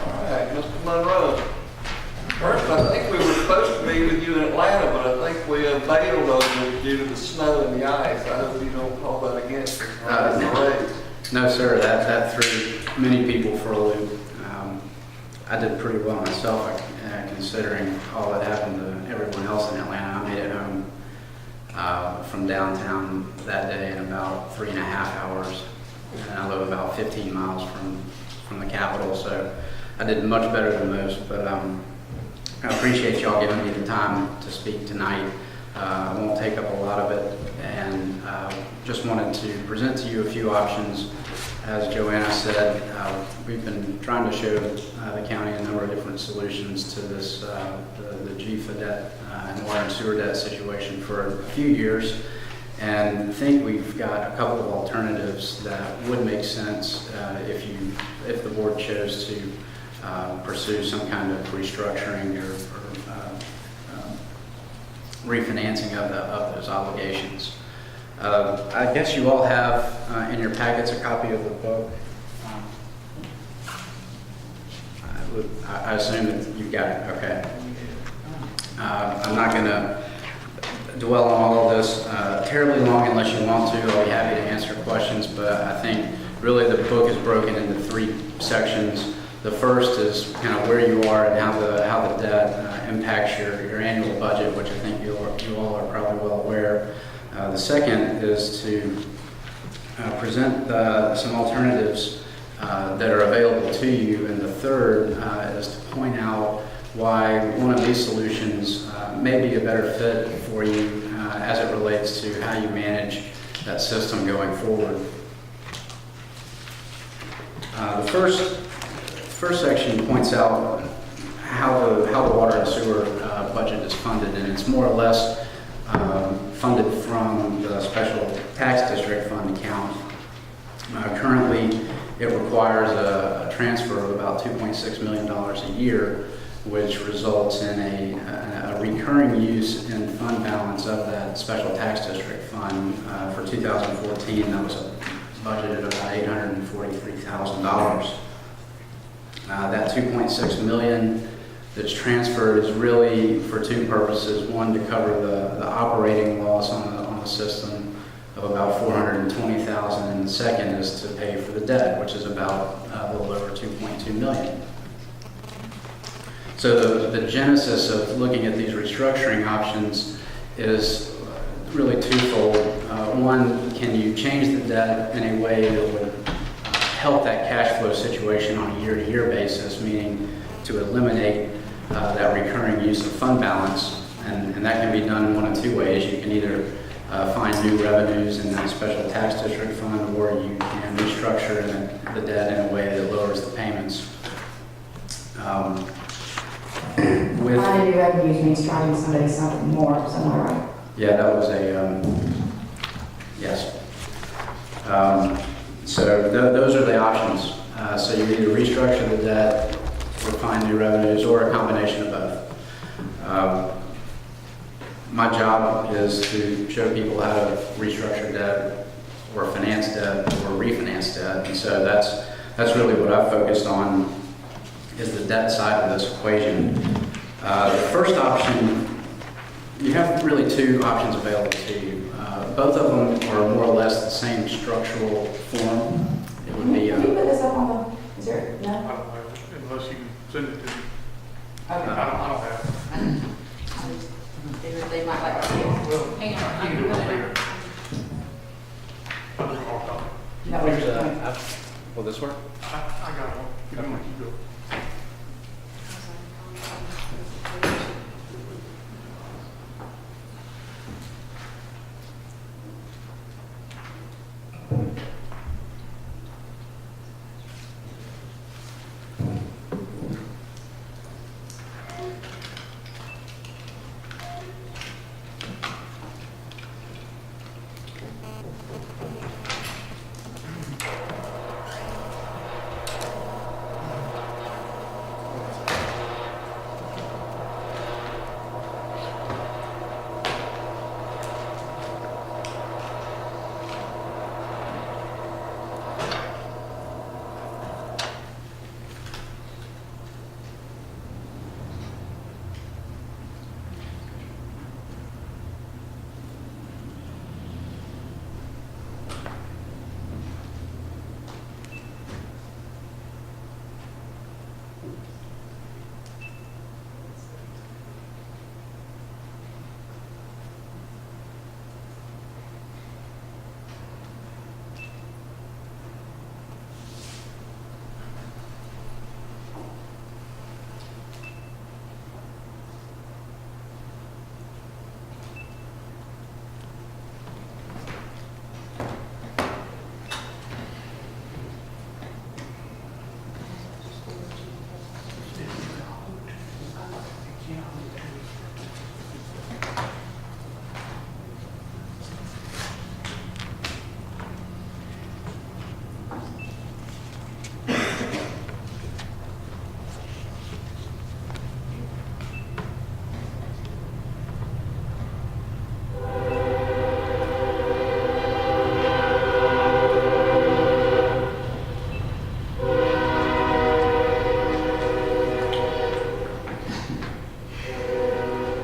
All right, Mr. Monroe. First, I think we were supposed to be with you in Atlanta, but I think we bailed on you due to the snow and the ice. I hope you don't call that against us. No, sir, that threw many people for a loop. I did pretty well myself, considering all that happened to everyone else in Atlanta. I made it home from downtown that day in about 3.5 hours, and I live about 15 miles from the capital, so I did much better than most. But I appreciate y'all giving me the time to speak tonight. I won't take up a lot of it, and just wanted to present to you a few options. As Joanna said, we've been trying to show the county a number of different solutions to this, the GFA debt and water and sewer debt situation for a few years, and think we've got a couple of alternatives that would make sense if the board chose to pursue some kind of restructuring or refinancing of those obligations. I guess you all have in your packets a copy of the book. I assume that you've got it, okay. I'm not going to dwell on all of this terribly long unless you want to. I'll be happy to answer questions, but I think really the book is broken into 3 sections. The first is kind of where you are and how the debt impacts your annual budget, which I think you all are probably well aware. The second is to present some alternatives that are available to you, and the third is to point out why one of these solutions may be a better fit for you as it relates to how you manage that system going forward. The first section points out how the water and sewer budget is funded, and it's more or less funded from the special tax district fund account. Currently, it requires a transfer of about $2.6 million a year, which results in a recurring use in fund balance of that special tax district fund. For 2014, that was budgeted about $843,000. That $2.6 million that's transferred is really for two purposes. One, to cover the operating loss on the system of about $420,000, and the second is to pay for the debt, which is about a little over $2.2 million. So the genesis of looking at these restructuring options is really twofold. One, can you change the debt in a way that would help that cash flow situation on a year-to-year basis, meaning to eliminate that recurring use of fund balance, and that can be done in one of two ways. You can either find new revenues in that special tax district fund, or you can restructure the debt in a way that lowers the payments. Finding new revenues means charging somebody something more somewhere, right? Yeah, that was a, yes. So those are the options. So you either restructure the debt or find new revenues, or a combination of both. My job is to show people how to restructure debt or finance debt or refinance debt. And so that's really what I've focused on, is the debt side of this equation. The first option, you have really two options available to you. Both of them are more or less the same structural form. It would be. Can you put this up on the, is there, no? I don't have it, unless you send it to me. Okay. I don't have it. They might like to see it. Well, Hang on, you I can can do it put it later. I'll just mark off. That was Will this work? I got one. You can you go.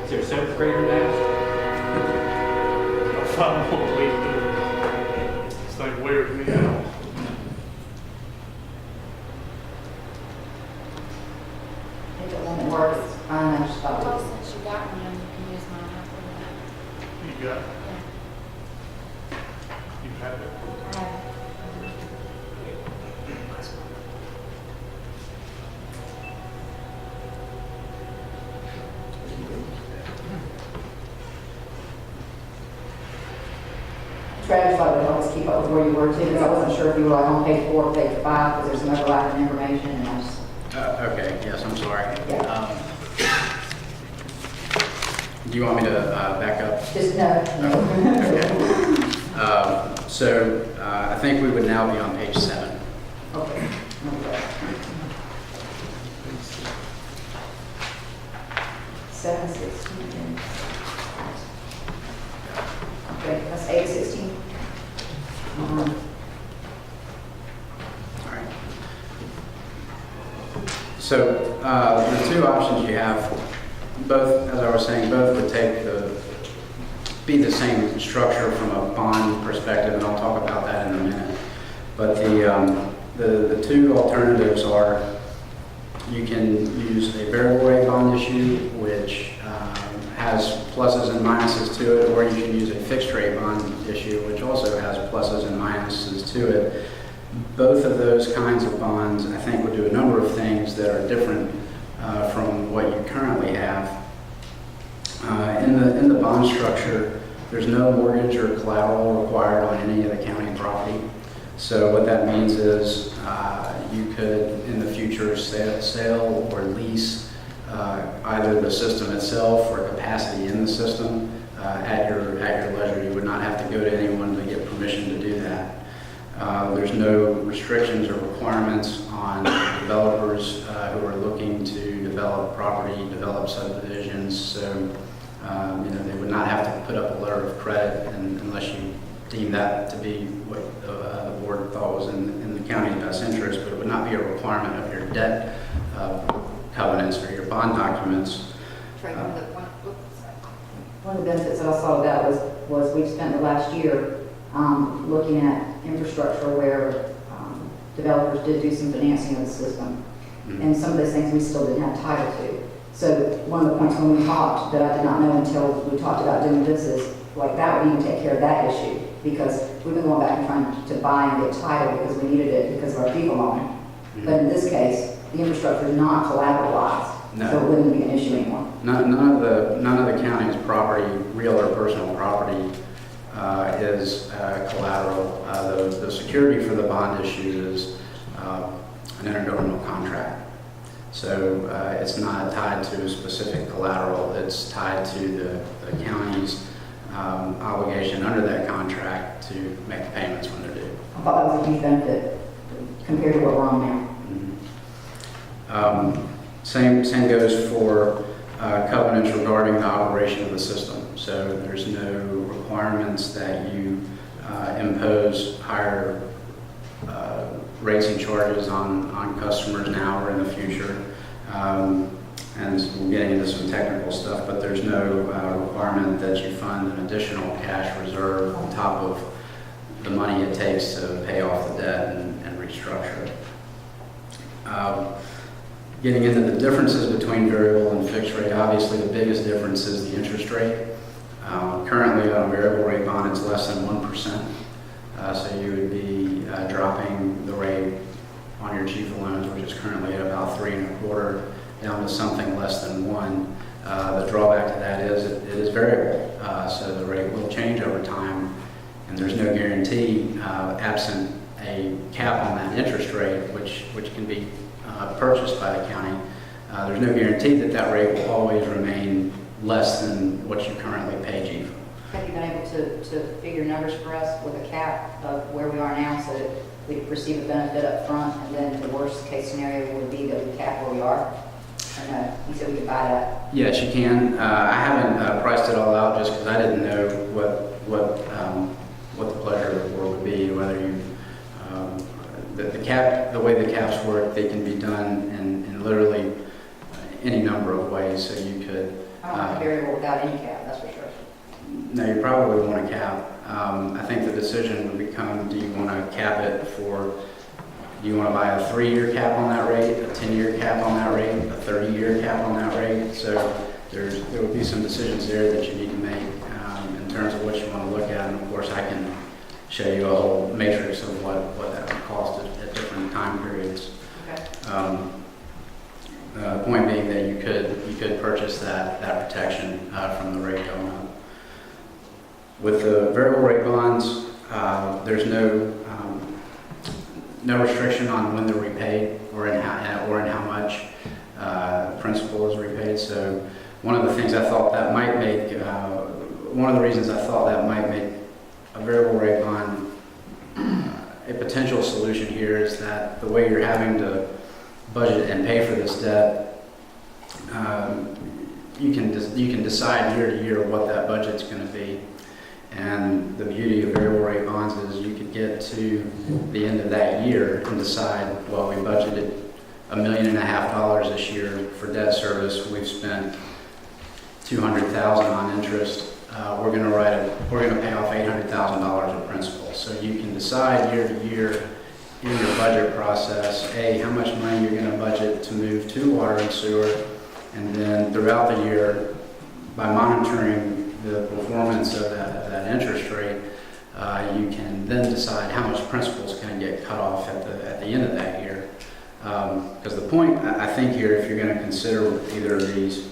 Is there a seventh grader next? I'll find one way to do it. This thing wears me out. If it won't work, it's fine, I just thought. Well, since you got one, you can use mine after that. You got it? Yeah. You have it? I have it. Travis, I would always keep up with where you were too, because I wasn't sure if you were like on page 4 or page 5, because there's some overlapping information, and I just, Okay, yes, I'm sorry. Yeah. Do you want me to back up? just no. So I think we would now be on page 7. Okay. Okay. 716. Okay, that's 816. All right. So the two options you have, both, as I was saying, both would be the same structure from a bond perspective, and I'll talk about that in a minute. But the two alternatives are you can use a variable rate bond issue, which has pluses and minuses to it, or you can use a fixed rate bond issue, which also has pluses and minuses to it. Both of those kinds of bonds, I think, will do a number of things that are different from what you currently have. In the bond structure, there's no mortgage or collateral required on any of the county property. So what that means is you could, in the future, sell or lease either the system itself or capacity in the system at your leisure. You would not have to go to anyone to get permission to do that. There's no restrictions or requirements on developers who are looking to develop property, develop subdivisions. So they would not have to put up a letter of credit unless you deem that to be what the board thought was in the county's best interest, but it would not be a requirement of your debt covenants or your bond documents. One of the benefits that I saw of that was we've spent the last year looking at infrastructure where developers did do some financing of the system. Mm-hmm. And some of those things we still didn't have title to. So one of the points when we talked that I did not know until we talked about doing this is, like, that would even take care of that issue, because we've been going back and trying to buy and get title because we needed it because of our FIFA loan. Mm-hmm. But in this case, the infrastructure is not collateralized, No. so it wouldn't be an issue anymore. None of the county's property, real or personal property, is collateral. The security for the bond issue is an intergovernmental contract. So it's not tied to a specific collateral. It's tied to the county's obligation under that contract to make the payments when they're due. I thought that was a huge benefit compared to what we're on now. Same goes for covenants regarding the operation of the system. So there's no requirements that you impose higher rates and charges on customers now or in the future. And we're getting into some technical stuff, but there's no requirement that you fund an additional cash reserve on top of the money it takes to pay off the debt and restructure it. Getting into the differences between variable and fixed rate, obviously the biggest difference is the interest rate. Currently on a variable rate bond, it's less than 1%. So you would be dropping the rate on your chief loans, which is currently at about 3.25%, down to something less than 1%. The drawback to that is it is variable, so the rate will change over time, and there's no guarantee absent a cap on that interest rate, which can be purchased by the county. There's no guarantee that rate will always remain less than what you currently pay chief. Have you been able to figure numbers for us with a cap of where we are now so that we receive a benefit up front, and then the worst case scenario would be that we cap where we are? Or no? You said we could buy that. Yes, you can. I haven't priced it all out just because I didn't know what the pleasure of the board would be, whether you the way the caps work, they can be done in literally any number of ways. So you could. I don't want a variable without any cap, that's for sure. No, you probably want a cap. I think the decision would become: do you want to cap it for? Do you want to buy a 3-year cap on that rate, a 10-year cap on that rate, a 30-year cap on that rate? So there would be some decisions there that you need to make in terms of what you want to look at. And of course, I can show you a whole matrix of what that would cost at different time periods. Okay. The point being that you could purchase that protection from the rate going up. With the variable rate bonds, There's no restriction on when they're repaid or in how much principal is repaid. So one of the things I thought that might make, one of the reasons I thought that might make a variable rate bond a potential solution here is that the way you're having to budget and pay for this debt, you can decide year to year what that budget's going to be. And the beauty of variable rate bonds is you could get to the end of that year and decide, well, we budgeted $1.5 million this year for debt service. We've spent $200,000 on interest. We're going to pay off $800,000 of principal. So you can decide year to year in your budget process, how much money you're going to budget to move to water and sewer, and then throughout the year, by monitoring the performance of that interest rate, you can then decide how much principal is going to get cut off at the end of that year. Because the point, I think here, if you're going to consider either of these,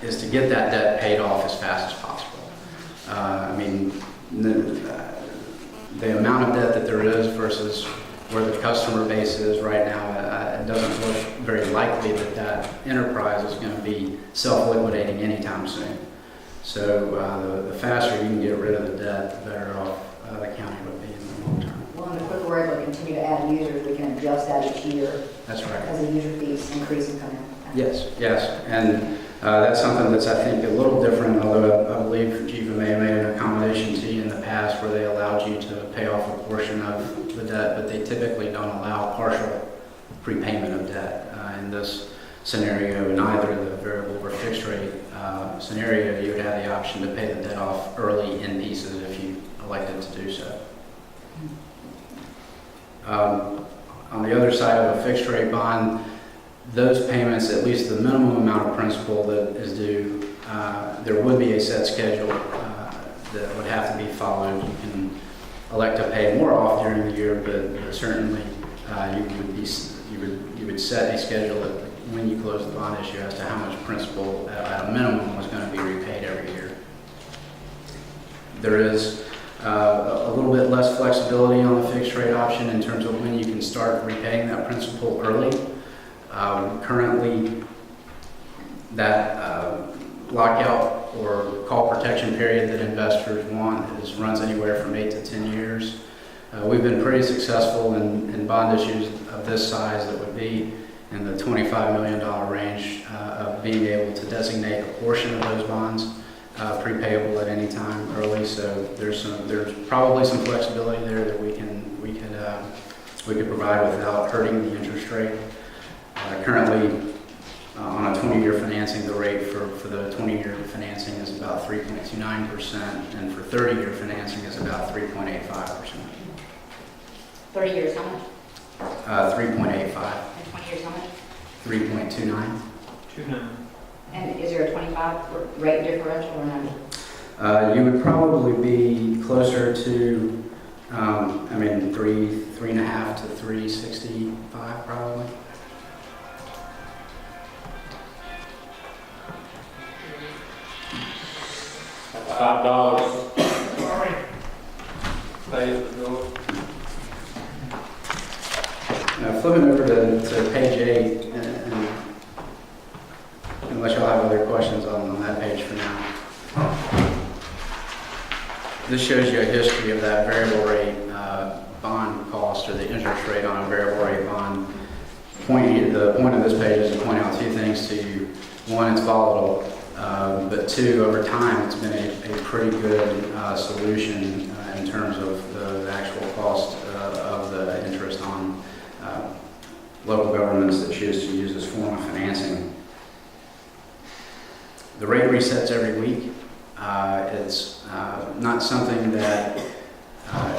is to get that debt paid off as fast as possible. I mean, the amount of debt that there is versus where the customer base is right now, it doesn't look very likely that enterprise is going to be self-liquidating anytime soon. So the faster you can get rid of the debt, the better off the county would be in the long term. Well, and the quicker we're able to continue to add users, we can adjust that each year. That's right. As the user fees increase and come in. Yes, yes. And that's something that's, I think, a little different, although I believe Jiva may have made an accommodation to you in the past where they allowed you to pay off a portion of the debt, but they typically don't allow partial prepayment of debt. In this scenario, in either the variable or fixed rate scenario, you would have the option to pay the debt off early in pieces if you elected to do so. On the other side of a fixed rate bond, those payments, at least the minimum amount of principal that is due, there would be a set schedule that would have to be followed. You can elect to pay more off during the year, but certainly you would set a schedule that when you close the bond issue as to how much principal at a minimum was going to be repaid every year. There is a little bit less flexibility on the fixed rate option in terms of when you can start repaying that principal early. Currently, that lockout or call protection period that investors want runs anywhere from 8 to 10 years. We've been pretty successful in bond issues of this size that would be in the $25 million range of being able to designate a portion of those bonds prepayable at any time early. So there's probably some flexibility there that we could provide without hurting the interest rate. Currently, on a 20-year financing, the rate for the 20-year financing is about 3.29%, and for 30-year financing is about 3.85%. 30 years, how much? 3.85. And 20 years, how much? 3.29. 29. And is there a 25 rate differential or not? You would probably be closer to, 3.5 to 3.65 probably. $5. Pay at the door. Flipping over to page 8, and unless y'all have other questions on that page for now. This shows you a history of that variable rate bond cost, or the interest rate on a variable rate bond. The point of this page is to point out two things to you. One, it's volatile, but two, over time, it's been a pretty good solution in terms of the actual cost of the interest on local governments that choose to use this form of financing. The rate resets every week. It's not something that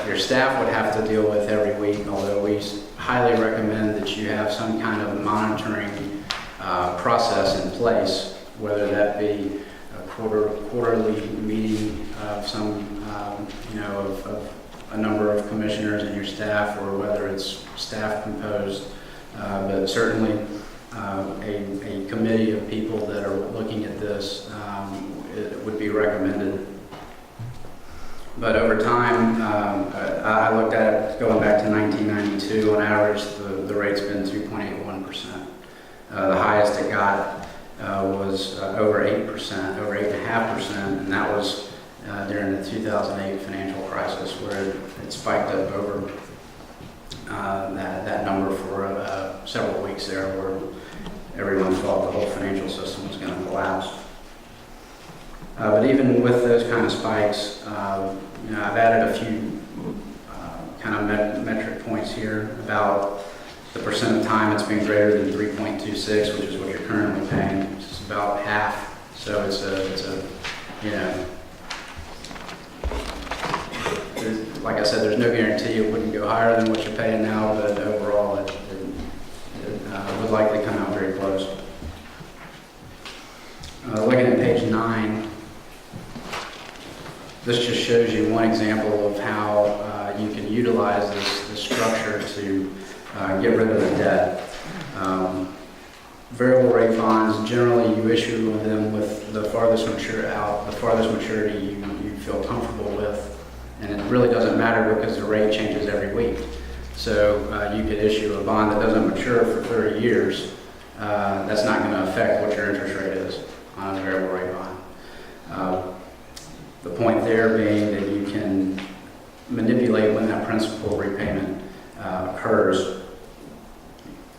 your staff would have to deal with every week, although we highly recommend that you have some kind of monitoring process in place, whether that be a quarterly meeting of of a number of commissioners and your staff, or whether it's staff composed, but certainly a committee of people that are looking at this it would be recommended. But over time, I looked at it going back to 1992, on average, the rate's been 2.81%. The highest it got was over 8%, over 8.5%, and that was during the 2008 financial crisis, where it spiked up over that number for several weeks there, where everyone thought the whole financial system was going to collapse. But even with those kind of spikes, I've added a few kind of metric points here about the percent of time it's been greater than 3.26, which is what you're currently paying. It's about half. So it's a like I said, there's no guarantee it wouldn't go higher than what you're paying now, but overall it would likely come out very close. Looking at page 9, this just shows you one example of how you can utilize this structure to get rid of the debt. Variable rate bonds, generally you issue them with the farthest maturity you feel comfortable with. And it really doesn't matter because the rate changes every week. So you could issue a bond that doesn't mature for 30 years. That's not going to affect what your interest rate is on a variable rate bond. The point there being that you can manipulate when that principal repayment occurs.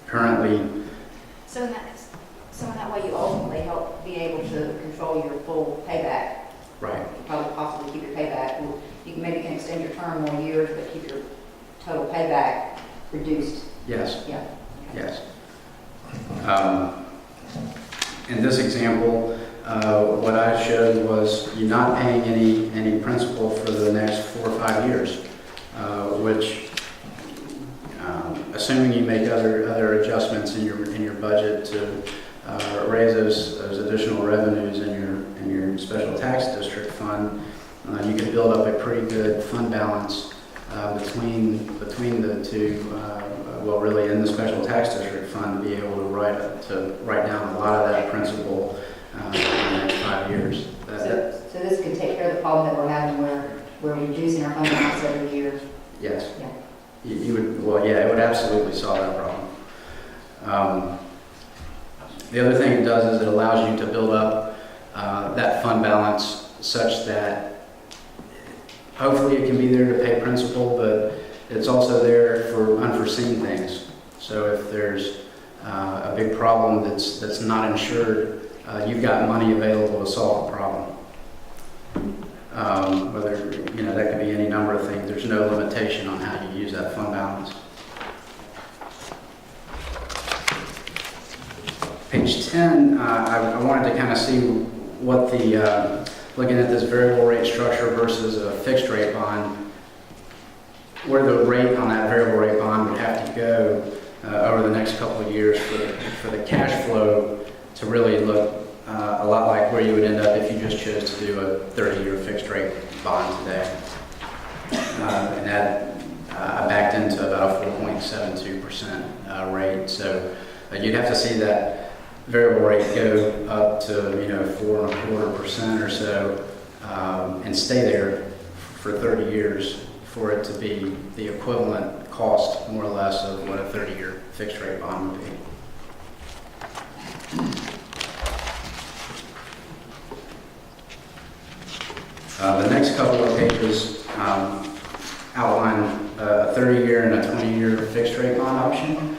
Currently, So in that way, you ultimately help be able to control your full payback. right. You probably possibly keep your payback. You can maybe extend your term more years, but keep your total payback reduced. Yes. Yeah. Yes. In this example, what I showed was you're not paying any principal for the next 4 or 5 years, which, assuming you make other adjustments in your budget to raise those additional revenues in your special tax district fund, you can build up a pretty good fund balance between the two. Well, really, in the special tax district fund, to be able to write down a lot of that principal in the next 5 years. So this could take care of the problem that we're having where we're reducing our fund balance every year. Yes. Yeah. You would, well, yeah, it would absolutely solve that problem. The other thing it does is it allows you to build up that fund balance such that hopefully it can be there to pay principal, but it's also there for unforeseen things. So if there's a big problem that's not insured, you've got money available to solve the problem. Whether, that could be any number of things. There's no limitation on how you use that fund balance. Page 10, I wanted to kind of see what looking at this variable rate structure versus a fixed rate bond, where the rate on that variable rate bond would have to go over the next couple of years for the cash flow to really look a lot like where you would end up if you just chose to do a 30-year fixed rate bond today. And that I backed into about a 4.72% rate. So you'd have to see that variable rate go up to 4.25% or so and stay there for 30 years for it to be the equivalent cost, more or less, of what a 30-year fixed rate bond would be. The next couple of pages outline a 30-year and a 20-year fixed rate bond option.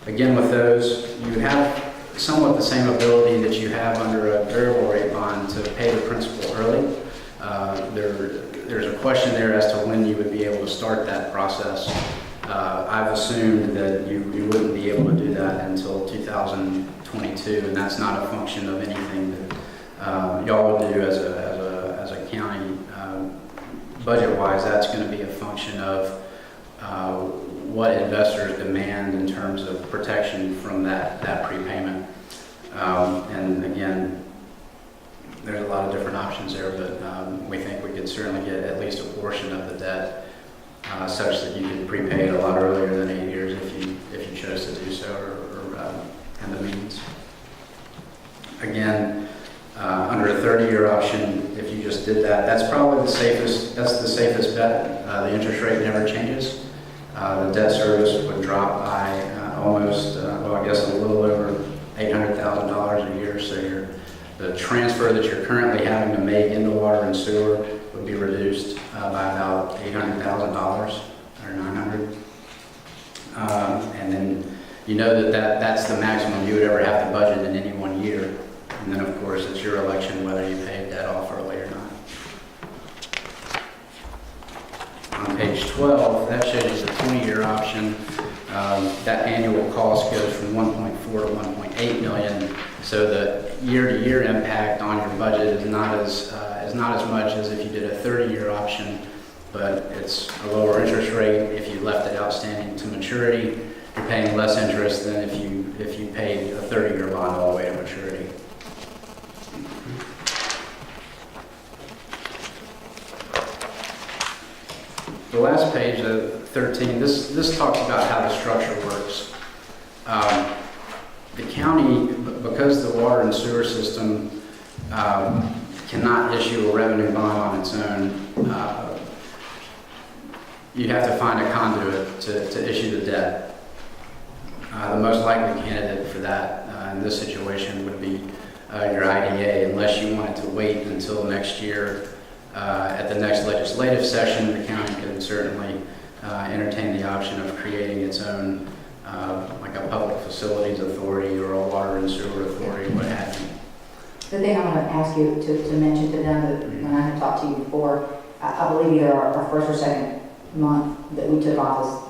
Again, with those, you would have somewhat the same ability that you have under a variable rate bond to pay the principal early. There's a question there as to when you would be able to start that process. I've assumed that you wouldn't be able to do that until 2022, and that's not a function of anything that y'all would do as a county. Budget-wise, that's going to be a function of what investors demand in terms of protection from that prepayment. And again, there's a lot of different options there, but we think we could certainly get at least a portion of the debt such that you can prepay it a lot earlier than 8 years if you chose to do so or have the means. Again, under a 30-year option, if you just did that. That's probably the safest, that's the safest bet. The interest rate never changes. The debt service would drop by almost, well, I guess a little over $800,000 a year. So the transfer that you're currently having to make into water and sewer would be reduced by about $800,000 or $900,000. And then you know that's the maximum you would ever have to budget in any one year. And then, of course, it's your election whether you pay debt off early or not. On page 12, that shows you the 20-year option. That annual cost goes from 1.4 to 1.8 million. So the year-to-year impact on your budget is not as much as if you did a 30-year option, but it's a lower interest rate. If you left it outstanding to maturity, you're paying less interest than if you paid a 30-year bond all the way to maturity. The last page, 13, this talks about how the structure works. The county, because the water and sewer system cannot issue a revenue bond on its own, you have to find a conduit to issue the debt. The most likely candidate for that in this situation would be your IDA, unless you wanted to wait until next year. At the next legislative session, the county could certainly entertain the option of creating its own, like a public facilities authority or a water and sewer authority, what have you. The thing I want to ask you to mention to them, that when I had talked to you before, I believe either our first or second month that we took office,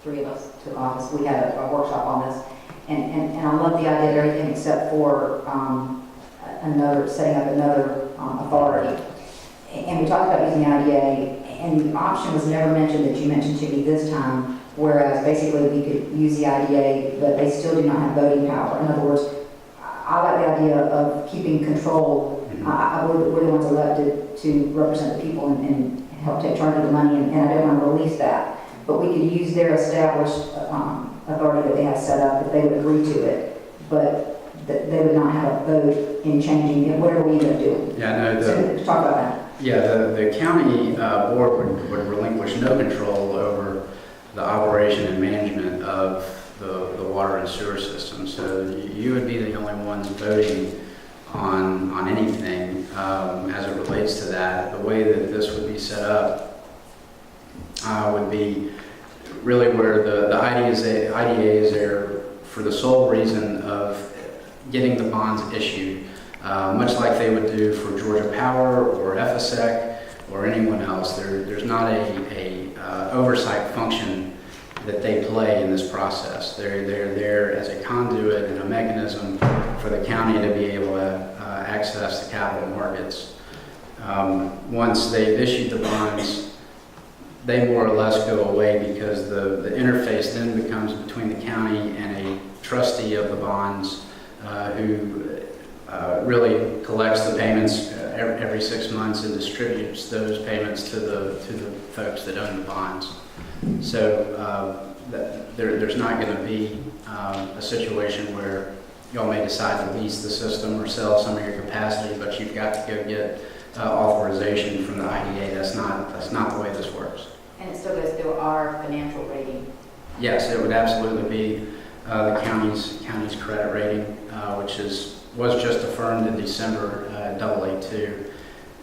three of us took office, we had a workshop on this, and I love the idea of everything except for setting up another authority. And we talked about using the IDA, and the option was never mentioned that you mentioned to me this time, whereas basically we could use the IDA, but they still do not have voting power. In other words, I like the idea of keeping control. I believe that we're the ones elected to represent the people and help take charge of the money, and I don't want to release that. But we could use their established authority that they have set up if they would agree to it, but they would not have a vote in changing it, whatever we end up doing. Yeah, no, So talk about that. Yeah, the county board would relinquish no control over the operation and management of the water and sewer system. So you would be the only ones voting on anything as it relates to that. The way that this would be set up would be really where the IDA is there for the sole reason of getting the bonds issued. Much like they would do for Georgia Power or FSEC or anyone else. There's not a oversight function that they play in this process. They're there as a conduit and a mechanism for the county to be able to access the capital markets. Once they've issued the bonds, they more or less go away because the interface then becomes between the county and a trustee of the bonds who really collects the payments every 6 months and distributes those payments to the folks that own the bonds. So there's not going to be a situation where y'all may decide to lease the system or sell some of your capacity, but you've got to go get authorization from the IDA. That's not the way this works. And it still goes through our financial rating. Yes, it would absolutely be the county's credit rating, which was just affirmed in December, AA2.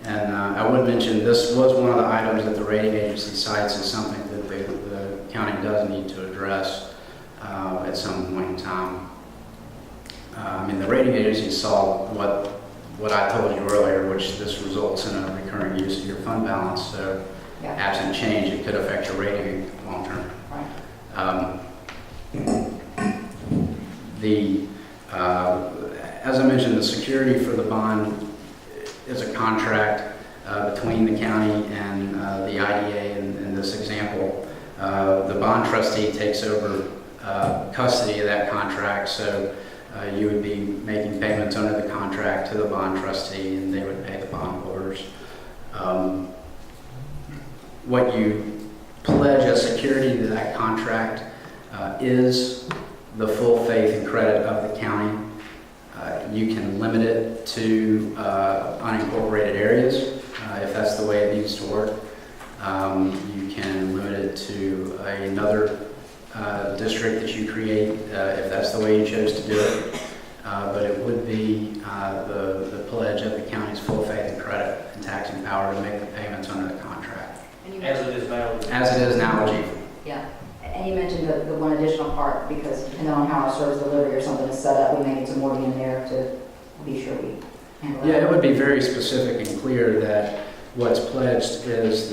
And I would mention this was one of the items that the rating agency cites as something that the county does need to address at some point in time. I mean, the rating agency saw what I told you earlier, which this results in a recurring use of your fund balance. So absent change, it could affect your rating long term. As I mentioned, the security for the bond is a contract between the county and the IDA in this example. The bond trustee takes over custody of that contract, so you would be making payments under the contract to the bond trustee, and they would pay the bondholders. What you pledge as security to that contract is the full faith and credit of the county. You can limit it to unincorporated areas, if that's the way it needs to work. You can limit it to another district that you create, if that's the way you chose to do it. But it would be the pledge of the county's full faith and credit and taxing power to make the payments under the contract. As it is now. As it is now, Chief. Yeah, and you mentioned the one additional part, because depending on how our service delivery or something is set up, we may need some wording in there to be sure we handle Yeah, that. it would be very specific and clear that what's pledged is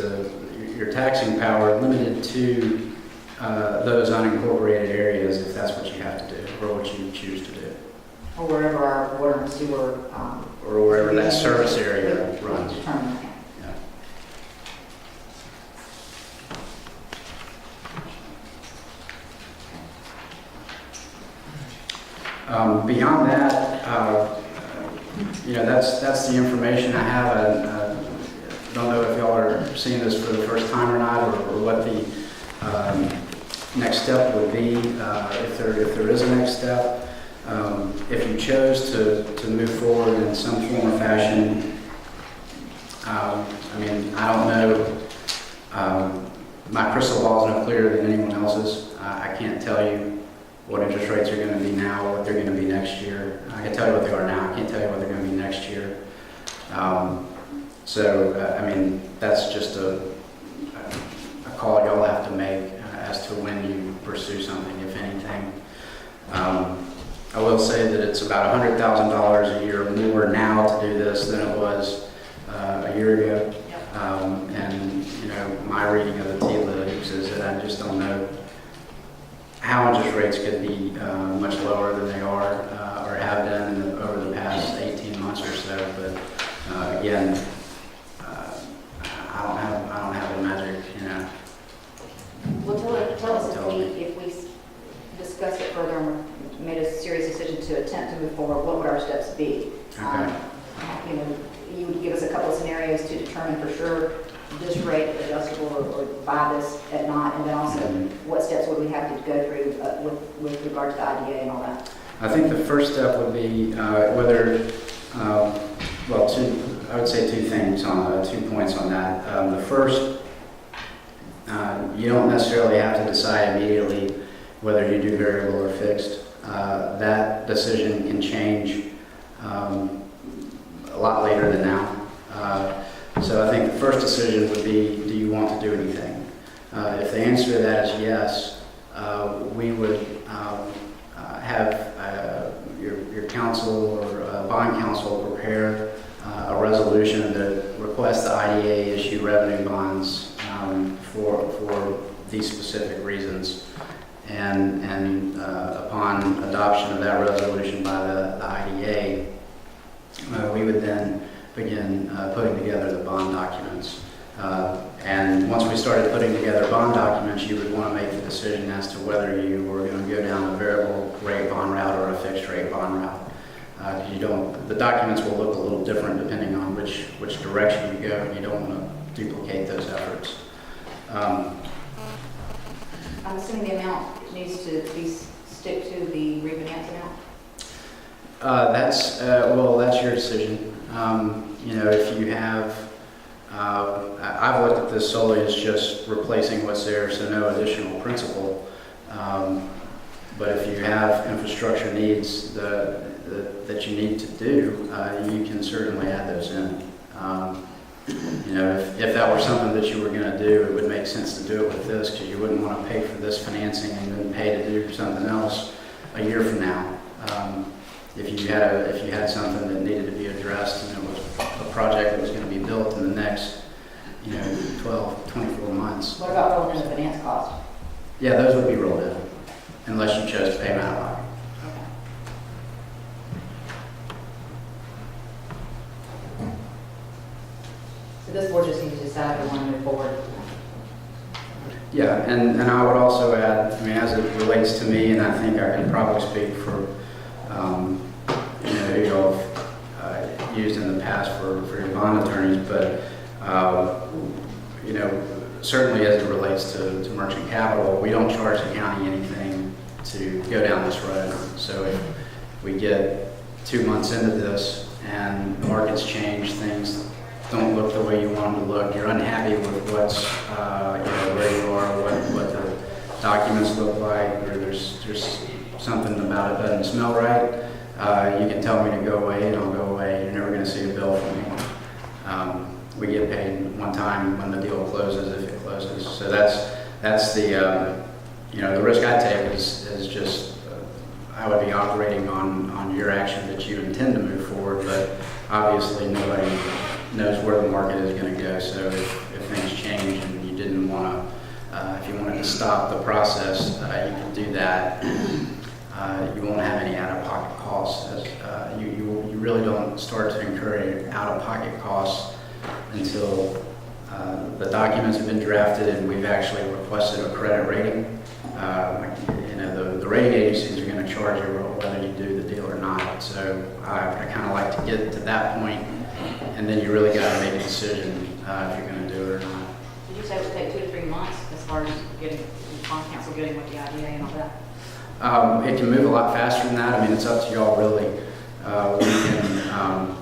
your taxing power limited to those unincorporated areas, if that's what you have to do, or what you choose to do. Or wherever our water and sewer. Or wherever that service area runs. Determine that. Beyond that, that's the information I have. I don't know if y'all are seeing this for the first time or not, or what the next step would be, if there is a next step. If you chose to move forward in some form or fashion, I don't know. My crystal ball is no clearer than anyone else's. I can't tell you what interest rates are going to be now, what they're going to be next year. I can tell you what they are now. I can't tell you what they're going to be next year. That's just a call y'all have to make as to when you pursue something, if anything. I will say that it's about $100,000 a year more now to do this than it was a year ago. My reading of the tea leaves is that I just don't know how interest rates could be much lower than they are or have been over the past 18 months or so. But again, I don't have the magic, Well, tell us if we discuss it further and made a serious decision to attempt to move forward, what would our steps be? Okay. You would give us a couple of scenarios to determine for sure this rate adjustable or buy this at not, and then also what steps would we have to go through with regard to the IDA and all that? I think the first step would be whether, I would say two things on 2 points on that. The first, you don't necessarily have to decide immediately whether you do variable or fixed. That decision can change a lot later than now. So I think the first decision would be, do you want to do anything? If the answer to that is yes, we would have your council or bond council prepare a resolution that requests the IDA issue revenue bonds for these specific reasons. And upon adoption of that resolution by the IDA, we would then begin putting together the bond documents. And once we started putting together bond documents, you would want to make the decision as to whether you were going to go down a variable rate bond route or a fixed rate bond route. The documents will look a little different depending on which direction you go, and you don't want to duplicate those efforts. I'm assuming the amount needs to stick to the refinance amount? That's your decision. If you have, I've looked at this solely as just replacing what's there, so no additional principal. But if you have infrastructure needs that you need to do, you can certainly add those in. If that were something that you were going to do, it would make sense to do it with this, because you wouldn't want to pay for this financing and then pay to do something else a year from now. If you had something that needed to be addressed and it was a project that was going to be built in the next 12, 24 months. What about rolling in the finance cost? Yeah, those would be rolled in, unless you chose to pay them out of pocket. So this board just needs to decide if we want to move forward. Yeah, and I would also add, as it relates to me, and I think I can probably speak for, who y'all have used in the past for your bond attorneys, but, certainly as it relates to merchant capital, we don't charge the county anything to go down this road. So if we get 2 months into this and the market's changed, things don't look the way you want them to look, you're unhappy with what's, where you are, what the documents look like, or there's something about it doesn't smell right, you can tell me to go away and I'll go away. You're never going to see a bill from me. We get paid one time when the deal closes, if it closes. So that's the the risk I take is just I would be operating on your action that you intend to move forward, but obviously nobody knows where the market is going to go. So if things change and you didn't want to, if you wanted to stop the process, you can do that. You won't have any out-of-pocket costs. You really don't start to incur out-of-pocket costs until the documents have been drafted and we've actually requested a credit rating. The rating agencies are going to charge you whether you do the deal or not. So I kind of like to get to that point, and then you really got to make a decision if you're going to do it or not. Did you say it would take 2 to 3 months as far as getting bond council getting with the IDA and all that? It can move a lot faster than that. I mean, it's up to y'all really. We can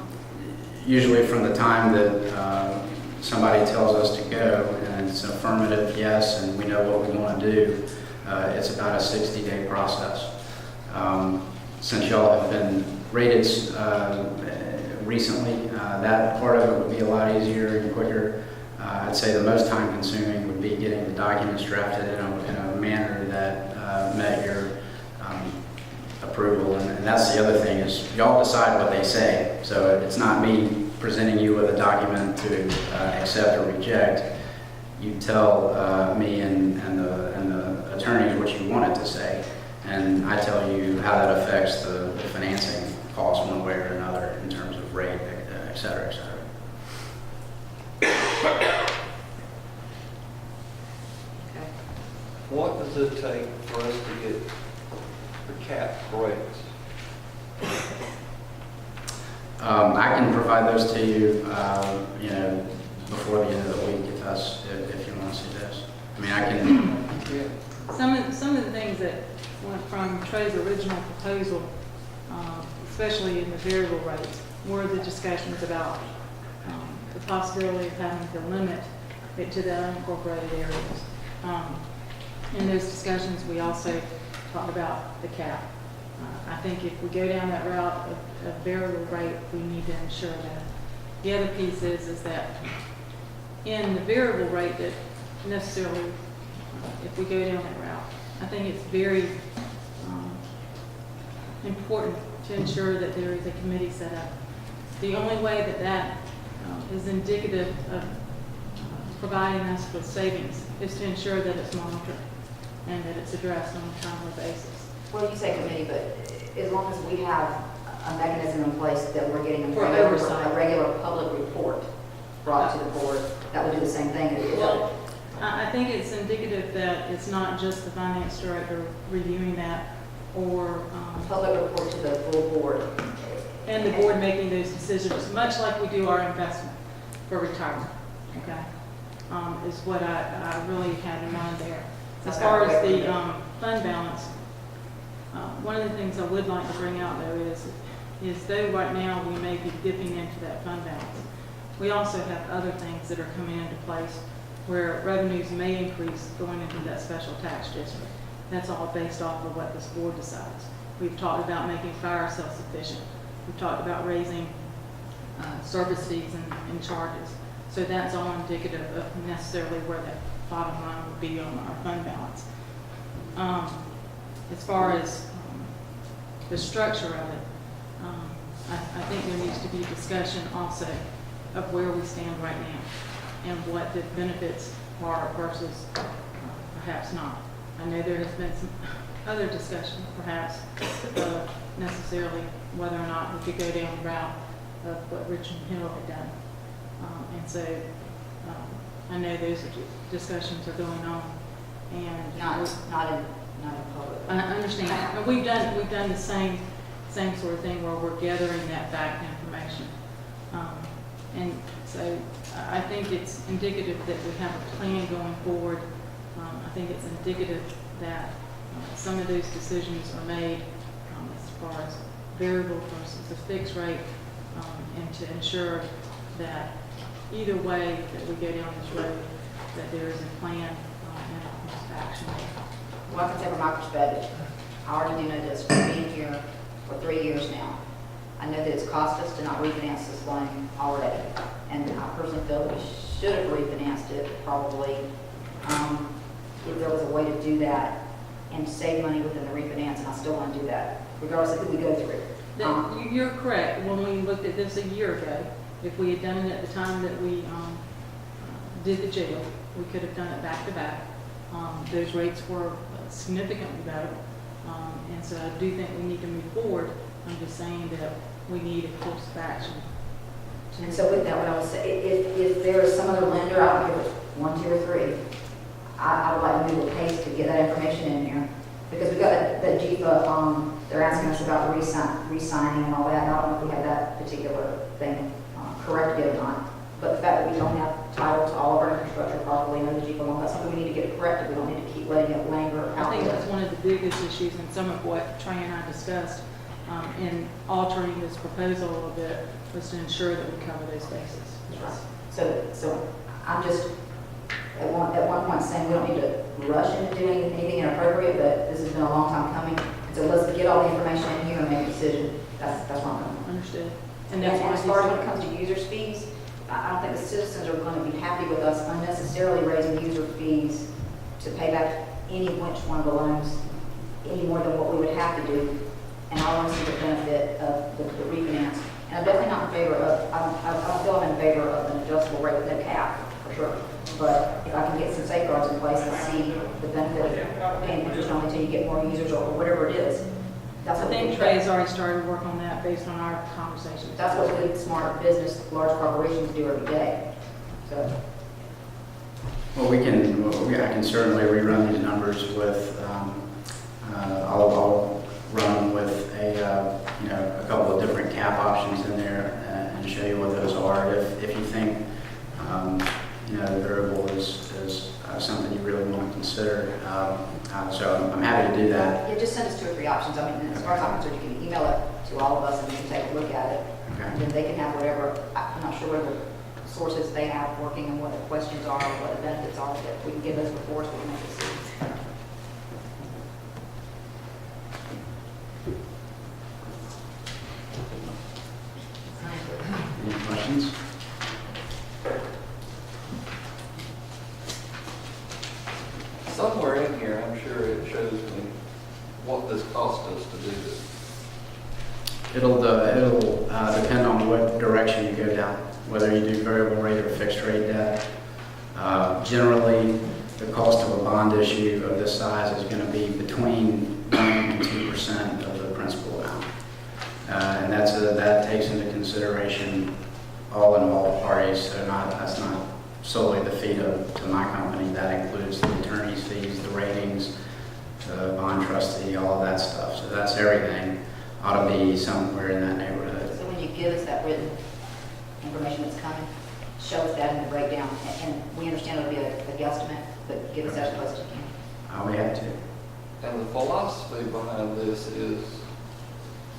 usually from the time that somebody tells us to go and it's an affirmative yes and we know what we want to do, it's about a 60-day process. Since y'all have been rated recently, that part of it would be a lot easier and quicker. I'd say the most time consuming would be getting the documents drafted in a manner that met your approval. And that's the other thing is y'all decide what they say. So it's not me presenting you with a document to accept or reject. You tell me and the attorneys what you want it to say, and I tell you how that affects the financing costs one way or another in terms of rate, et cetera, et cetera. What does it take for us to get the cap raised? I can provide those to you, before the end of the week if you want to see this. I mean, I can. Yeah. Some of the things that went from Trey's original proposal, especially in the variable rates, were the discussions about the possibility of having to limit it to the unincorporated areas. In those discussions, we also talked about the cap. I think if we go down that route of variable rate, we need to ensure that. The other piece is that in the variable rate that necessarily, if we go down that route, I think it's very important to ensure that there is a committee set up. The only way that is indicative of providing us with savings is to ensure that it's monitored and that it's addressed on a timely basis. Well, you say committee, but as long as we have a mechanism in place that we're getting For a oversight. regular public report brought to the board, that would do the same thing. Well, I think it's indicative that it's not just the finance director reviewing that or Public report to the full board. and the board making those decisions, much like we do our investment for retirement, okay? Is what I really had in mind there. As far as the fund balance, one of the things I would like to bring out though is though right now we may be dipping into that fund balance, we also have other things that are coming into place where revenues may increase going into that special tax district. That's all based off of what this board decides. We've talked about making fire self-sufficient. We've talked about raising service fees and charges. So that's all indicative of necessarily where that bottom line would be on our fund balance. As far as the structure of it, I think there needs to be discussion also of where we stand right now and what the benefits are versus perhaps not. I know there has been some other discussion, perhaps, necessarily whether or not we could go down the route of what Richmond Hill had done. And so I know those discussions are going on, and Not in public. I understand. And we've done the same sort of thing where we're gathering that fact information. And so I think it's indicative that we have a plan going forward. I think it's indicative that some of those decisions are made as far as variable versus a fixed rate, and to ensure that either way that we go down this road, that there is a plan and a course of action. Well, I can say from my perspective, I already do know this, from being here for 3 years now. I know that it's cost us to not refinance this loan already, and I personally feel that we should have refinanced it probably, if there was a way to do that and save money within the refinance, and I still want to do that, regardless of who we go through. You're correct. When we looked at this a year ago, if we had done it at the time that we did the jail, we could have done it back to back. Those rates were significantly better, and so I do think we need to move forward. I'm just saying that we need a course of action. And so with that, what I would say, if there is some other lender, I don't care if it's 1, 2, or 3, I would like to move a pace to get that information in here. Because we got that GFA, they're asking us about re-signing and all that, and I don't know if we have that particular thing corrected or not. But the fact that we don't have title to all of our infrastructure properly under the GFA loan, that's something we need to get corrected. We don't need to keep letting it linger out I think there. that's one of the biggest issues, and some of what Trey and I discussed in altering this proposal a little bit was to ensure that we cover those bases. So I'm just at one point saying we don't need to rush into doing anything inappropriate, but this has been a long time coming. So let's get all the information in here and make a decision. That's what I'm doing. Understood. And as far as when it comes to users' fees, I don't think the citizens are going to be happy with us unnecessarily raising user fees to pay back any which one of the loans any more than what we would have to do. And I want to see the benefit of the refinance. And I'm definitely not in favor of, I don't feel I'm in favor of an adjustable rate with no cap, for sure. But if I can get some safeguards in place and see the benefit of paying interest only until you get more users or whatever it is, that's I what think Trey's already started work on that based on our conversations. that's what good, smart business, large corporations do every day. So, Well, I can certainly rerun these numbers with, I'll run them with a couple of different cap options in there and show you what those are. If you think, the variable is something you really want to consider. So I'm happy to do that. yeah, just send us 2 or 3 options. I mean, as far as I'm concerned, you can email it to all of us and we can take a look at it. Okay. And then they can have whatever, I'm not sure what the sources they have working and what the questions are, or what the benefits are, that we can give those before so we can make a decision. Any questions? Somewhere in here, I'm sure it shows me what this cost us to do this. It'll depend on what direction you go down, whether you do variable rate or fixed rate debt. Generally, the cost of a bond issue of this size is going to be between 1% and 2% of the principal amount. And that takes into consideration all involved parties, so that's not solely the fee to my company. That includes the attorney's fees, the ratings, the bond trustee, all of that stuff. So that's everything. Ought to be somewhere in that neighborhood. So when you give us that written information that's coming, show us that in the breakdown. And we understand it'll be a guesstimate, but give us that as close as you can. We have to. And the philosophy behind this is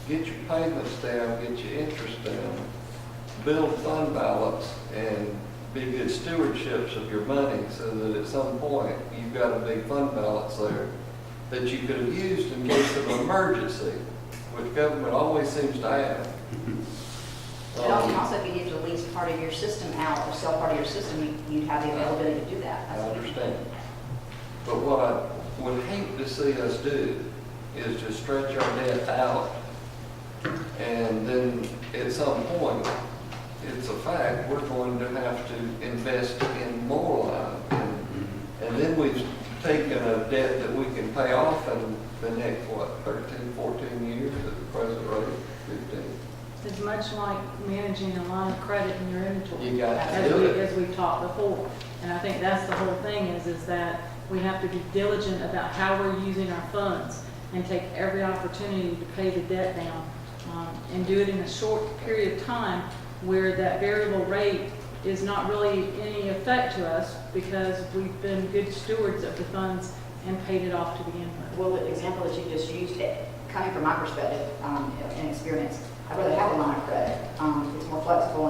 get your payments down, get your interest down, build fund balance, and be good stewardships of your money so that at some point you've got a big fund balance there that you could have used in case of an emergency, which government always seems to have. And also, if you need to lease part of your system out or sell part of your system, you'd have the availability to do that. I understand. But what I would hate to see us do is just stretch our debt out, and then at some point, it's a fact, we're going to have to invest in more line. And then we've taken a debt that we can pay off in the next, 13, 14 years at the present rate, 15. It's much like managing a line of credit in your inventory. You got to do it. As we've talked before. And I think that's the whole thing is that we have to be diligent about how we're using our funds and take every opportunity to pay the debt down and do it in a short period of time where that variable rate is not really any effect to us because we've been good stewards of the funds and paid it off to begin with. Well, the example that you just used, coming from my perspective and experience, I'd rather have a line of credit. It's more flexible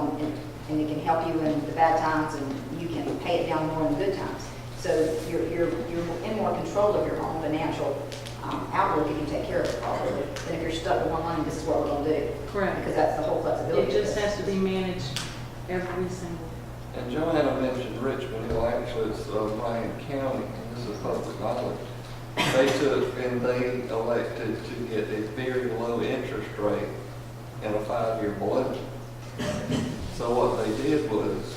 and it can help you in the bad times and you can pay it down more in the good times. So you're in more control of your own financial outlook if you take care of it properly than if you're stuck with one line, this is what we're going to do. Correct. Because that's the whole flexibility. It just of this. has to be managed every single. And Joanna mentioned Richmond Hill, actually it's Bryan County, and this is public knowledge. They took and they elected to get a very low interest rate and a 5-year balloon. So what they did was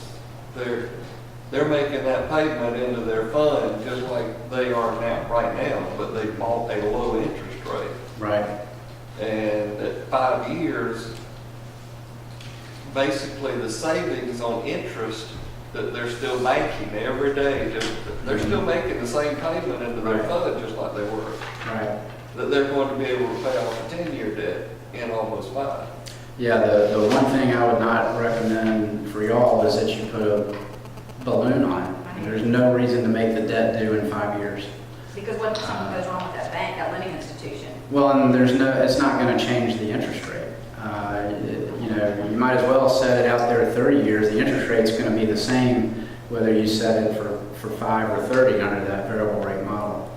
they're making that payment into their fund just like they are now, right now, but they bought a low interest rate. Right. And at 5 years, basically the savings on interest that they're still making every day, they're still making the same payment into their fund just like they were. Right. That they're going to be able to pay off a 10-year debt in almost 5. Yeah, the one thing I would not recommend for y'all is that you put a balloon on it. There's no reason to make the debt due in 5 years. Because what if something goes wrong with that bank, that lending institution? Well, and it's not going to change the interest rate. You might as well set it out there 30 years. The interest rate's going to be the same whether you set it for 5 or 30 under that variable rate model.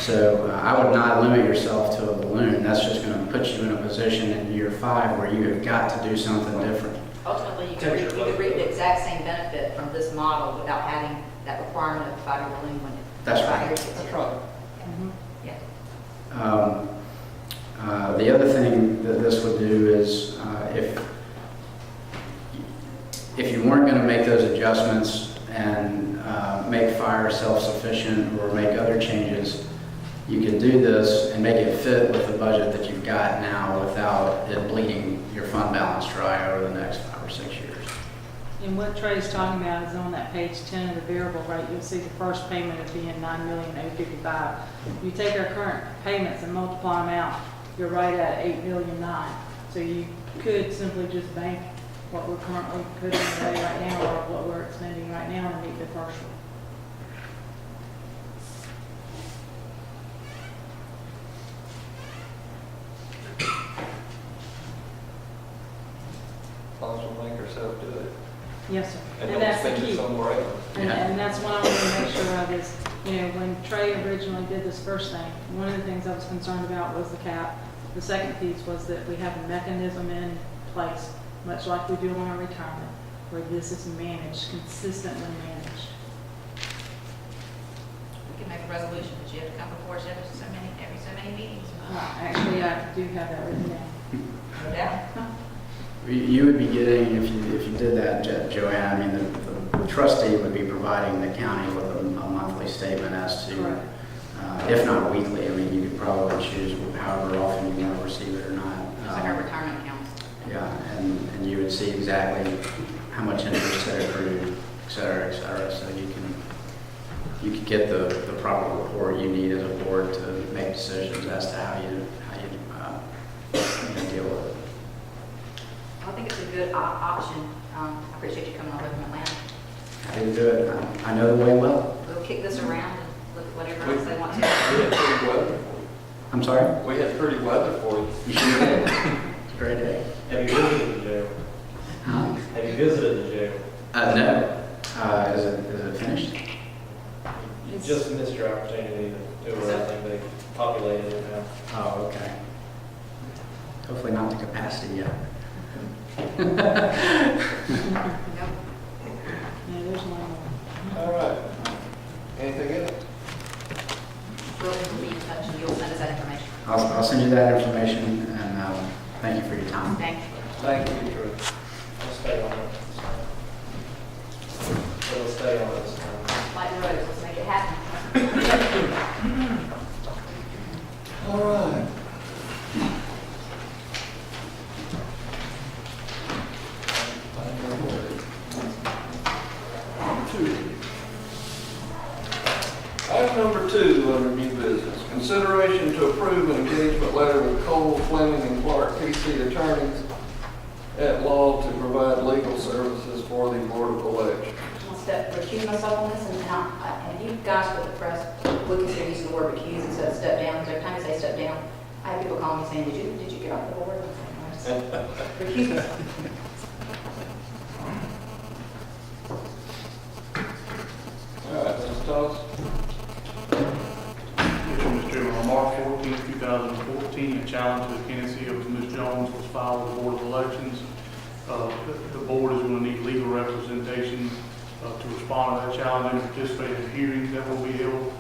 So I would not limit yourself to a balloon. That's just going to put you in a position in year 5 where you have got to do something different. Ultimately, you could reap the exact same benefit from this model without having that requirement of a 5-year balloon when That's 5 right. years gets That's here. right. Yeah. The other thing that this would do is if you weren't going to make those adjustments and make fire self-sufficient or make other changes, you could do this and make it fit with the budget that you've got now without it bleeding your fund balance dry over the next 5 or 6 years. And what Trey's talking about is on that page 10 of the variable rate, you'll see the first payment as being $9,055,000. You take our current payments and multiply them out, you're right at $8,000,009. So you could simply just bank what we're currently putting away right now or what we're expending right now and meet the first one. As long as we make ourselves do it. Yes, sir. And And don't that's the spend it key. somewhere else. And that's what I want to make sure of is, when Trey originally did this first thing, one of the things I was concerned about was the cap. The second piece was that we have a mechanism in place, much like we do on our retirement, where this is managed, consistently managed. We can make a resolution, but you have to come before us every so many meetings. Actually, I do have that written down. No doubt. You would be getting, if you did that, Joanne, I mean, the trustee would be providing the county with a monthly statement as to, if not weekly, I mean, you could probably choose however often you want to receive it or not. It's like our retirement accounts. Yeah, and you would see exactly how much interest had accrued, et cetera, so you could get the proper report you need as a board to make decisions as to how you deal with it. I think it's a good option. I appreciate you coming all the way from Atlanta. Happy to do it. I know the way well. We'll kick this around and look at whatever else they want to. We had pretty weather for you. I'm sorry? We had pretty weather for you. You sure did. It's a great day. Have you visited the jail? Huh? Have you visited the jail? No. Is it finished? You just missed your opportunity to do everything they populated it now. Oh, okay. Hopefully not the capacity yet. Yeah, there's one more. All right. Anything else? We'll be in touch and you'll send us that information. I'll send you that information and thank you for your time. Thank you. Thank you, Drew. I'll stay on it. It'll stay on this time. Light the roads, let's make it happen. All right. Item number 2 under new business, consideration to approve an engagement letter with Cole, Fleming, and Clark, PC attorneys at law to provide legal services for the Board of Elections. I'll recuse myself on this, and if you guys for the press would consider using the word recuse instead of step down, because every time you say step down, I have people call me saying, did you get off the board? I'm saying, "No, I just recused myself." All right, Mr. Thomas? Yes, Mr. Chairman, on March 14, 2014, a challenge to the candidacy of Ms. Jones was filed with the Board of Elections. The board is going to need legal representation to respond to that challenge and participate in hearings that will be held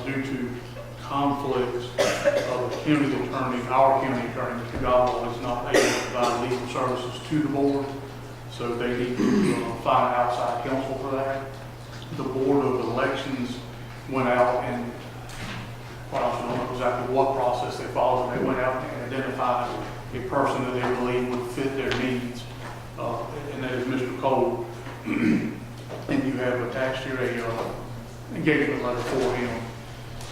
due to conflicts of the county attorney. Our county attorney, Mr. Gobble, is not able to provide legal services to the board, so they need to find outside counsel for that. The Board of Elections went out and, well, I don't know exactly what process they followed. They went out and identified a person that they believe would fit their needs, and that is Mr. Cole. And you have attached here a engagement letter for him.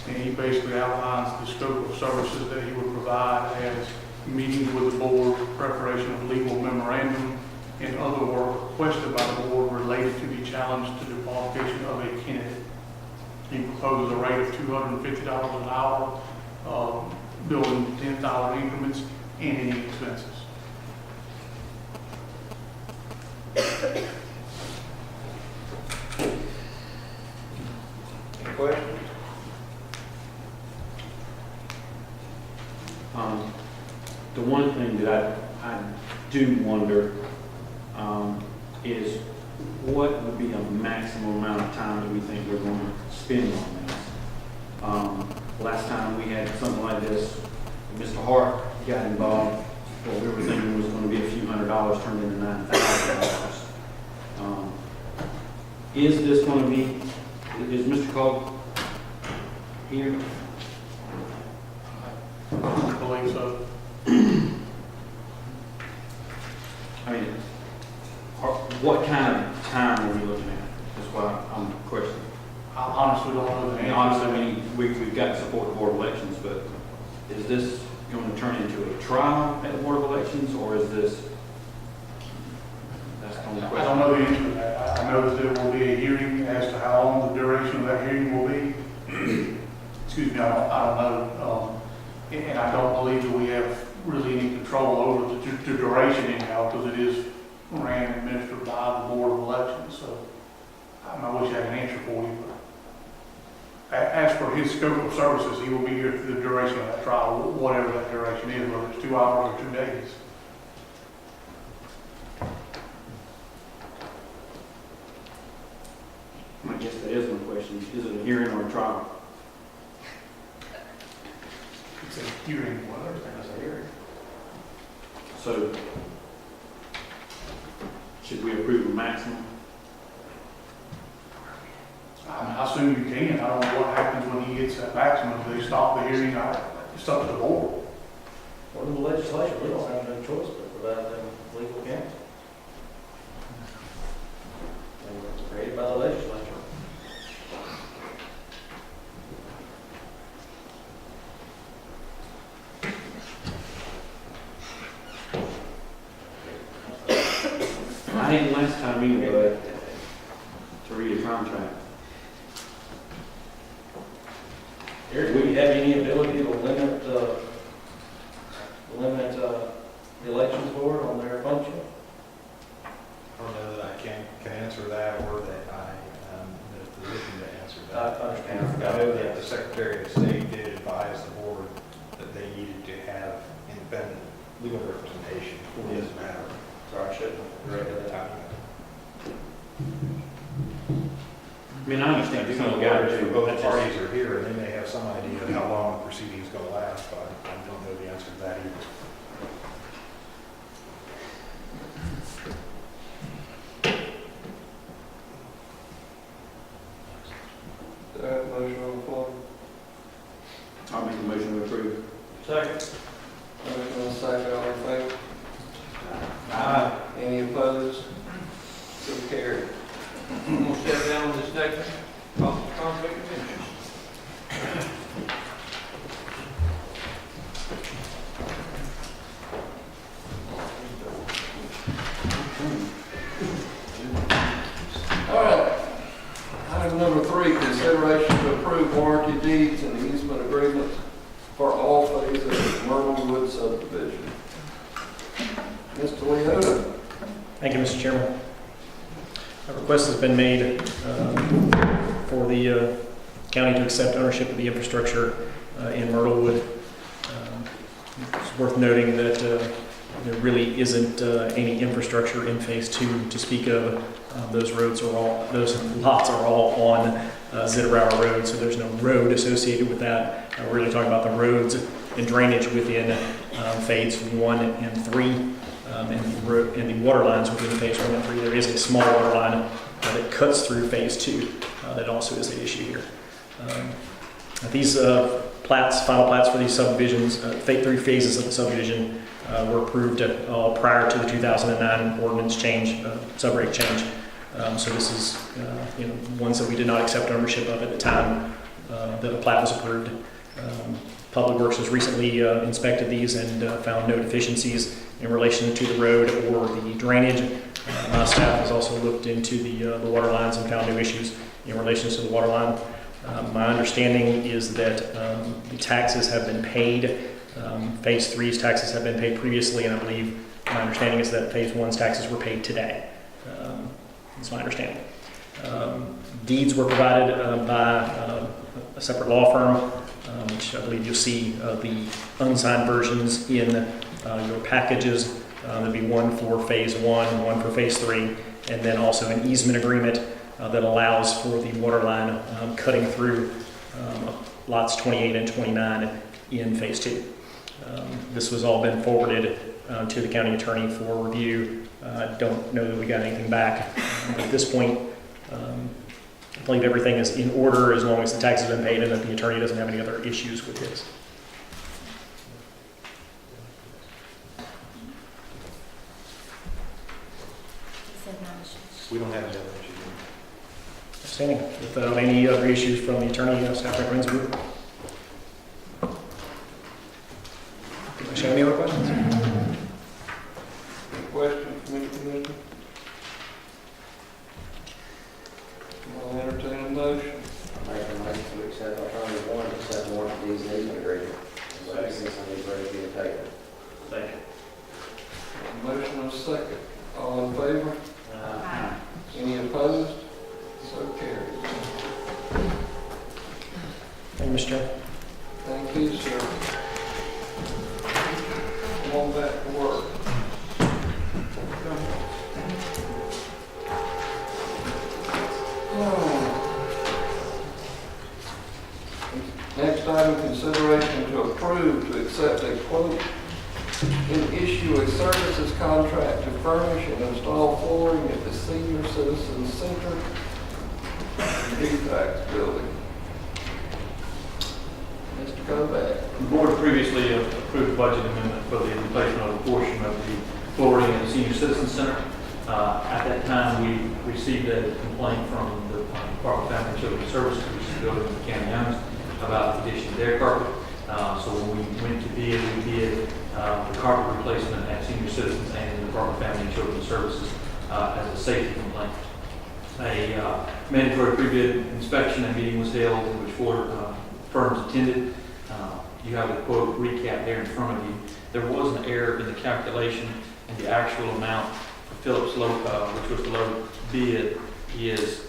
And he basically outlines the scope of services that he would provide as meetings with the board, preparation of legal memorandum, and other work requested by the board related to the challenge to the qualification of a candidate. He proposes a rate of $250 an hour, billed in $10 increments, and any expenses. Any questions? The one thing that I do wonder is what would be a maximum amount of time that we think we're going to spend on this? Last time we had something like this, Mr. Hart got involved. What we were thinking was going to be a few $100s turned into $9,000. Is this going to be, is Mr. Cole here? I believe so. I mean, what kind of time are we looking at? That's why I'm questioning. I honestly don't know the And answer. honestly, I mean, we've got to support the Board of Elections, but is this going to turn into a trial at the Board of Elections, or is this, that's the only I question. don't know the answer to that. I know that there will be a hearing as to how long the duration of that hearing will be. Excuse me, I don't know. And I don't believe that we have really any control over the duration anyhow, because it is ran and administered by the Board of Elections. So I wish I had an answer for you. But as for his scope of services, he will be here through the duration of that trial, whatever that duration is, whether it's 2 hours or 2 days. I guess that is my question. Is it a hearing or a trial? It's a hearing, whether it's a hearing. So, should we approve a maximum? I assume you can. I don't know what happens when he gets that maximum. If they stop the hearing, it's up to the board. Well, in the legislature, we don't have no choice but provide them legal counsel. And it's created by the legislature. I think last time anyway, to read a contract. Eric, do we have any ability to limit the elections board on their function? I don't know that I can answer that, or that I am in a position to answer I that. understand. I know that the Secretary of State did advise the board that they needed to have independent legal representation for this matter. Sorry, I shouldn't have corrected that. I mean, I understand Some of some the guys lawyers do, from both but just, parties are here, and they may have some idea of how long the proceeding's going to last, but I don't know the answer to that either. Do I have a motion on the floor? I'll make a motion to approve. Second. Motion on the second, all in favor? Aye. Any opposed? So carried. I'm gonna step down this next conflict of interest. All right. Item number 3, consideration to approve warranty deeds and easement agreements for all phases of Myrtle Wood subdivision. Mr. Leota. Thank you, Mr. Chairman. A request has been made for the county to accept ownership of the infrastructure in Myrtlewood. It's worth noting that there really isn't any infrastructure in Phase 2 to speak of. Those lots are all on Zitterower Road, so there's no road associated with that. We're really talking about the roads and drainage within Phase 1 and 3. And the water lines within Phase 1 and 3. There is a small water line that cuts through Phase 2 that also is the issue here. These final plats for these subdivisions, 3 phases of the subdivision were approved prior to the 2009 ordinance change, subrate change. So this is ones that we did not accept ownership of at the time that the plat was approved. Public Works has recently inspected these and found no deficiencies in relation to the road or the drainage. My staff has also looked into the water lines and found no issues in relation to the water line. My understanding is that the taxes have been paid. Phase 3's taxes have been paid previously, and I believe my understanding is that Phase 1's taxes were paid today. That's my understanding. Deeds were provided by a separate law firm, which I believe you'll see the unsigned versions in your packages. There'll be one for Phase 1, one for Phase 3, and then also an easement agreement that allows for the water line cutting through lots 28 and 29 in Phase 2. This was all been forwarded to the county attorney for review. I don't know that we got anything back. But at this point, I believe everything is in order as long as the tax has been paid and that the attorney doesn't have any other issues with his. We don't have any other issues. Outstanding. Without any other issues from the attorney, staff recommends approval. Show any other questions? Any questions from any commissioner? I'll entertain a motion. Make a motion to accept alternative 1, accept more of these easement agreement. Since I need ready to be taken. Second. Motion and a second. All in favor? Any opposed? So carried. Thank you, Mr. Chair. Thank you, sir. Come on back to work. Next item, consideration to approve to accept a quote and issue a services contract to furnish and install flooring at the Senior Citizens Center DFAX building. Mr. Kovac. The board previously approved a budget amendment for the replacement of a portion of the flooring in the Senior Citizens Center. At that time, we received a complaint from the Department of Family and Children's Services, which is the building the county owns, about the condition of their carpet. So when we went to bid, we did the carpet replacement at Senior Citizens and the Department of Family and Children's Services as a safety complaint. A mandatory pre-bid inspection and meeting was held in which 4 firms attended. You have the quote recap there in front of you. There was an error in the calculation, and the actual amount for Phillips low, which was the low bid, is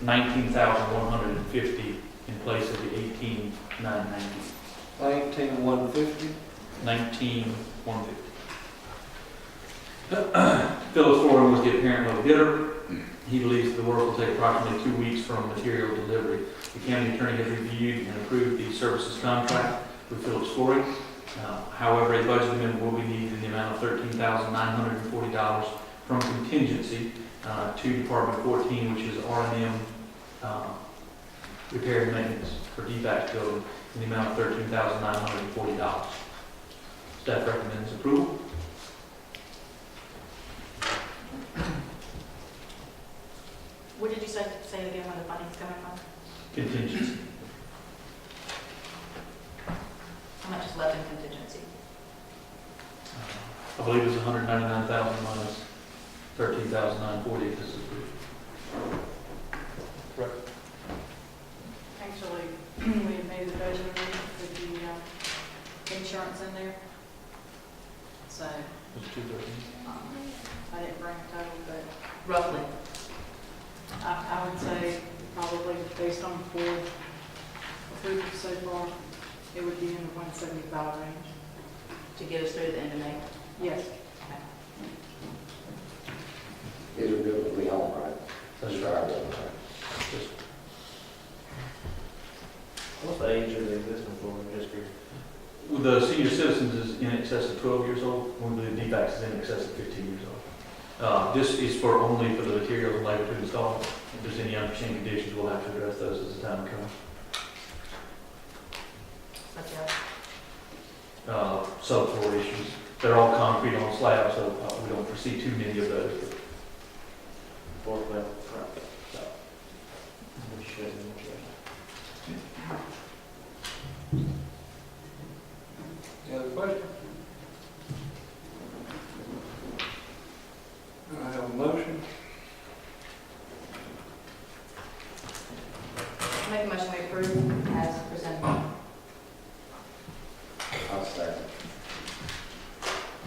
$19,150 in place of the $18,990. 19,150. 19,150. Phillips Flooring was the apparent low bidder. He believes the work will take approximately 2 weeks from material delivery. The county attorney has reviewed and approved the services contract with Phillips Flooring. However, a budget amendment will be needed in the amount of $13,940 from contingency to Department 14, which is R&M repair and maintenance for DFAX building in the amount of $13,940. Staff recommends approval. What did you say it again, where the funding's coming from? Contingency. How much is left in contingency? I believe it's $199,000 minus $13,940 if this is approved. Correct. Actually, we made the budget amendment for the believe based on board approval so far, it would be in the 175 range. To get us through the end of May? Yes. These are good with me on, right? That's right. What's the age of the existing floor history? The senior citizens is in excess of 12 years old, when the DFAX is in excess of 15 years old. This is for only for the materials and labor to install. If there's any unforeseen conditions, we'll have to address those as the time comes. Subfloor issues. They're all concrete on slab, so we don't foresee too many of those. Floor plan. So, we should. Any other questions? I have a motion. Make a motion to approve as presented. I'll second.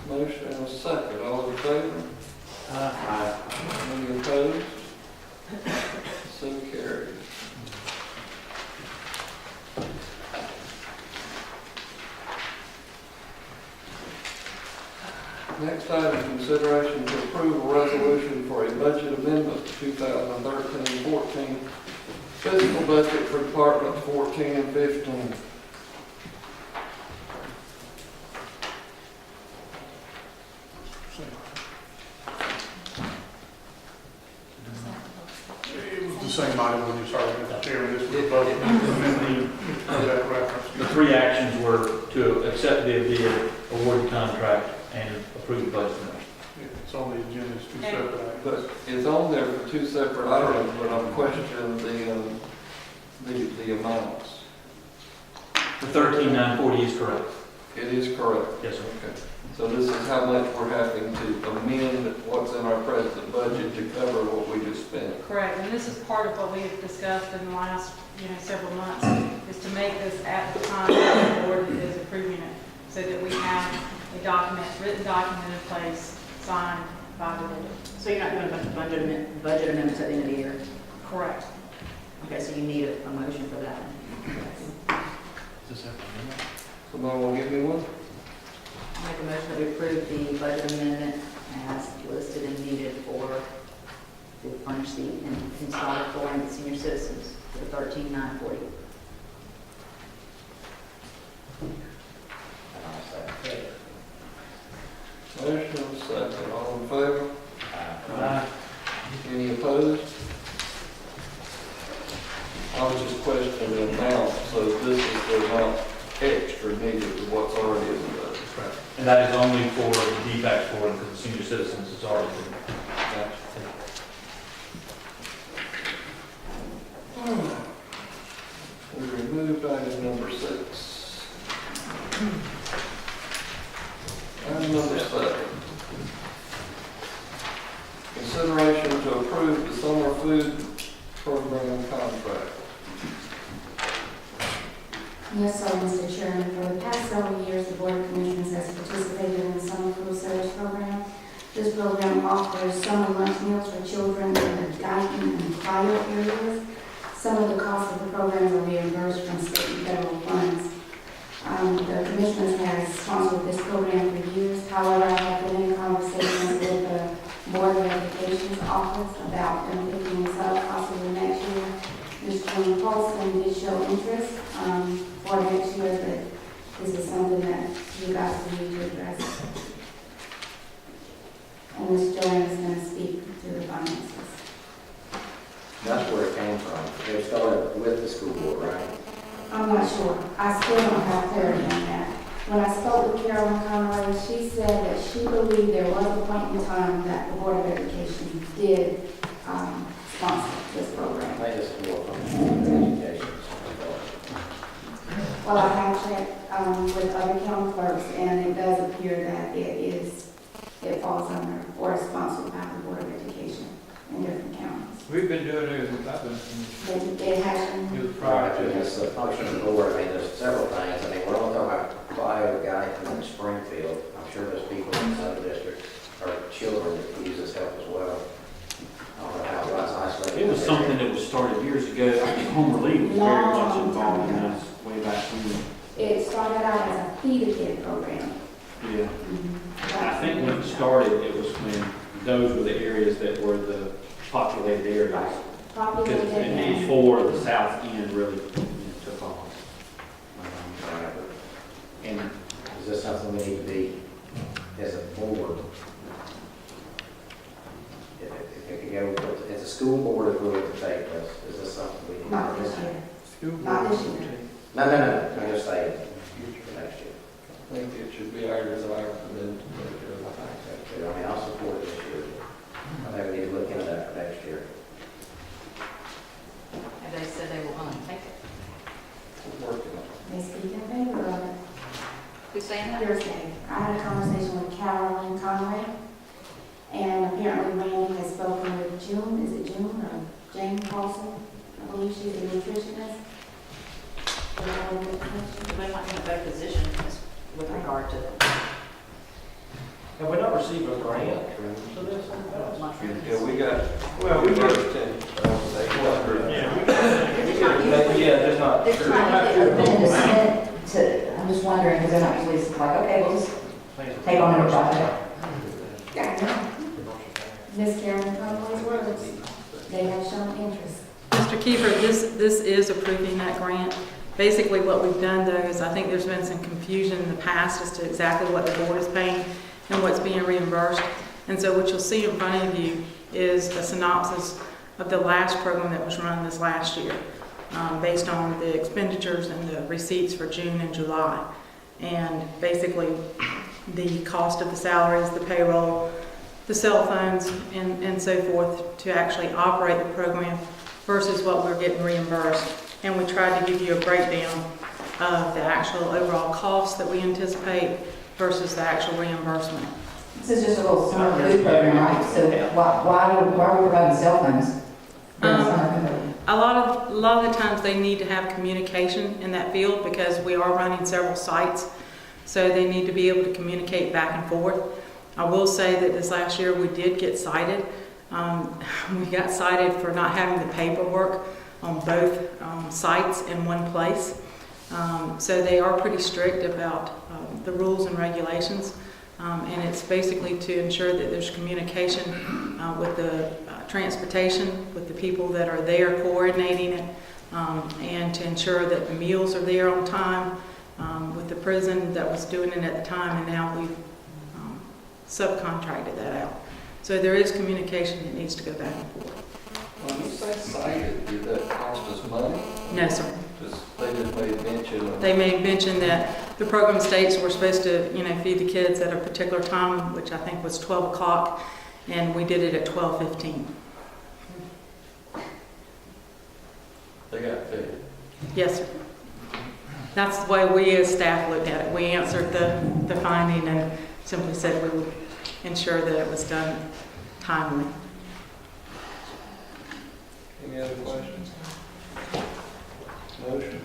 Motion and a second. All in favor? Aye. Any opposed? So carried. Next item, consideration to approve a resolution for a budget amendment to 2013-14 fiscal budget for departments 14 and 15. It was the same item when you started, Mr. Chairman, this was both amendment of that reference. The three actions were to accept the bid, award the contract, and approve the budget amendment. It's on the agenda, it's two separate items. But it's on there for two separate items, but I'm questioning the amounts. The 13,940 is correct. It is correct. Yes, sir. Okay. So this is how much we're having to amend what's in our present budget to cover what we just spent. Correct, and this is part of what we've discussed in the last, several months, is to make this at the time that the board is approving it, so that we have a document, written document in place, signed by the board. So you're not doing a bunch of budget amendments at the end of the year? Correct. Okay, so you need a motion for that. Somebody will give me one? I'll make a motion that we approve the budget amendment as listed and needed to furnish the installed flooring to senior citizens for the 13,940. Motion and second. All in favor? Aye. Any opposed? I was just questioning the amount, so this is the amount extra needed to what's already in the budget. And that is only for the DFAX for the senior citizens, it's already been. We removed item number 6. Item number 7. Consideration to approve the summer food program contract. Yes, sir, Mr. Chairman. For the past several years, the Board of Commissioners has participated in the Summer Food Service Program. This program offers summer lunch meals for children in the dining and cryo areas. Some of the costs of the program are reimbursed from state and federal funds. The Commissioners have sponsored this program for years. However, I have been in conversations with the Board of Education's office about them picking this up possibly next year. Mr. Paulson did show interest for next year, but this is something that you guys need to address. And Ms. Joanne is going to speak to the finances. That's where it came from. It started with the school board, right? I'm not sure. I still don't have clarity on that. When I spoke with Carolyn Conway, she said that she believed there was a point in time that the Board of Education did sponsor this program. I just more from education. Well, I have checked with other county clerks, and it does appear that it falls under or is sponsored by the Board of Education in different counties. We've been doing it since I've been. It has It was prior to It's the function of the board. I mean, there's several things. I mean, we're only talking about Clio, the guy from Springfield. I'm sure there's people in some districts or children that use this help as well. I don't know how Rice High obviously. It was something that was started years ago. Home Relief was very much involved in us way back when. It started out as a feed-a-kid program. Yeah. I think when it started, it was when those were the areas that were the populated areas. Populated and Before the south end really took off. And is this something we need to be, as a board? As a school board, if we were to take this, is this something we need to do? not this year. Not this year. No, I'm just saying, for next year. I think it should be our desire for them to take care of the I mean, I'll support it this year. I think we need to look into that for next year. And they said they will take it. We're working on it. They speak in favor of it. Who's saying that? Thursday, I had a conversation with Carolyn Conway, and apparently Randy has spoken with June, is it June or Jane Paulson? I believe she's a nutritionist. They might be in a better position with regard to. Have we not received a grant for this? Yeah, we got, Well, we we got got, 10, yeah, there's not. They're trying to get open and to submit to, I'm just wondering, because they're not usually like, okay, we'll just take on another project. Yeah. Miss Karen Conway's words, they have shown interest. Mr. Kiefer, this is approving that grant. Basically, what we've done though is I think there's been some confusion in the past as to exactly what the board is paying and what's being reimbursed. And so what you'll see in front of you is a synopsis of the last program that was run this last year, based on the expenditures and the receipts for June and July. And basically, the cost of the salaries, the payroll, the cell phones, and so forth to actually operate the program versus what we're getting reimbursed. And we tried to give you a breakdown of the actual overall cost that we anticipate versus the actual reimbursement. This is just a little summer food program, right? So why are we providing cell phones? A lot of the times they need to have communication in that field because we are running several sites. So they need to be able to communicate back and forth. I will say that this last year we did get cited. We got cited for not having the paperwork on both sites in one place. So they are pretty strict about the rules and regulations. And it's basically to ensure that there's communication with the transportation, with the people that are there coordinating it, and to ensure that the meals are there on time, with the prison that was doing it at the time, and now we've subcontracted that out. So there is communication that needs to go back and forth. When you say cited, did that cost us money? No, sir. They just made mention of. They may mention that the program states we're supposed to, feed the kids at a particular time, which I think was 12 o'clock, and we did it at 12:15. They got fed. Yes, sir. That's the way we as staff looked at it. We answered the finding and simply said we would ensure that it was done timely. Any other questions? Motion?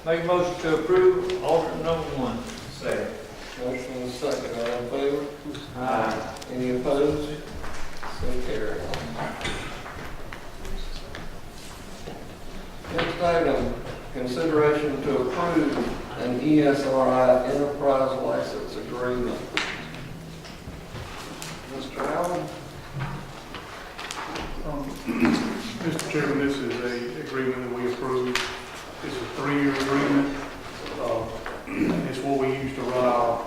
Make a motion to approve alternate number 1. Second. Motion and a second, all in favor? Aye. Any opposed? So carried. Next item, consideration to approve an ESRI enterprise license agreement. Mr. Allen? Mr. Chairman, this is a agreement that we approved. It's a 3-year agreement. It's what we use to run our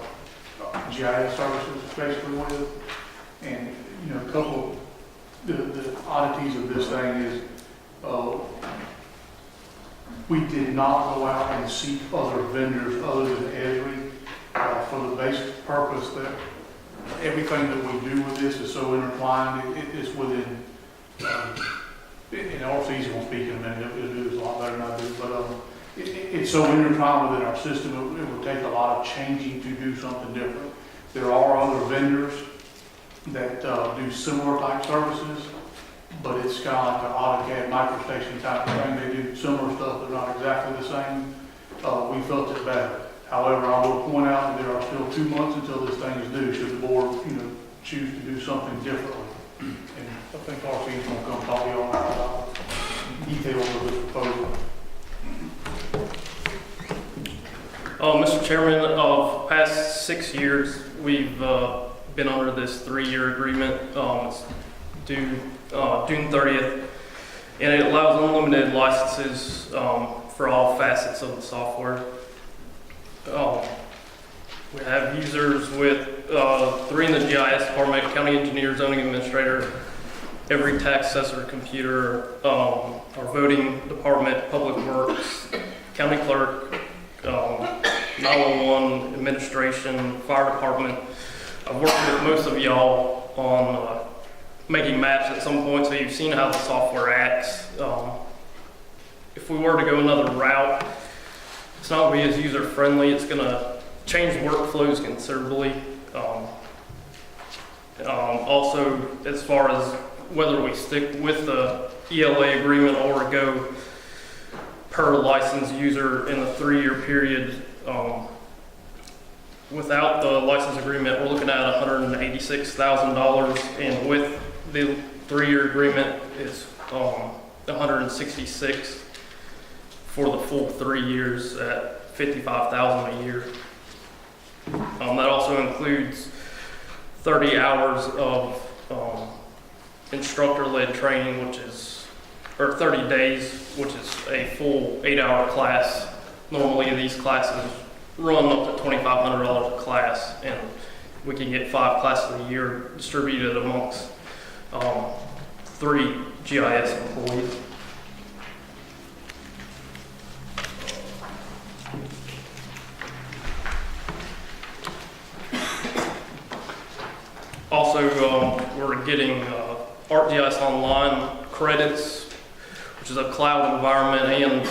GIS services basically with. And, a couple of the oddities of this thing is we did not go out and seek other vendors other than Esri for the basic purpose that everything that we do with this is so intertwined. It's within, Orpheus won't speak in a minute, it'll do this a lot better than I do, but it's so intertwined within our system, it would take a lot of changing to do something different. There are other vendors that do similar type services, but it's kind of like an AutoCAD microstation type of thing. They do similar stuff, but not exactly the same. We felt it better. However, I will point out that there are still 2 months until this thing is due, should the board, choose to do something differently. And I think RC's gonna come talk to y'all about details of this proposal. Mr. Chairman, of past 6 years, we've been under this 3-year agreement. It's due June 30th, and it allows unlimited licenses for all facets of the software. We have users with 3 in the GIS department, county engineer, zoning administrator, every tax assessor, computer, our voting department, public works, county clerk, 911 administration, fire department. I've worked with most of y'all on making maps at some point, so you've seen how the software acts. If we were to go another route, it's not going to be as user friendly. It's going to change workflows considerably. Also, as far as whether we stick with the ELA agreement or go per license user in the 3-year period, without the license agreement, we're looking at $186,000, and with the 3-year agreement, it's $166,000 for the full 3 years at $55,000 a year. That also includes 30 hours of instructor-led training, or 30 days, which is a full 8-hour class. Normally these classes run up to $2,500 a class, and we can get 5 classes a year distributed amongst 3 GIS employees. Also, we're getting ArcGIS Online credits, which is a cloud environment and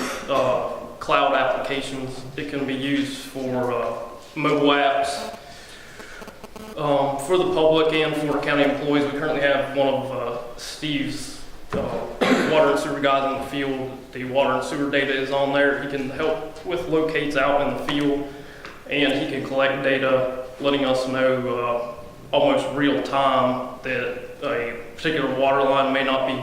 cloud applications. It can be used for mobile apps for the public and for county employees. We currently have one of Steve's water and sewer guys in the field. The water and sewer data is on there. He can help with locates out in the field, and he can collect data, letting us know almost real time that a particular water line may not be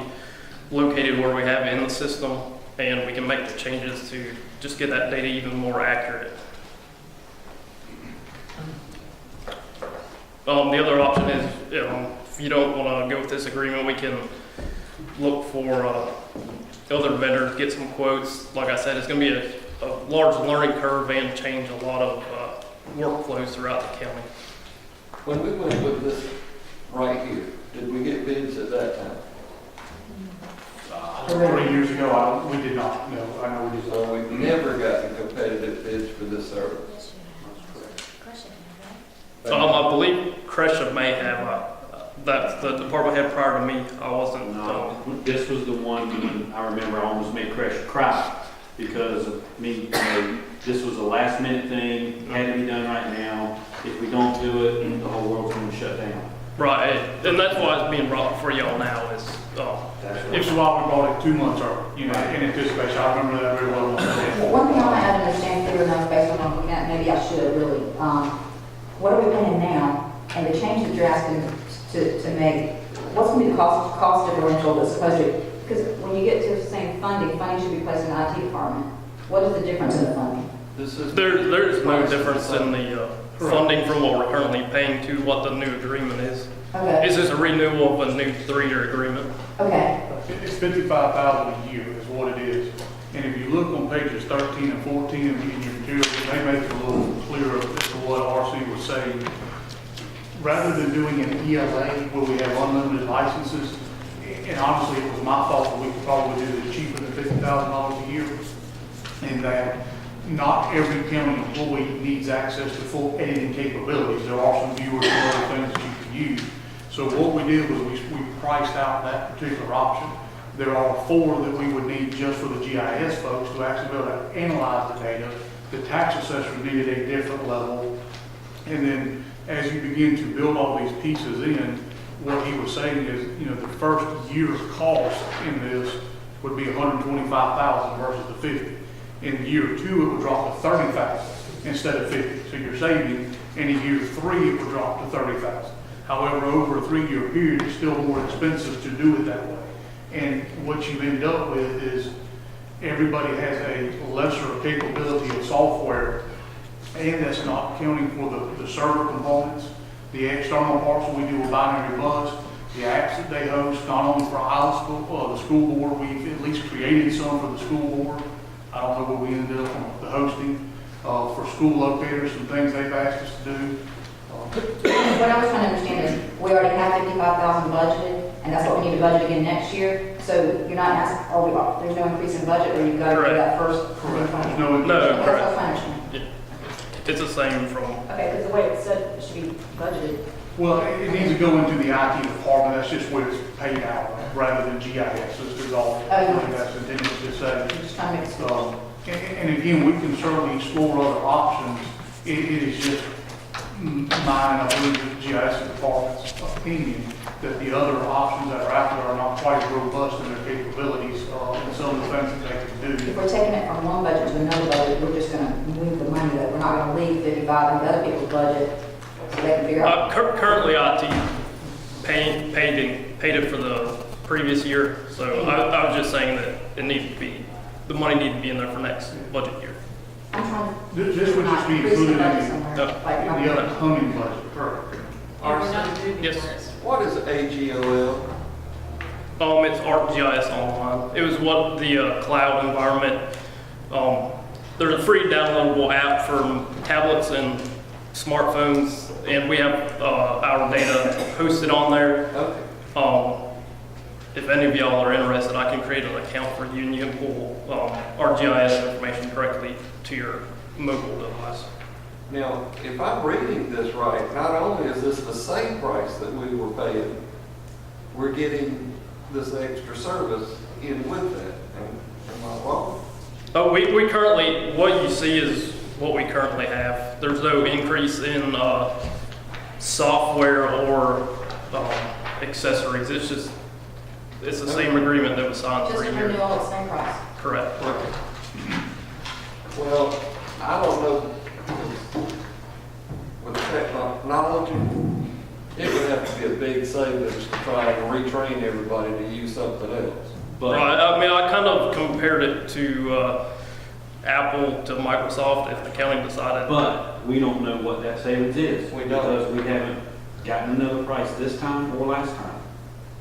located where we have it in the system, and we can make the changes to just get that data even more accurate. The other option is, if you don't want to go with this agreement, we can look for other vendors, get some quotes. Like I said, it's going to be a large learning curve and change a lot of workflows throughout the county. When we went with this right here, did we get bids at that time? 3 years ago, we did not. No, I know we did not. So we've never gotten competitive bids for this service. I believe Cresha may have. That's the department head prior to me. I wasn't. No, this was the one I remember I almost made Cresha cry because of me. This was a last minute thing, had to be done right now. If we don't do it, the whole world's going to shut down. Right, and that's why it's being brought for y'all now. Is It's why we bought it 2 months early, in anticipation. I remember that very well. One thing I want to understand clear enough based on what I'm looking at, maybe I should really, what are we paying now? And the change that you're asking to make, what's going to be the cost differential that's supposed to, because when you get to saying funding should be placed in the IT department. What is the difference in the funding? There's no difference in the funding from what we're currently paying to what the new agreement is. Okay. This is a renewal of a new 3-year agreement. Okay. It's $55,000 a year is what it is. And if you look on pages 13 and 14 in your materials, they make it a little clearer as to what RC was saying. Rather than doing an ELA where we have unlimited licenses, and honestly, it was my fault that we could probably do this cheaper than $50,000 a year, and that not every county employee needs access to full editing capabilities. There are some viewers and other things that you can use. So what we did was we priced out that particular option. There are 4 that we would need just for the GIS folks to actually be able to analyze the data. The tax assessor needed a different level. And then as you begin to build all these pieces in, what he was saying is, the first year's cost in this would be $125,000 versus the $50,000. In year 2, it would drop to $30,000 instead of $50,000. So you're saving. And in year 3, it would drop to $30,000. However, over a 3-year period, it's still more expensive to do it that way. And what you end up with is everybody has a lesser capability of software, and that's not counting for the server components, the external parts that we do with binary bus, the apps that they host, not only for our school, the school board, we've at least created some for the school board. I don't know what we ended up on the hosting, for school locators, some things they've asked us to do. What I was trying to understand is, we already have 55,000 budgeted, and that's what we need to budget again next year. So you're not asking, there's no increase in budget, or you've got to do that first? Correct. There's no increase. No, That's what I was correct. trying to understand. It's the same from, Okay, because the way it said it should be budgeted. Well, it needs to go into the IT department, that's just where it's paid out, rather than GIS, this is all, that's intended to say. Just trying to make it clear. And again, we can certainly explore other options. It is just mine, I believe, the GIS department's opinion that the other options that are out there are not quite as robust in their capabilities, and some of the things that they can do. If we're taking it from one budget to another budget, we're just gonna move the money, that we're not gonna leave 55 in the other people's budget, so they can figure out. currently IT paid it for the previous year, so I was just saying that it needed to be, the money needed to be in there for next budget year. I'm trying to. This would just be included in Like, the upcoming budget, correct? Yes. What is AGOL? It's ArcGIS Online. It was what the cloud environment, there's a free downloadable app for tablets and smartphones, and we have our data hosted on there. Okay. If any of y'all are interested, I can create an account for you, and you can pull ArcGIS information directly to your mobile device. Now, if I'm reading this right, not only is this the same price that we were paying, we're getting this extra service in with that. Am I wrong? Oh, we currently, what you see is what we currently have. There's no increase in software or accessories. It's the same agreement that was signed Just for a a year. renewal at same price. Correct. Okay. Well, I don't know. With technology, it would have to be a big savings to try and retrain everybody to use something else. Right. I mean, I kind of compared it to Apple to Microsoft if the county decided. But we don't know what that savings is. We don't. Because we haven't gotten another price this time or last time.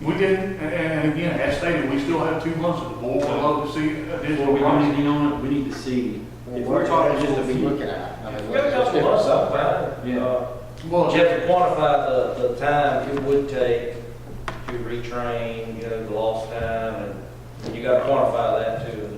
We didn't, and again, as stated, we still have 2 months of the board. We'd love to see Before additional we do pricing. anything on it, we need to see. If What we're talking should just we a be few. looking at? I mean, We have a couple months up about it. Yeah. Well, You have to quantify the time it would take to retrain, the lost time, and you got to quantify that too.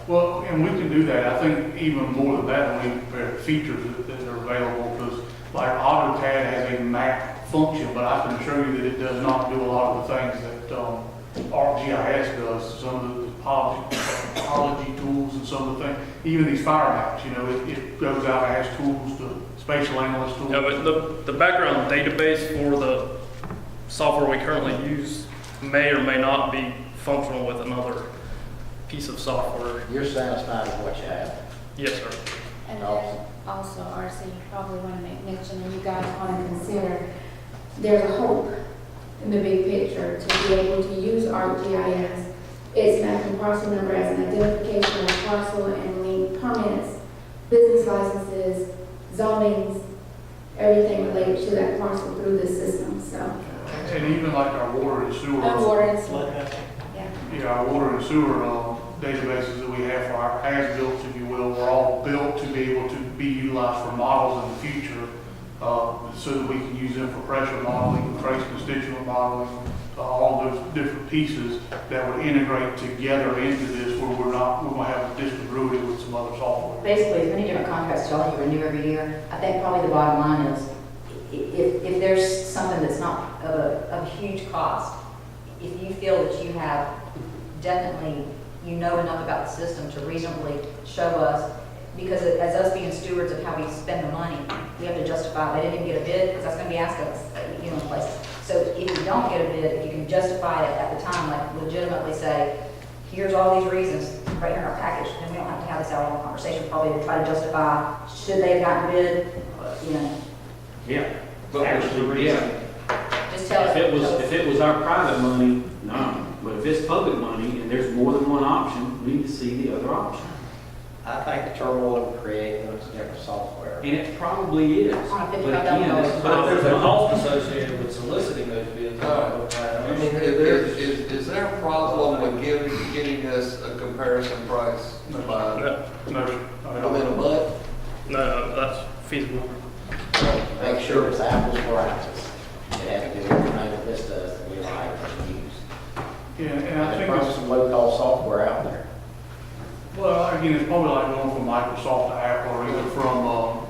well, and we can do that. I think even more than that, when we compare the features that are available, because like AutoCAD has a map function, but I can assure you that it does not do a lot of the things that ArcGIS does. Some of the topology tools and some of the things, even these fire maps, it goes out and has tools to spatial analyst tools. Yeah, but the background database for the software we currently use may or may not be functional with another piece of software. You're satisfied with what you have? Yes, sir. And then also, RC, you probably want to make mention, and you guys want to consider, There's a hope in the big picture to be able to use ArcGIS. It's mapping parcel number as an identification of parcel and link permits, business licenses, zonings, everything related to that parcel through the system, so. And even like our water and sewer. water and sewer. Yeah. Yeah, our water and sewer databases that we have for our as-built, if you will, were all built to be able to be utilized for models in the future, so that we can use them for pressure modeling, trace constituent modeling, all those different pieces that would integrate together into this, where we're going to have to distribute it with some other software. Basically, as many different contracts y'all you renew every year, I think probably the bottom line is, if there's something that's not of a huge cost, if you feel that you have definitely, enough about the system to reasonably show us, because as us being stewards of how we spend the money, we have to justify. They didn't even get a bid, because that's going to be asked of us, in places. So if you don't get a bid, if you can justify it at the time, like legitimately say, here's all these reasons right here in our package, then we don't have to have this hour-long conversation, probably to try to justify, should they have gotten a bid, Yeah. Actually, yeah. Just tell If us. if it was our private money, no. But if it's public money and there's more than one option, we need to see the other option. I think the turmoil would create those different software. And it probably is. On But $55 again, this is But if there's a all. cost associated with soliciting those bids, I mean, is there a problem with getting us a comparison price by No, within a month? No, that's feasible. Make sure it's apples for apples. It has to do everything that this does that we like and use. Yeah, and I There's think probably it's, some low-cost software out there. well, again, it's probably like going from Microsoft to Apple, or either from a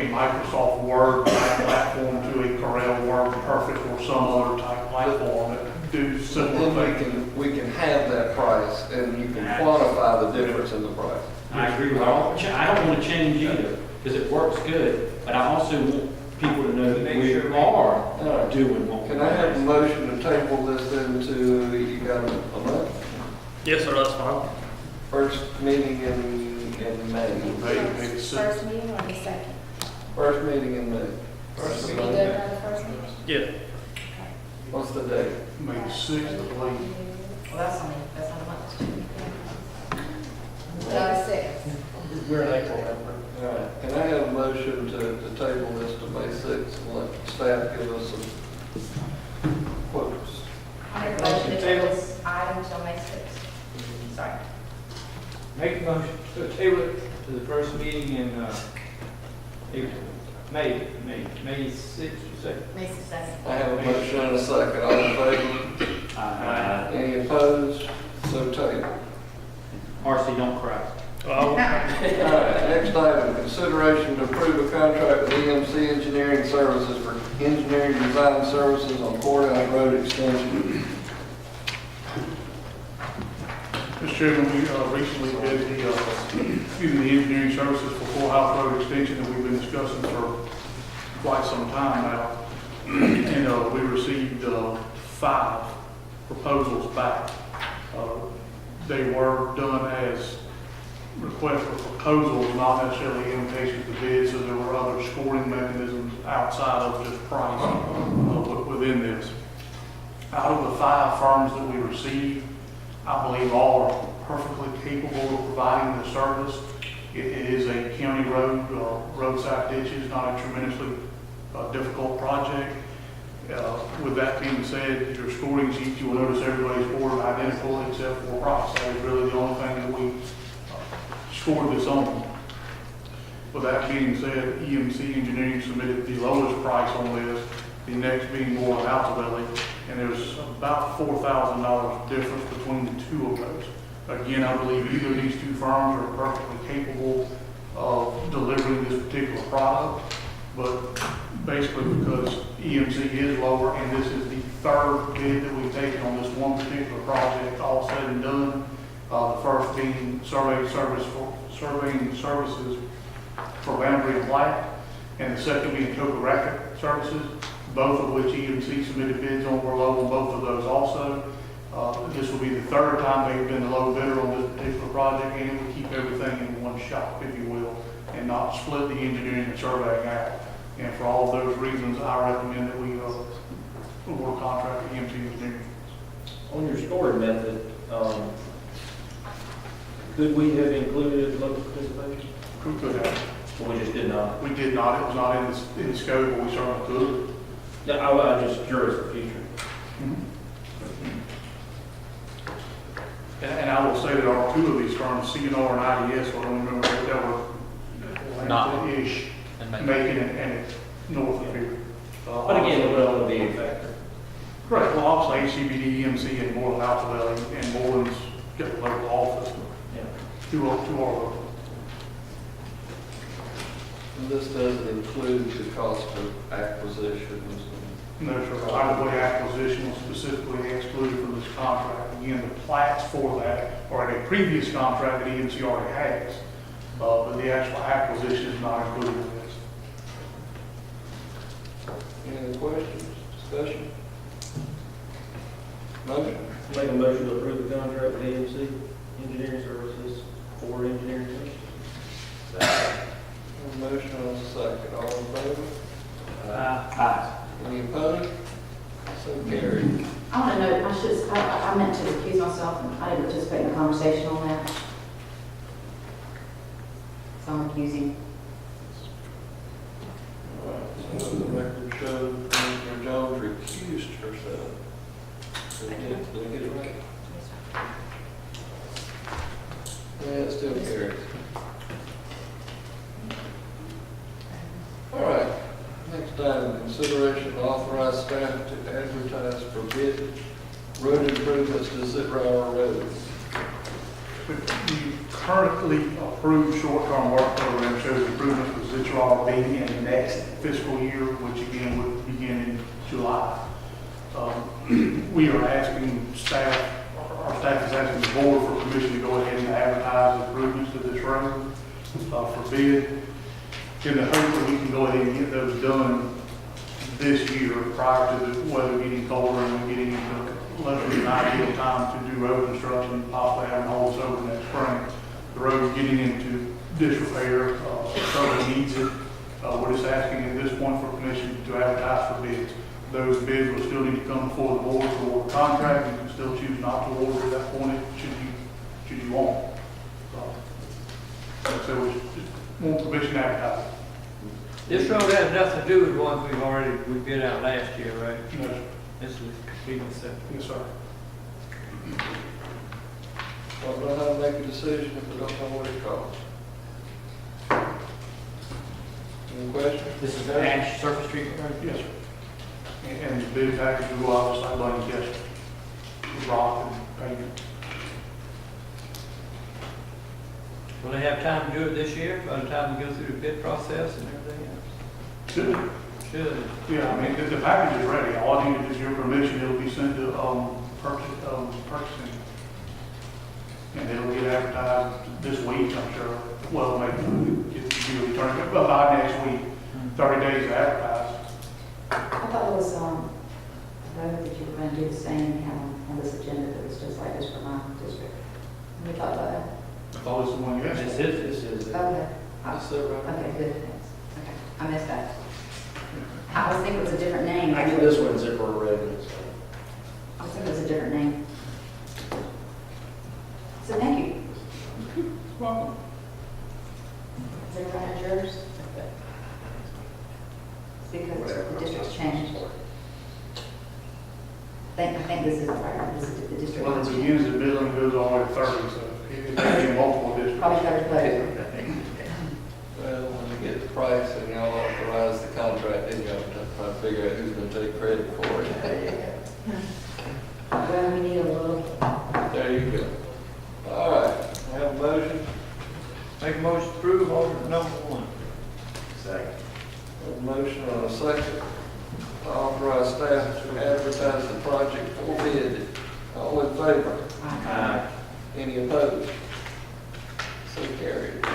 Microsoft Word type platform to a Corel Word Perfect or some other type platform that do similar Then things. we can have that price and you can quantify the difference in the price. I agree with all. I don't want to change either, because it works good, but I also want people to know that we are doing what we Can I have a motion to table this into, you got a month? Yes, sir, that's fine. First meeting in May. First meeting or the second? First meeting in May. We can go to the first meeting? Yeah. What's the date? May 6th, I believe. Well, that's on the month. The sixth. we're in April now. All right, can I have a motion to table this to May 6th and let staff give us some quotes? I make a motion to table this item till May 6th. Sorry. Make a motion to table it to the first meeting in, April, May 6th, you say? May 6th. I have a motion and a second, all in favor? Any opposed? So tabled. RC, don't cry. All right, next item, consideration to approve a contract with EMC Engineering Services for engineering design services on Courthouse Road extension. Mr. Chairman, we recently did the engineering services for Courthouse Road extension that we've been discussing for quite some time now. And we received 5 proposals back. They were done as requests for proposals, not necessarily invitations to bid, so there were other scoring mechanisms outside of just price within this. Out of the 5 firms that we received, I believe all are perfectly capable of providing the service. It is a county road, roadside ditches, not a tremendously difficult project. With that being said, your scoring sheets, you will notice everybody's scored identical except for price. That is really the only thing that we scored this on. With that being said, EMC Engineering submitted the lowest price on this, the next being more Altobelli, and there's about $4,000 difference between the 2 of those. Again, I believe either of these 2 firms are perfectly capable of delivering this particular product, but basically because EMC is lower and this is the 3rd bid that we've taken on this one particular project, all said and done, the first being surveying services for boundary and plat, and the second being topographic services, both of which EMC submitted bids on, were low on both of those also. This will be the 3rd time they've been the low bidder on this particular project, and it will keep everything in one shop, if you will, and not split the engineering and surveying out. And for all of those reasons, I recommend that we award contract to EMC Engineering. On your scoring method, could we have included local participation? Could have. Or we just did not? We did not. It was not in the scope, but we certainly could. No, I'm just curious for future. And I will say that our 2 of these firms, CNR and IDS, I don't remember if that were Atlanta-ish, Macon and north of here. But again, it will only be a factor. Correct. Well, obviously, HCBD, EMC, and Moreland Altobelli, and Moreland's got a local office. Yeah. 2 are local. And this doesn't include the cost of acquisitions. No, sir. Right-of-way acquisition was specifically excluded from this contract. Again, the plats for that are in a previous contract that EMC already has, but the actual acquisition is not included in this. Any other questions, discussion? Motion? Make a motion to approve the contract with AMC Engineering Services for engineering services. Motion and a second, all in favor? conversation on that? Someone accusing? All right, so the record shows Commissioner Jones recused herself. Did I get it right? Yeah, it still carries. All right, next item, consideration to authorize staff to advertise for bid road improvements to Zit Rower Road. The currently approved short-term work program shows improvements for Zitron being in the next fiscal year, which again would begin in July. We are asking staff, our staff is asking the board for permission to go ahead and advertise improvements to this road for bid, in the hope that we can go ahead and get those done this year prior to the weather getting colder and getting into less than an ideal time to do road construction, possibly having holes over next spring. The road getting into disrepair, certainly needs it. We're just asking at this point for permission to advertise for bids. Those bids will still need to come before the board to award the contract. You can still choose not to award at that point should you want. So we just want permission to advertise. This road has nothing to do with ones we bid out last year, right? No, sir. This is completely separate. Yes, sir. Well, I don't know how to make a decision if we don't know what it costs. Any questions? This is Ash Surface Treatment Road? Yes, sir. And the bid package will go out just like Bunny's yesterday. With rock and pavement. Will they have time to do it this year, by the time we go through the bid process and everything else? Should. Should. Yeah, I mean, the package is ready. All I need is your permission. It'll be sent to, purchasing. And it'll get advertised this week, I'm sure. Well, maybe get you return it, but by next week, 30 days to advertise. I thought it was, a road that you were going to do the same you had on this agenda that was just like this for my district. We thought about that. I thought it was the one you asked. This is. Okay. That's it, right? Okay, good. Okay, I missed that. I was thinking it was a different name. Actually, this one's Zipper Road. I was thinking it was a different name. So thank you. Welcome. Is everybody have yours? Because the district's changed. I think this is right. This is the district. Well, it's again, the billing goes all the way to 30, so it may be multiple districts. Probably better put it. Well, when we get the price and y'all authorize the contract, then you have to try to figure out who's going to take credit for it. Well, we need a little. There you go. All right, I have a motion. Make a motion to approve order number 1. Second. A motion and a second to authorize staff to advertise the project for bid. All in favor? Aye. Any opposed? So carried.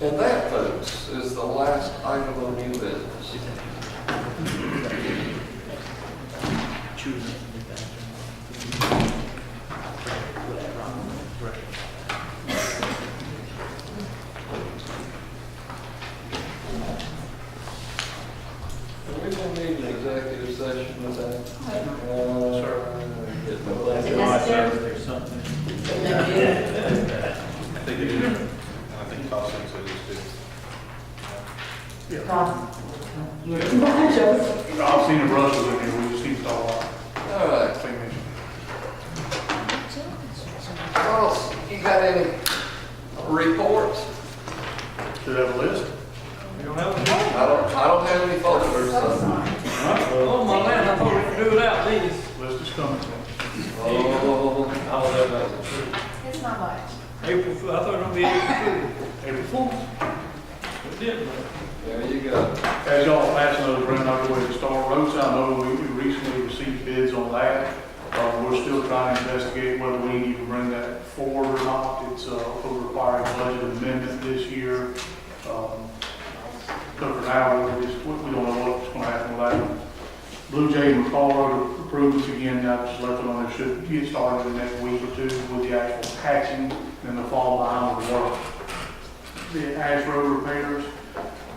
And that, folks, is the last item of new business. Are we going to need an executive session with that? Get my Is it blanket. necessary? There's something. I think it is. I think cost sensitive is good. You were behind Joseph. I've seen the brushes in here, we just need to talk about All right. it. Ross, you got any reports? Should have a list? You don't have a I don't have any folders, so. Oh, my land, I thought we could do without these. List is coming. Oh, It's not much. April Fool, I thought it would be April April Fool's. Fool. It didn't. there you go. As y'all pass those around, I'll go ahead and start roads. I know we recently received bids on that. We're still trying to investigate whether we need to bring that forward or not. It's a required budget amendment this year. So for now, we don't know what's going to happen with that. Blue Jay and McCall Road approved this again. Now just let them know they should get started in the next week or two with the actual patching and the fall behind with the work. The Ash Road repairs.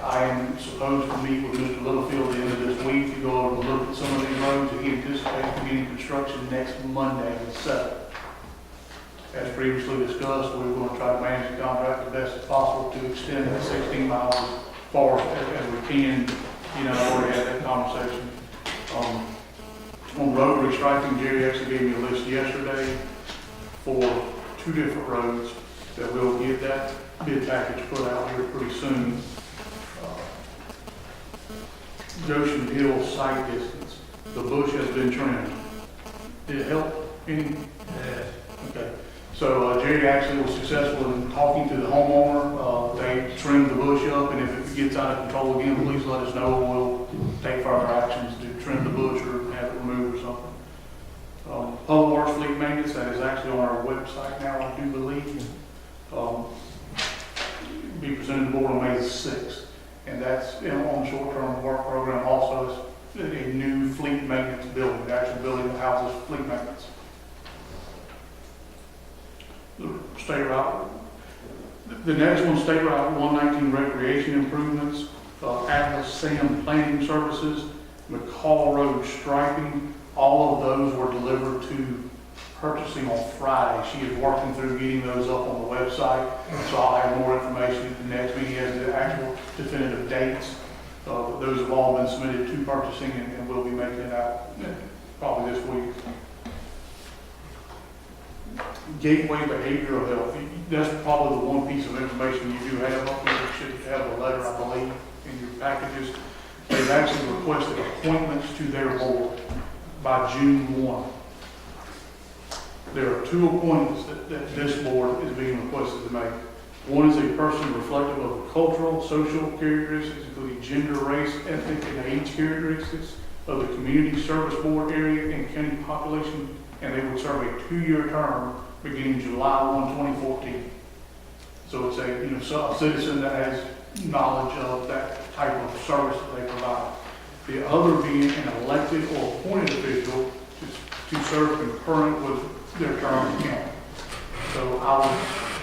I am supposed to meet with Mr. Littlefield at the end of this week to go over and look at some of these roads, and he anticipates beginning construction next Monday, the 7th. As previously discussed, we're going to try to manage the contract the best as possible to extend that 16 miles as far as we can. You know, I already had that conversation. On road restriping, Jerry actually gave me a list yesterday for 2 different roads that we'll get that bid package put out here pretty soon. Goshen Hill site distance, the bush has been trimmed. Did it help any? Yes. Okay. So Jerry actually was successful in talking to the homeowner. They trimmed the bush up, and if it gets out of control again, please let us know. We'll take further actions to trim the bush or have it removed or something. Public Works Fleet Maintenance, that is actually on our website now, I do believe. Be presented to the board on May the 6th. And that's on the short-term work program. Also, it's a new fleet maintenance building, the actual building that houses fleet maintenance. The State Route, the next one, State Route 119 recreation improvements, Atlas Sam planning services, McCall Road striping. All of those were delivered to purchasing on Friday. She is working through getting those up on the website, so I'll have more information at the next meeting as the actual definitive dates. Those have all been submitted to purchasing, and we'll be making it out probably this week. Gateway Behavioral Health, that's probably the one piece of information you do have up there. You should have a letter, I believe, in your packages. They've actually requested appointments to their board by June 1. There are 2 appointments that this board is being requested to make. One is a person reflective of cultural, social characteristics, including gender, race, ethnic, and age characteristics of the community service board area and county population, and they would serve a 2-year term beginning July 1, 2014. So it's a citizen that has knowledge of that type of service that they provide. The other being an elected or appointed official to serve concurrent with their term of county. So I would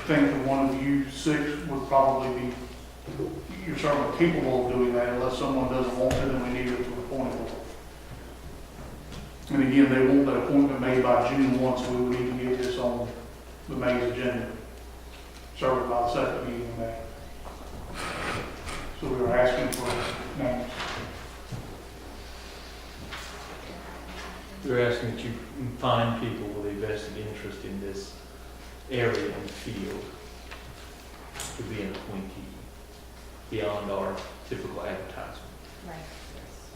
think that one of you 6 would probably be, you're certainly capable of doing that unless someone doesn't want to, then we need it to appoint them. And again, they want that appointment made by June 1, so we would need to get this on the May's agenda. Serve it by the 2nd meeting in May. So we were asking for names. We're asking that you find people with a vested interest in this area and field to be an appointee beyond our typical advertisement. Right,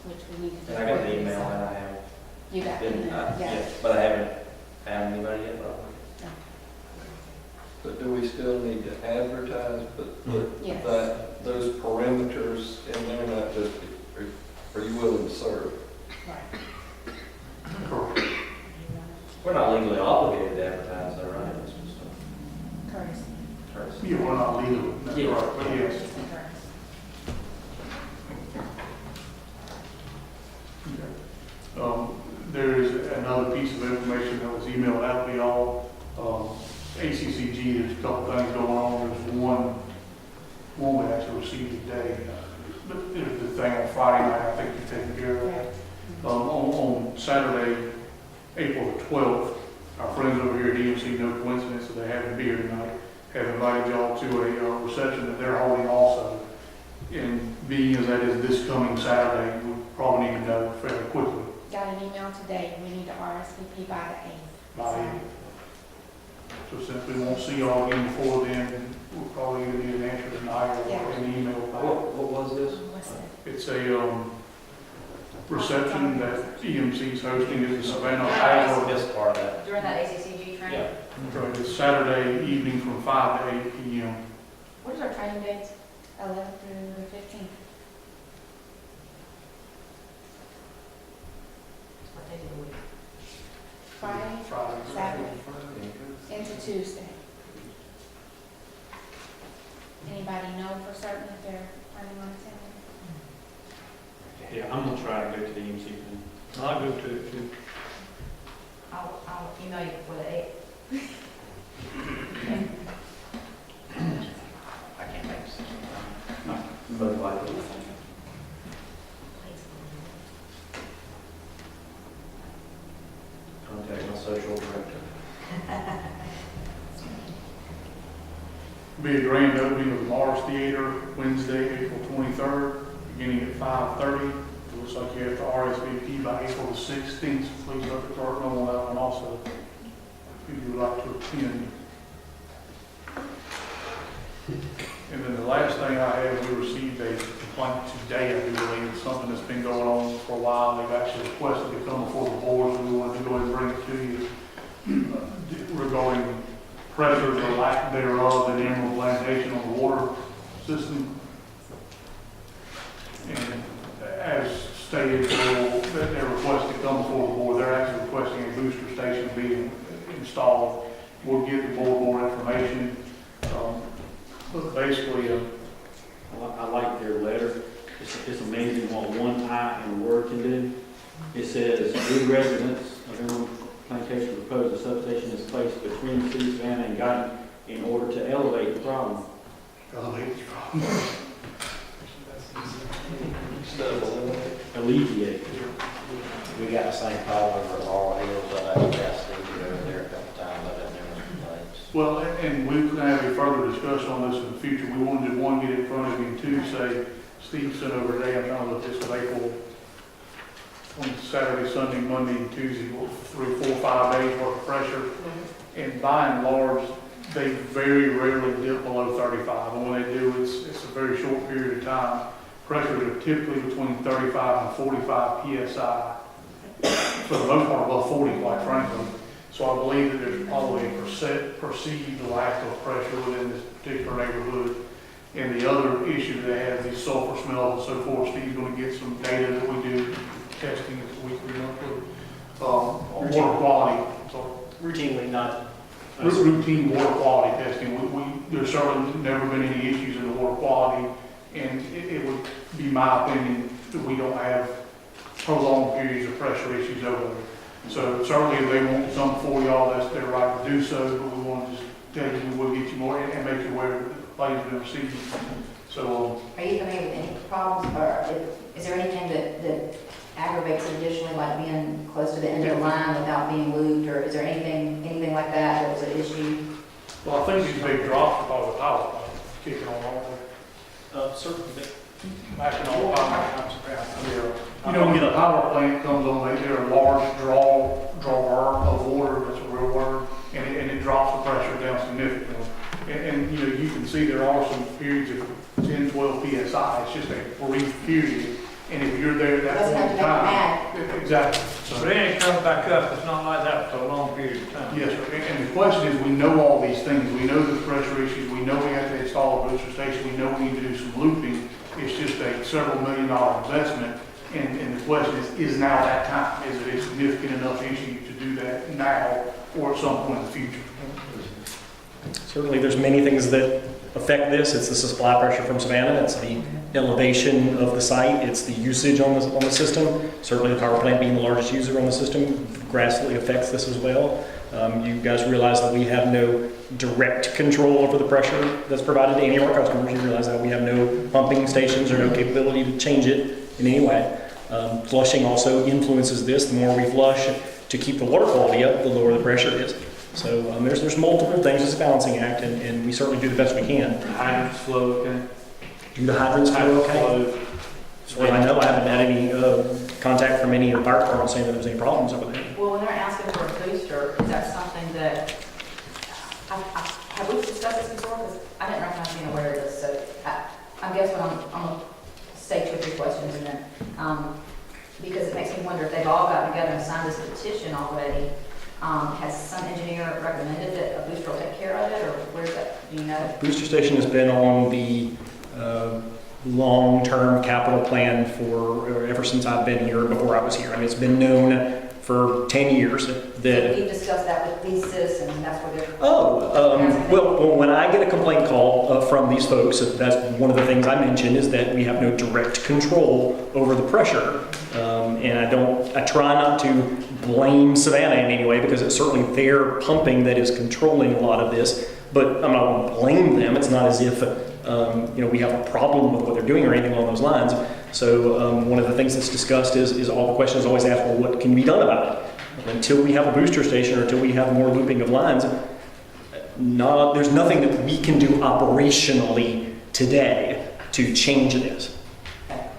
which we need to do. And I got the email and I have. You got the Been, email, yeah. yes, but I haven't found anybody yet, probably. But do we still need to advertise, but Yes. those parameters in there, not just, are you willing to serve? Right. We're not legally obligated to advertise, though, right? It's just Courtesy. courtesy. Yeah, we're not legal. That's Yeah. right, but yes. There is another piece of information that was emailed out to y'all. ACCG, there's a couple things going on. There's one we actually received today. But there's the thing on Friday night, I think you're taking care of that. On Saturday, April the 12th, our friends over here at EMC, no coincidence that they have a beer tonight, have invited y'all to a reception that they're holding also. And being as that is this coming Saturday, we probably need to know fairly quickly. Got an email today, we need to RSVP by the 8th. By So since we won't see y'all again before then, we'll probably either need an answer tonight or an email back. What was this? What's that? It's a reception that EMC is hosting at the Savannah. I missed part of that. During that ACCG training? Yeah. Right, it's Saturday evening from 5 to 8 p.m. What is our training dates? 11th through the 15th. What day of the week? Friday, Saturday, into Tuesday. Anybody know for certain if they're planning on attending? Yeah, I'm gonna try to go to the EMC thing. I'll go to it too. I'll email you before the 8th. I can't make a decision. Most likely. social director. Be a grand opening of the Mars Theater Wednesday, April 23rd, beginning at 5:30. It looks like you have to RSVP by April the 16th. So please let the clerk know on that one also, if you would like to attend. And then the last thing I have, we received a complaint today, I do believe, it's something that's been going on for a while. They've actually requested to come before the board, so we wanted to go ahead and bring it to you regarding pressures or lack thereof in Emerald Plantation on the water system. And as stated, that they're requesting to come before the board, they're actually requesting a booster station be installed. We'll get the board more information. But basically, I like their letter. It's amazing what one I in a word can do. It says, "We residents of Emerald Plantation propose a substation is placed between the city of Savannah and Guyton in order to elevate the problem." Alleviate. We got the same problem over at Laurel Hills. I've asked Cass to get over there a couple times. I've had numerous complaints. well, and we can have a further discussion on this in the future. We wanted to, one, get it in front of you, and two, say, Steve sent over today, I'm trying to look this of April, on Saturday, Sunday, Monday, and Tuesday, 3, 4, 5 days worth of pressure. And by and large, they very rarely dip below 35. And when they do, it's a very short period of time. Pressures are typically between 35 and 45 PSI. For the most part, above 40, quite frankly. So I believe that there's probably a perceived lack of pressure within this particular neighborhood. And the other issue they have, these sulfur smells and so forth, Steve's going to get some data that we do, testing weekly, monthly, water quality. So Routinely, not. routine water quality testing. There's certainly never been any issues in the water quality, and it would be my opinion that we don't have prolonged periods of pressure issues over there. So certainly if they want some for y'all, that's their right to do so, but we want to just tell you we will get you more and make you aware that the claims have been received. So, Are you familiar with any problems, or is there anything that aggravates it additionally, like being close to the end of the line without being looped, or is there anything like that was an issue? well, I think these big drops are probably the power plant kicking on all there. Certainly. Backing on power. Yeah. You know, when the power plant comes on, they're a large drawer of water, that's a real word, and it drops the pressure down significantly. And, you know, you can see there are some periods of 10, 12 PSI, it's just a brief period. And if you're there at that point in time. Exactly. So then it comes back up, it's not like that for a long period of time. Yes, sir. And the question is, we know all these things. We know the pressure issues. We know we have to install a booster station. We know we need to do some looping. It's just a several $1 million investment. And the question is now that time? Is it a significant enough issue to do that now or at some point in the future? Certainly, there's many things that affect this. It's the supply pressure from Savannah. It's the elevation of the site. It's the usage on the system. Certainly, the power plant being the largest user on the system vastly affects this as well. You guys realize that we have no direct control over the pressure that's provided to any of our customers. You realize that we have no pumping stations or no capability to change it in any way. Flushing also influences this. The more we flush to keep the water quality up, the lower the pressure is. So there's multiple things. It's a balancing act, and we certainly do the best we can. Hydrants flow okay? Do the hydrants flow okay? As far as I know, I haven't had any contact from any of the fire departments saying that there's any problems over there. Well, when they're asking for a booster, is that something that, have we discussed this before? Because I didn't recognize being aware of this, so I guess what I'm going to say 2 or 3 questions, and then, because it makes me wonder if they've all got together and signed this petition already. Has some engineer recommended that a booster will take care of it, or where's that, do you know? Booster station has been on the long-term capital plan for ever since I've been here, before I was here. I mean, it's been known for 10 years that... So we've discussed that with these citizens, and that's where they're... Well, when I get a complaint call from these folks, that's one of the things I mentioned, is that we have no direct control over the pressure. And I try not to blame Savannah in any way, because it's certainly their pumping that is controlling a lot of this, but I'm not going to blame them. It's not as if we have a problem with what they're doing or anything along those lines. So one of the things that's discussed is all the questions always asked, well, what can be done about it? until we have a booster station or until we have more looping of lines, there's nothing that we can do operationally today to change this.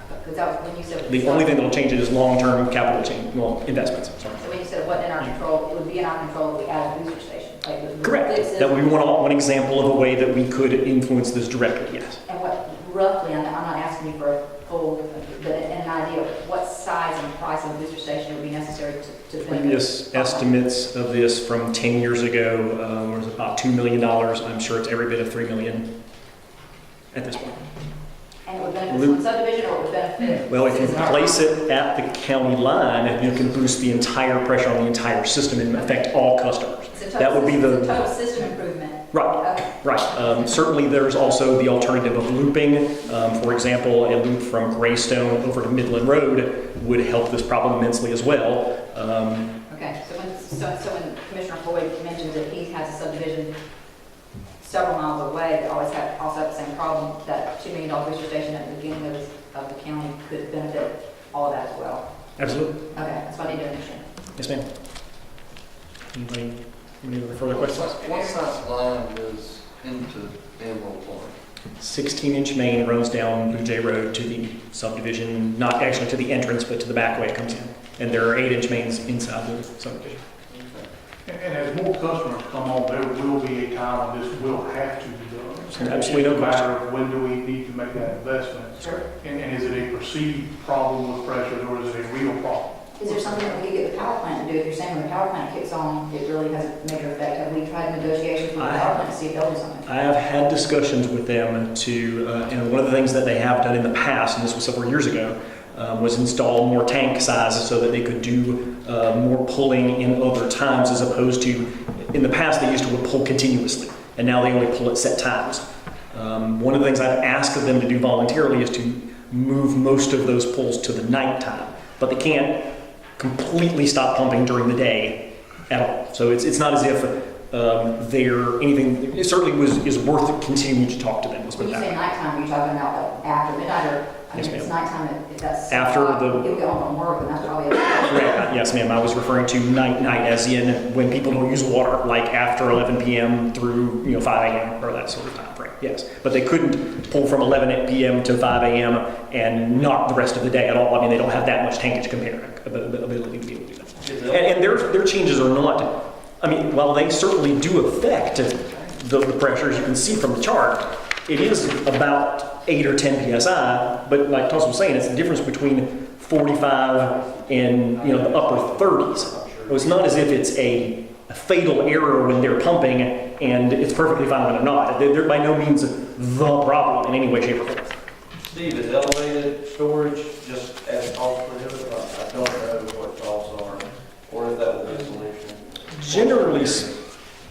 Because that was when you said. The only thing that'll change it is long-term capital change, well, investments, sorry. So when you said it wasn't in our control, it would be in our control if we added a booster station. Like, Correct. this That would be is- one example of a way that we could influence this directly, yes. And what roughly, I'm not asking you for a full, but an idea of what size and price of a booster station would be necessary to benefit. Previous estimates of this from 10 years ago was about $2 million. I'm sure it's every bit of $3 million at this point. And it would benefit one subdivision or it would benefit? Well, if you citizens? place it at the county line, you can boost the entire pressure on the entire system and affect all customers. It's a That would be it's a the, total system improvement. right, Okay. right. Certainly there's also the alternative of looping. For example, a loop from Greystone over to Midland Road would help this problem immensely as well. Okay, so when Commissioner Floyd mentions that he has a subdivision several miles away that also have the same problem, that $2 million booster station at the beginning of the county could benefit all of that as well. Absolutely. Okay, that's what I need to understand. Yes, ma'am. Anybody, any other further questions? What size line is into Emerald Point? 16-inch main runs down Blue Jay Road to the subdivision, not actually to the entrance, but to the back way it comes in. And there are 8-inch mains inside the subdivision. And as more customers come on, there will be a time when this will have to be done. Absolutely no It's a question. matter of when do we need to make that investment? Sure. And is it a perceived problem with pressure or is it a real problem? Is there something that we could get the power plant to do? If you're saying when the power plant kicks on, it really has a major effect. Have we tried negotiations with the power plant to see if they'll do something? I have had discussions with them to, and one of the things that they have done in the past, and this was several years ago, was install more tank sizes so that they could do more pulling in other times, as opposed to, in the past they used to pull continuously, and now they only pull at set times. One of the things I've asked of them to do voluntarily is to move most of those pulls to the nighttime, but they can't completely stop pumping during the day at all. So it's not as if they're anything. It certainly is worth it continuing to talk to them. When you say nighttime, are you talking about like after midnight or? I mean, Yes, if it's ma'am. nighttime, if that's. After the- You'll get home from work and that's probably. Correct. Yes, ma'am. I was referring to night as in when people don't use water, like after 11 p.m. through 5 a.m. or that sort of time frame. Yes, but they couldn't pull from 11 p.m. to 5 a.m. and not the rest of the day at all. I mean, they don't have that much tankage ability to be able to do that. And their changes are not. I mean, while they certainly do affect the pressure, as you can see from the chart, it is about 8 or 10 psi. But like Thomas was saying, it's the difference between 45 and the upper 30s. So it's not as if it's a fatal error when they're pumping and it's perfectly fine when they're not. They're by no means the problem in any way, shape, or form. Steve, is elevated storage just as cost prohibitive? I don't know what costs are, or if that will be a solution.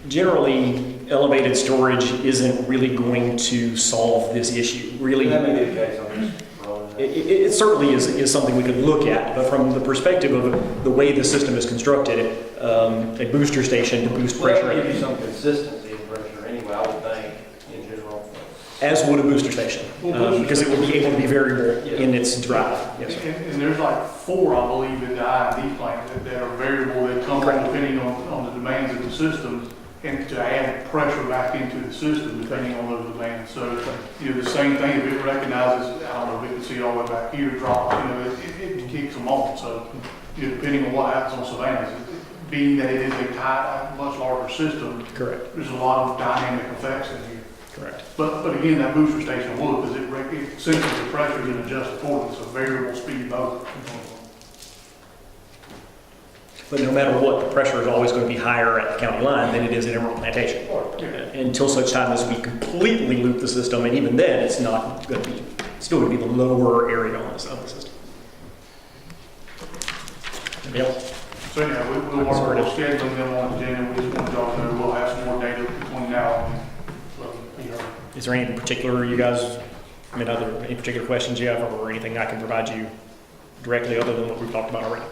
Generally, elevated storage isn't really going to solve this issue. Really, That may be the case. I'm just rolling that. it certainly is something we could look at, but from the perspective of the way the system is constructed, a booster station to boost Well, that pressure, would give you some consistency in pressure anyway, I would think, in general. as would a booster station, because it would be able to be variable Yeah. in its drive. Yes, sir. And there's like 4, I believe, in the I&D plant that are variable, that come on depending on the demands of the system, and to add pressure back into the system depending on those demands. So, the same thing, if it recognizes, I don't know if it can see all the way back here, drop, it kicks them on. So, depending on what happens on Savannah, being that it is a tight, much larger system, Correct. there's a lot of dynamic effects in here. Correct. But again, that booster station would, because it senses the pressure and adjusts accordingly. It's a variable speed motor. But no matter what, the pressure is always going to be higher at the county line than it is at Emerald Plantation. Until such time as we completely loop the system, and even then, it's not going to be, still going to be the lower area of the system. Anybody else? So yeah, we'll work on scheduling them on the agenda. We just want y'all to know we'll have some more data between now and Is there any particular, you guys, any particular questions you have, or anything I can provide you directly other than what we've talked about already?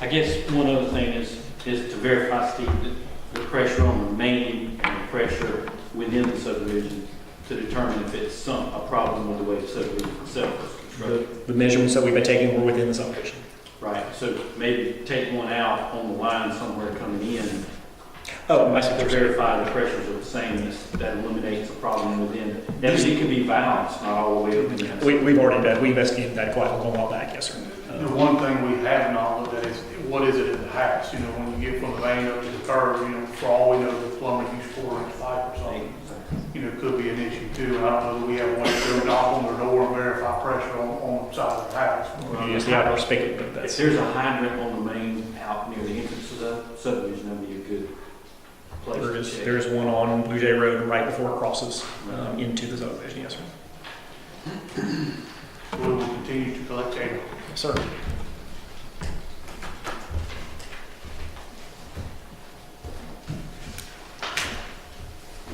I guess one other thing is to verify, Steve, the pressure on the main and the pressure within the subdivision to determine if it's a problem with the way the subdivision itself is constructed. The measurements that we've been taking were within the subdivision. Right, so maybe take one out on the line somewhere coming in. Oh, I see. To verify the pressures are the same, that eliminates the problem within. Now, it can be valves, not all the way up in there. We've already done, we investigated that quite a long while back, yes, sir. The one thing we have not looked at is, what is it in the house? You know, when you get from the main up to the curb, you know, for all we know, the plumber used 4-inch pipe or something. You know, could be an issue too, and I don't know that we have one to go knock on their door and verify pressure on the side of the house. Use the outdoor spigot, but If that's. there's a hydrant on the main out near the entrance of the subdivision, that'd be a good place to check. There is one on Blue Jay Road right before it crosses into the subdivision, yes, sir. We will continue to collect data. Yes, sir.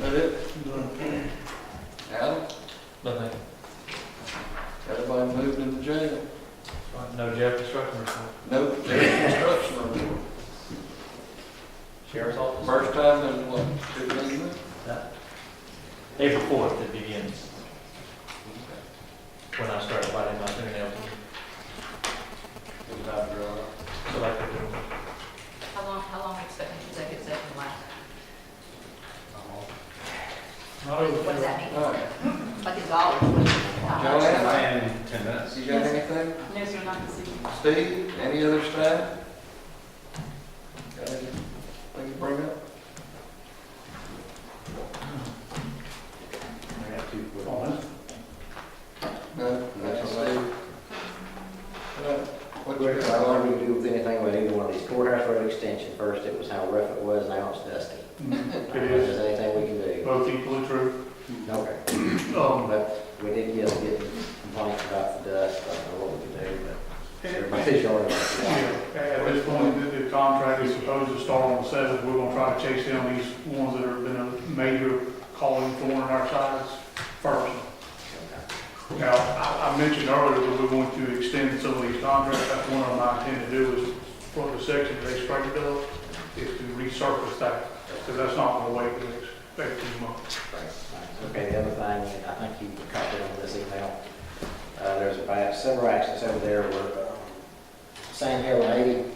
That it? Adam? Nothing. Everybody moved into jail? No jail construction report. No jail construction report. Sheriff's office? First time in what, 15 months? April 4th it begins. When I started biting my fingernails. It was time to grow up. So like I do. How long are you expecting executive session last? Not over. What does that mean? All right. Like in dollars? What is it? Joanne? 10 minutes. You got anything? No, sir, not this evening. Steve, any other staff? Got anything to bring up? I got two quick On ones. No, that's Steve. What you I got? don't know if we do with anything with either one of these. Courthouse Road extension, first it was how rough it was, now it's dusty. It Is is there anything we can do? both equally true. Okay. But we did get complaints about the dust, I don't know what we can do, but everybody's yard. Yeah, at this point, the contract is supposed to start on the 7th. We're gonna try to chase down these ones that have been a major calling thorn in our sides first. Now, I mentioned earlier that we're going to extend some of these contracts. That's one of them I intend to do is for the section they straightened up, is to resurface that, because that's not gonna wait the next 18 months. Okay, the other thing, I think you copied on this email, there's about several accidents over there where Sand Hill 80,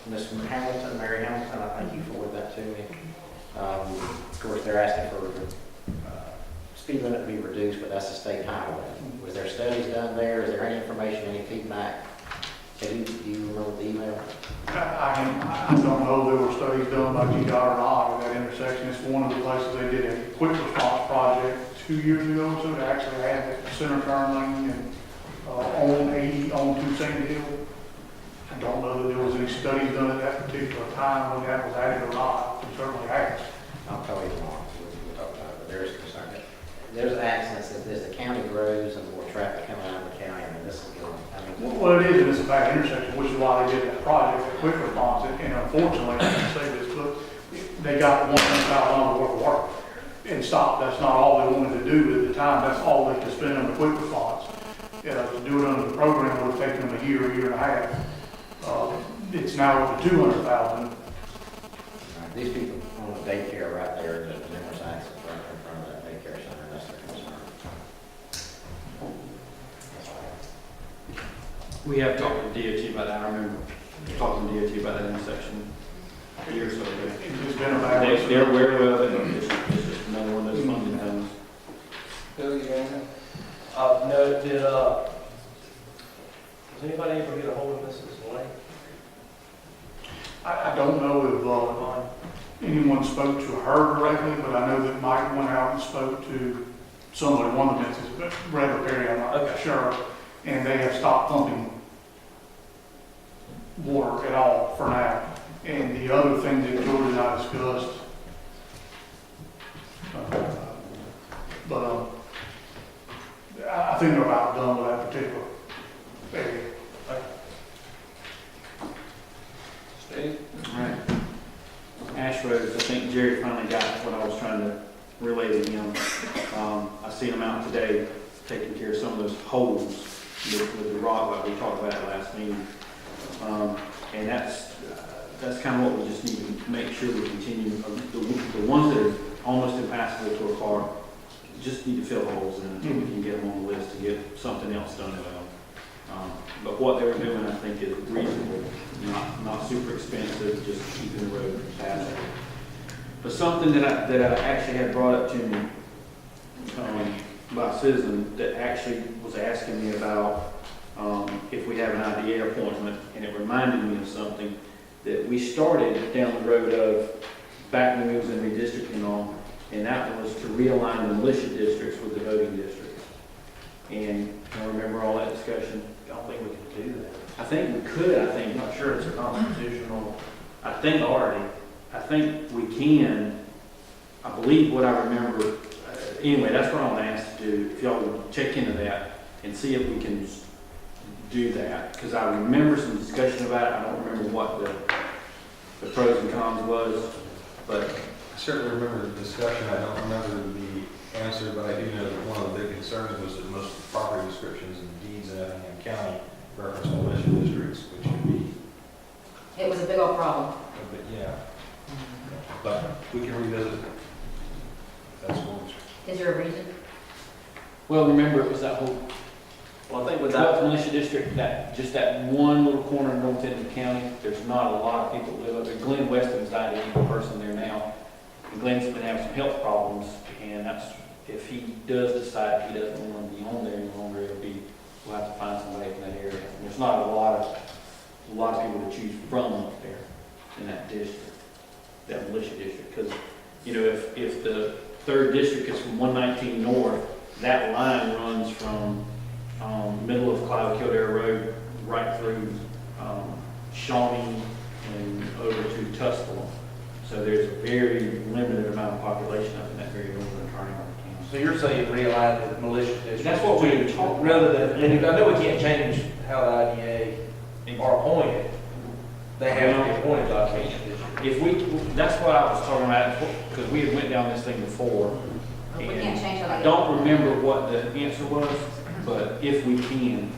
Miss Hamilton, Mary Hamilton, I think you forwarded that to me. Of course, they're asking for speed limit to be reduced, but that's a state highway. Was there studies done there? Is there any information, any feedback? Do you remember the email? I don't know if there were studies done by GDOT or not at that intersection. It's one of the places they did a quick response project 2 years ago or so to actually add that center turn lane and on 80 onto Sand Hill. I don't know that there was any studies done at that particular time when that was added or not. We certainly asked. I'll tell you tomorrow, we'll talk about it, but there's concern. There's accidents that as the county grows and more traffic coming out of the county, I mean, this is going, I mean. Well, it is, and it's a bad intersection, which is why they did that project, that quick response, and unfortunately, I can say this, but they got $100,000 worth of work and stopped. That's not all they wanted to do at the time. That's all they could spend on the quick response. To do it under the program would have taken them a year and a half. It's now up to $200,000. These people on the daycare right there, just numerous accidents right in front of that daycare center, that's their concern. We have talked to DOT about that. I remember talking to DOT about that intersection a year or so ago. It's been a bad. They're aware of it. It's just another one of those funding things. Bill, you got anything? No, does anybody ever get a hold of Mrs. Lane? I don't know if anyone spoke to her directly, but I know that Mike went out and spoke to somebody, one of the misses, but Brad or Perry, I'm not sure. And they have stopped pumping water at all for now. And the other thing that George and I discussed, I think they're about done with that particular area. Steve? Right. Ash Roads, I think Jerry finally got what I was trying to relay to him. I seen him out today taking care of some of those holes with the rock like we talked about last meeting. And that's kind of what we just need to make sure we continue. The ones that are almost impassable to a car, just need to fill holes in until we can get them on the list to get something else done with them. But what they were doing, I think, is reasonable, not super expensive, just keeping the road passable. But something that I actually had brought up to me by a citizen that actually was asking me about if we have an IDA appointment, and it reminded me of something that we started down the road of back when we was in redistricting on, and that was to realign the militia districts with the voting districts. And I remember all that discussion. I don't think we can do that. I think we could, I'm not sure it's a constitutional I think authority. I think we can. I believe what I remember. Anyway, that's what I'm going to ask to do. If y'all would check into that and see if we can do that, because I remember some discussion about it. I don't remember what the pros and cons was, but I certainly remember the discussion. I don't remember the answer, but I do know that one of the big concerns was that most of the property descriptions and deeds in Effingham County reference militia districts, which could be, It was a big old problem. but yeah. But we can revisit it. That's what Is there a reason? well, remember it was that whole Well, I think with 12th that, militia district, just that one little corner in North End County. There's not a lot of people that live up there. Glenn Weston's the only person there now. And Glenn's been having some health problems, and that's, if he does decide he doesn't want to be on there any longer, we'll have to find somebody in that area. And there's not a lot of people to choose from up there in that district, that militia district. Because, if the 3rd district is from 119 north, that line runs from middle of Clive Kildare Road right through Shawnee and over to Tusculum. So there's a very limited amount of population up in that very northern triangle of the county. so you're saying realign the militia districts? That's what we were talking Rather than, and I know we can't change how the IDA are appointed. They have to be appointed by each district. That's what I was talking about, because we had went down this thing before. We can't change how I they don't remember what the answer was, but if we can.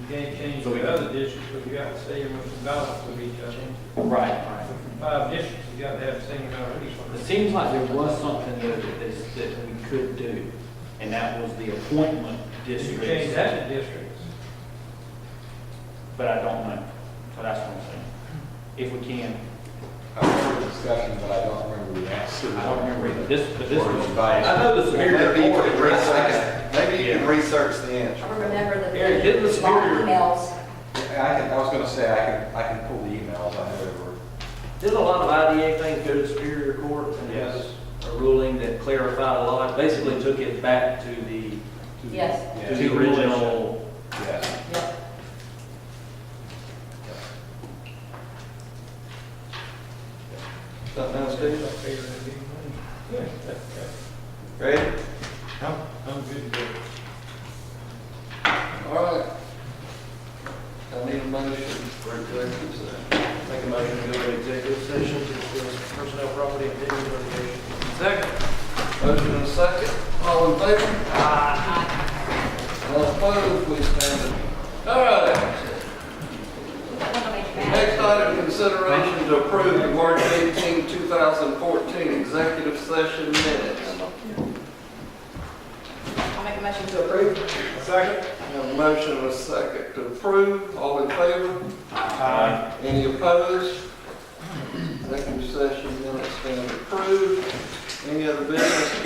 You can't change the other districts, but you got to say them with balance with each other. Right. So from 5 districts, you got to have the same amount of resources. It seems like there was something that we could do, and that was the appointment You districts. change that to districts. But I don't know, so that's what I'm saying. If we can, I remember the discussion, but I don't remember the answer. I don't remember either. But this Or was, advice. I know the Superior Maybe you Court can research, maybe you can research the answer. I remember that Eric, didn't the there's a lot of Superior- emails. I was going to say, I can pull the emails. I know they were. Didn't a lot of IDA things go to Superior Court? And it was a ruling that clarified a lot, basically took it back to the, Yes. to the original. Yes. Yep. Something else, Steve? Ready? I'm good to go. All right. I need a motion for executive session. Make a motion to go to executive session to discuss personnel, property, and business litigation. Second. Motion and a second. All in favor? All opposed, we stand it. All right. Next item, consideration to approve the March 18, 2014 executive session minutes. I'll make a motion to approve. Second. We have a motion and a second to approve. All in favor? Aye. Any opposed? Executive session minutes stand approved. Any other business